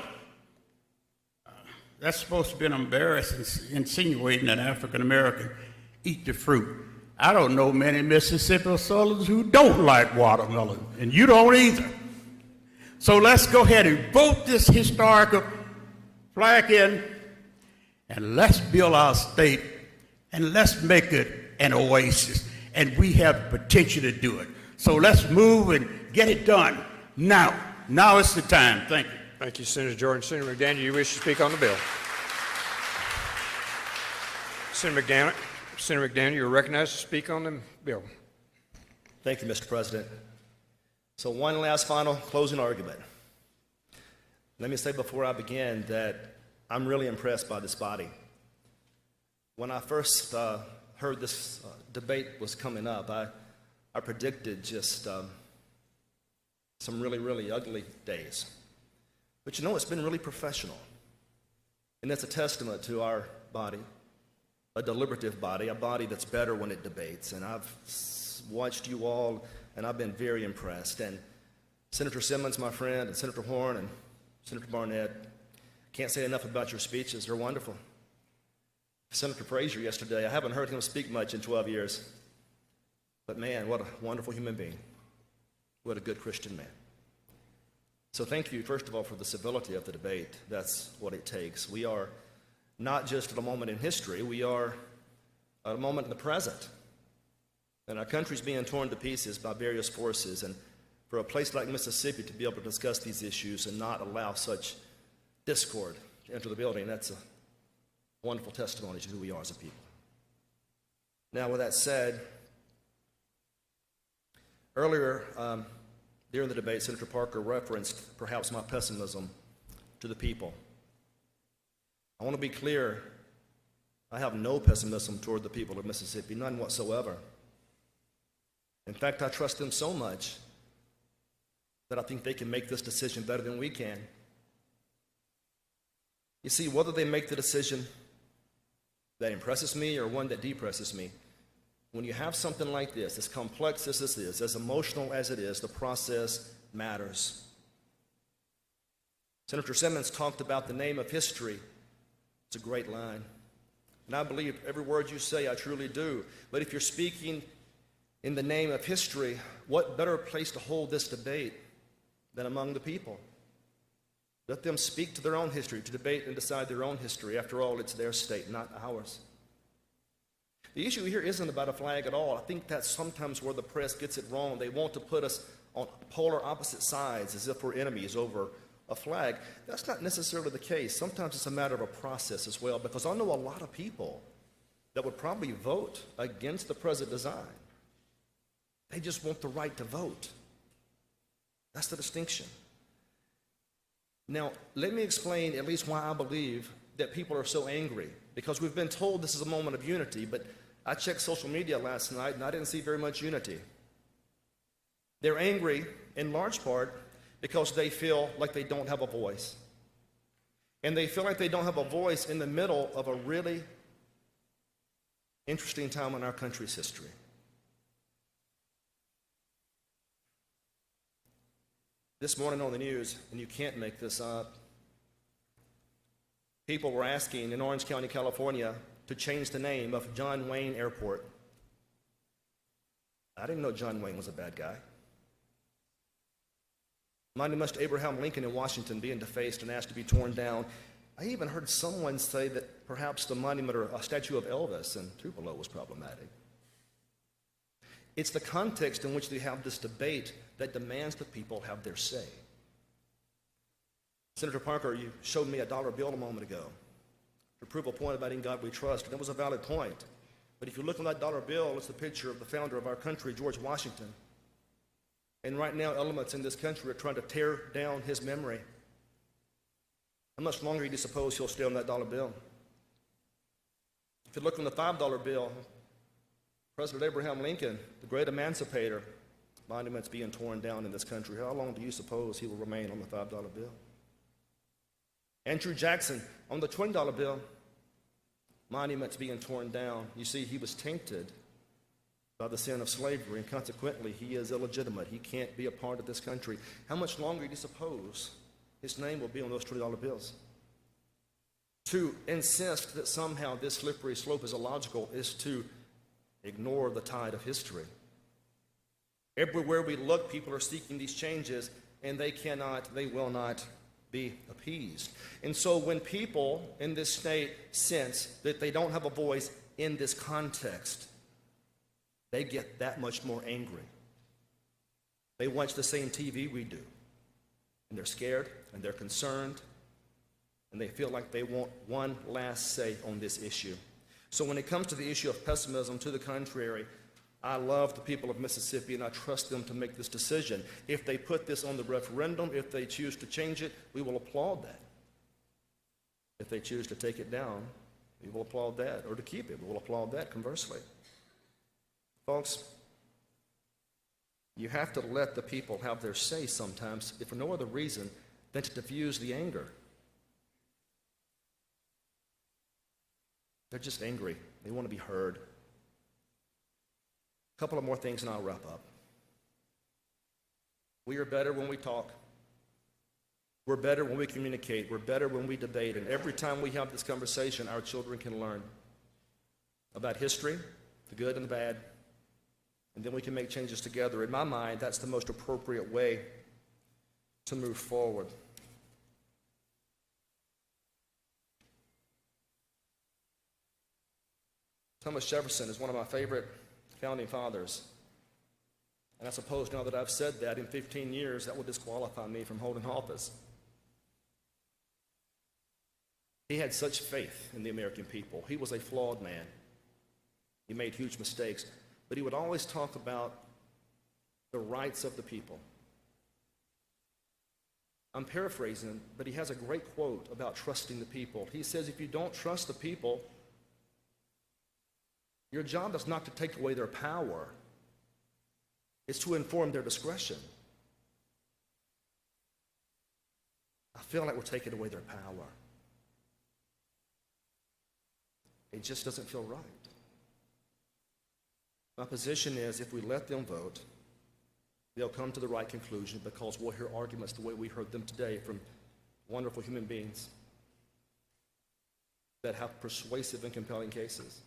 That's supposed to be embarrassing, insinuating that African American eat the fruit. I don't know many Mississippi Southerners who don't like watermelon, and you don't either. So let's go ahead and vote this historical flag in, and let's build our state, and let's make it an oasis. And we have the potential to do it. So let's move and get it done now. Now is the time. Thank you. Thank you, Senator Jordan. Senator McDaniel, do you wish to speak on the bill? Senator McDaniel, you're recognized to speak on the bill. Thank you, Mr. President. So one last final closing argument. Let me say before I begin that I'm really impressed by this body. When I first heard this debate was coming up, I predicted just some really, really ugly days. But you know, it's been really professional. And that's a testament to our body a deliberative body, a body that's better when it debates. And I've watched you all, and I've been very impressed. And Senator Simmons, my friend, and Senator Horn, and Senator Barnett, can't say enough about your speeches. They're wonderful. Senator Frazier yesterday, I haven't heard him speak much in 12 years. But man, what a wonderful human being. What a good Christian man. So thank you, first of all, for the civility of the debate. That's what it takes. We are not just at a moment in history, we are at a moment in the present. And our country's being torn to pieces by various forces. And for a place like Mississippi to be able to discuss these issues and not allow such discord to enter the building, that's a wonderful testimony to who we are as a people. Now, with that said, earlier during the debate, Senator Parker referenced perhaps my pessimism to the people. I want to be clear, I have no pessimism toward the people of Mississippi, none whatsoever. In fact, I trust them so much that I think they can make this decision better than we can. You see, whether they make the decision that impresses me or one that depresses me, when you have something like this, as complex as this is, as emotional as it is, the process matters. Senator Simmons talked about the name of history. It's a great line. And I believe every word you say, I truly do. But if you're speaking in the name of history, what better place to hold this debate than among the people? Let them speak to their own history, to debate and decide their own history. After all, it's their state, not ours. The issue here isn't about a flag at all. I think that's sometimes where the press gets it wrong. They want to put us on polar opposite sides as if we're enemies over a flag. That's not necessarily the case. Sometimes it's a matter of a process as well, because I know a lot of people that would probably vote against the present design. They just want the right to vote. That's the distinction. Now, let me explain at least why I believe that people are so angry, because we've been told this is a moment of unity, but I checked social media last night and I didn't see very much unity. They're angry in large part because they feel like they don't have a voice. And they feel like they don't have a voice in the middle of a really interesting time in our country's history. This morning on the news, and you can't make this up, people were asking in Orange County, California, to change the name of John Wayne Airport. I didn't know John Wayne was a bad guy. Monuments to Abraham Lincoln in Washington being defaced and asked to be torn down. I even heard someone say that perhaps the monument or a statue of Elvis in Tupelo was problematic. It's the context in which they have this debate that demands that people have their say. Senator Parker, you showed me a dollar bill a moment ago to prove a point about In God We Trust, and it was a valid point. But if you look on that dollar bill, it's the picture of the founder of our country, George Washington. And right now, elements in this country are trying to tear down his memory. How much longer do you suppose he'll stay on that dollar bill? If you look on the $5 bill, President Abraham Lincoln, the great emancipator, monuments being torn down in this country. How long do you suppose he will remain on the $5 bill? Andrew Jackson, on the $20 bill, monuments being torn down. You see, he was tainted by the sin of slavery, and consequently, he is illegitimate. He can't be a part of this country. How much longer do you suppose his name will be on those $20 bills? To insist that somehow this slippery slope is illogical is to ignore the tide of history. Everywhere we look, people are seeking these changes, and they will not be appeased. And so when people in this state sense that they don't have a voice in this context, they get that much more angry. They watch the same TV we do, and they're scared, and they're concerned, and they feel like they want one last say on this issue. So when it comes to the issue of pessimism, to the contrary, I love the people of Mississippi, and I trust them to make this decision. If they put this on the referendum, if they choose to change it, we will applaud that. If they choose to take it down, we will applaud that, or to keep it, we will applaud that conversely. Folks, you have to let the people have their say sometimes, if for no other reason than to diffuse the anger. They're just angry. They want to be heard. A couple of more things and I'll wrap up. We are better when we talk. We're better when we communicate. We're better when we debate. And every time we have this conversation, our children can learn about history, the good and the bad, and then we can make changes together. In my mind, that's the most appropriate way to move forward. Thomas Jefferson is one of my favorite founding fathers. And I suppose now that I've said that, in 15 years, that will disqualify me from holding office. He had such faith in the American people. He was a flawed man. He made huge mistakes, but he would always talk about the rights of the people. I'm paraphrasing, but he has a great quote about trusting the people. He says, if you don't trust the people, your job is not to take away their power. It's to inform their discretion. I feel like we're taking away their power. It just doesn't feel right. My position is if we let them vote, they'll come to the right conclusion because we'll hear arguments the way we heard them today from wonderful human beings that have persuasive and compelling cases.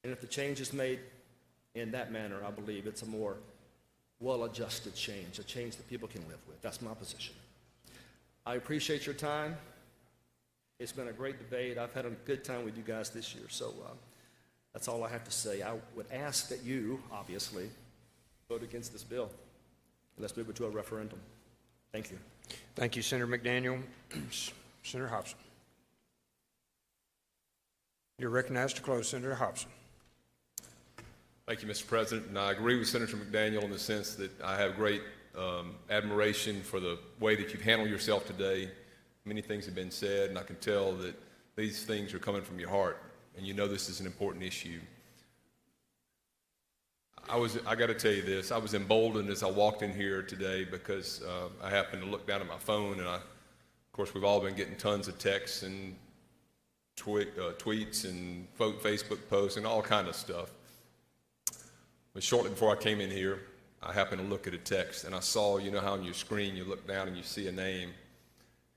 And if the change is made in that manner, I believe it's a more well-adjusted change, a change that people can live with. That's my position. I appreciate your time. It's been a great debate. I've had a good time with you guys this year, so that's all I have to say. I would ask that you, obviously, vote against this bill. Let's move it to a referendum. Thank you. Thank you, Senator McDaniel. Senator Hobson. You're recognized to close, Senator Hobson. Thank you, Mr. President. And I agree with Senator McDaniel in the sense that I have great admiration for the way that you've handled yourself today. Many things have been said, and I can tell that these things are coming from your heart, and you know this is an important issue. I got to tell you this. I was emboldened as I walked in here today because I happened to look down at my phone, and of course, we've all been getting tons of texts and tweets and Facebook posts and all kind of stuff. But shortly before I came in here, I happened to look at a text, and I saw, you know how on your screen you look down and you see a name,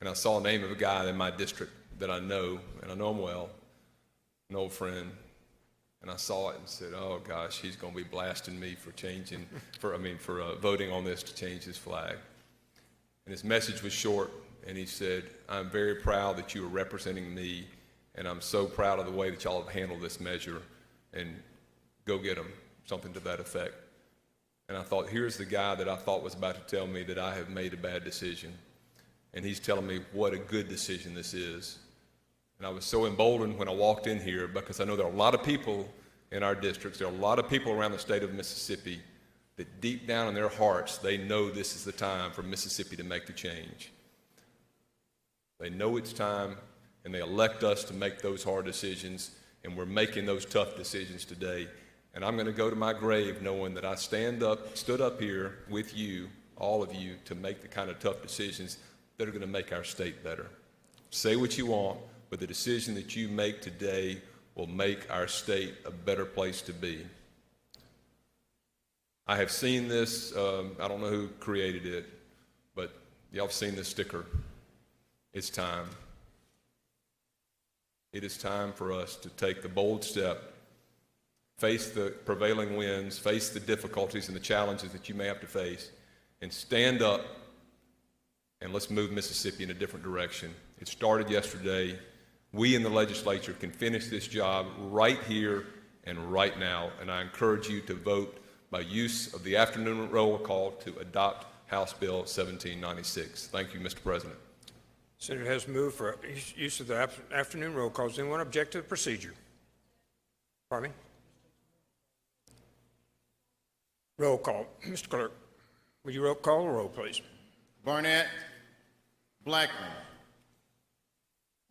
and I saw the name of a guy in my district that I know, and I know him well, an old friend. And I saw it and said, oh gosh, he's going to be blasting me for voting on this to change his flag. And his message was short, and he said, I'm very proud that you are representing me, and I'm so proud of the way that y'all have handled this measure, and go get them, something to that effect. And I thought, here's the guy that I thought was about to tell me that I have made a bad decision, and he's telling me what a good decision this is. And I was so emboldened when I walked in here because I know there are a lot of people in our districts, there are a lot of people around the state of Mississippi that deep down in their hearts, they know this is the time for Mississippi to make the change. They know it's time, and they elect us to make those hard decisions, and we're making those tough decisions today. And I'm going to go to my grave knowing that I stood up here with you, all of you, to make the kind of tough decisions that are going to make our state better. Say what you want, but the decision that you make today will make our state a better place to be. I have seen this, I don't know who created it, but y'all have seen this sticker. It's time. It is time for us to take the bold step, face the prevailing winds, face the difficulties and the challenges that you may have to face, and stand up, and let's move Mississippi in a different direction. It started yesterday. We in the legislature can finish this job right here and right now, and I encourage you to vote by use of the afternoon roll call to adopt House Bill 1796. Thank you, Mr. President. Senator has moved for use of the afternoon roll call. Does anyone object to the procedure? Pardon me? Roll call. Mr. Clerk, will you call the roll, please? Barnett, Blackman,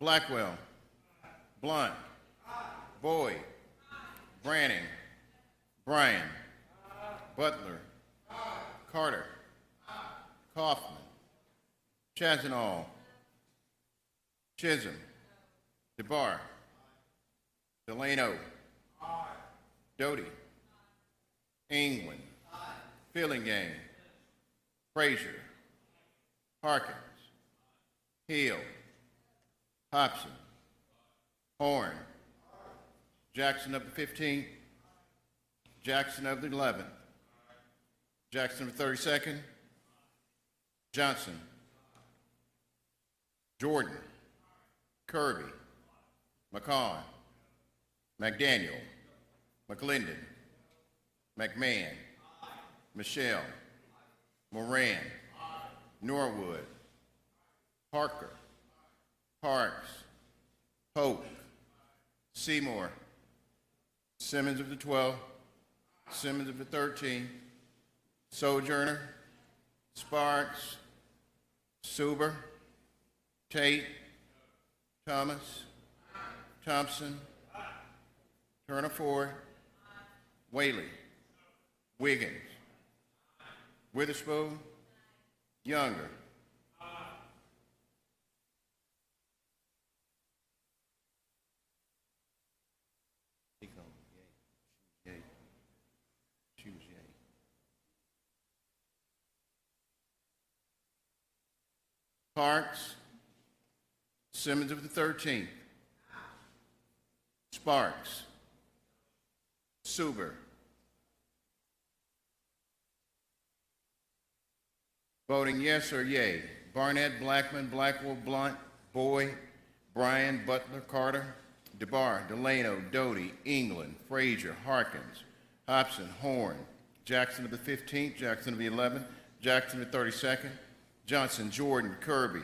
Blackwell, Blunt, Boyd, Branning, Bryan, Butler, Carter, Kaufman, Chazanall, Chisholm, DeBar, Delano. Doty. England. Fillingham. Frazier. Harkins. Hill. Hobson. Horn. Jackson of the 15th. Jackson of the 11th. Jackson of the 32nd. Johnson. Jordan. Kirby. McCaw. McDaniel. McClendon. McMahon. Michelle. Moran. Norwood. Parker. Parks. Pope. Seymour. Simmons of the 12th. Simmons of the 13th. Sojourner. Sparks. Suber. Tate. Thomas. Thompson. Turner Ford. Whaley. Wiggins. Witherspoon. Younger. She was yay. Parks. Simmons of the 13th. Sparks. Suber. Voting yes or yay. Barnett, Blackman, Blackwell, Blunt, Boyd, Bryan, Butler, Carter, DeBar, Delano, Doty, England, Frazier, Harkins, Hobson, Horn, Jackson of the 15th, Jackson of the 11th, Jackson of the 32nd, Johnson, Jordan, Kirby,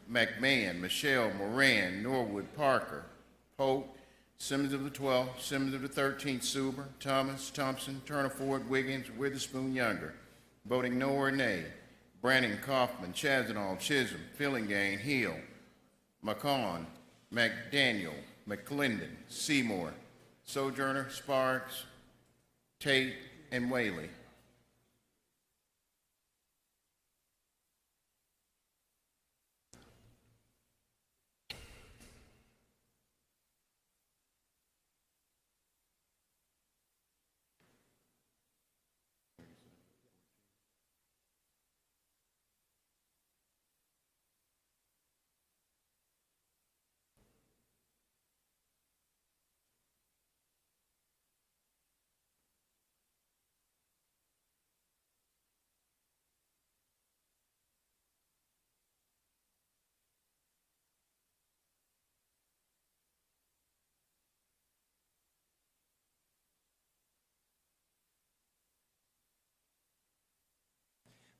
McMahon, Michelle, Moran, Norwood, Parker, Pope, Simmons of the 12th, Simmons of the 13th, Suber, Thomas, Thompson, Turner Ford, Wiggins, Witherspoon, Younger. Voting no or nay. Brannon, Kaufman, Chazanall, Chisholm, Fillingham, Hill, McCawn, McDaniel, McClendon, Seymour, Sojourner, Sparks, Tate, and Whaley.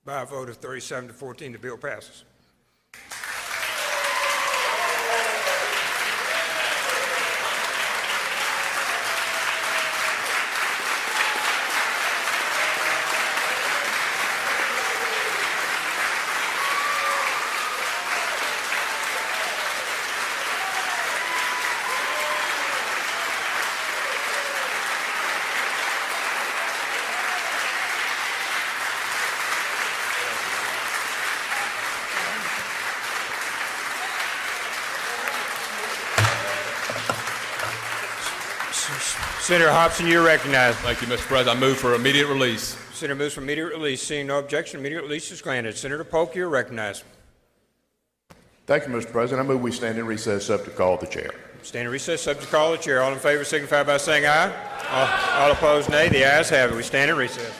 By a vote of 37 to 14, the bill passes. Senator Hobson, you're recognized. Thank you, Mr. President. I move for immediate release. Senator moves for immediate release. Seeing no objection, immediate release is granted. Senator Polk, you're recognized. Thank you, Mr. President. I move we stand in recess subject to call of the chair. Stand in recess subject to call of the chair. All in favor signify by saying aye. All opposed, nay. The ayes have it. We stand in recess.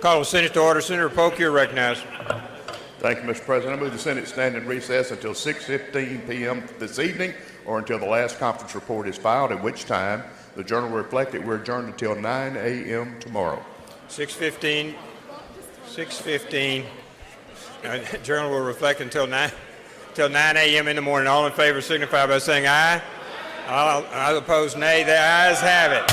Call the Senate to order. Senator Polk, you're recognized. Thank you, Mr. President. I move the Senate stand in recess until 6:15 p.m. this evening or until the last conference report is filed, at which time the Journal will reflect that we're adjourned until 9 a.m. tomorrow. 6:15. Journal will reflect until 9 a.m. in the morning. All in favor signify by saying aye. All opposed, nay. The ayes have it.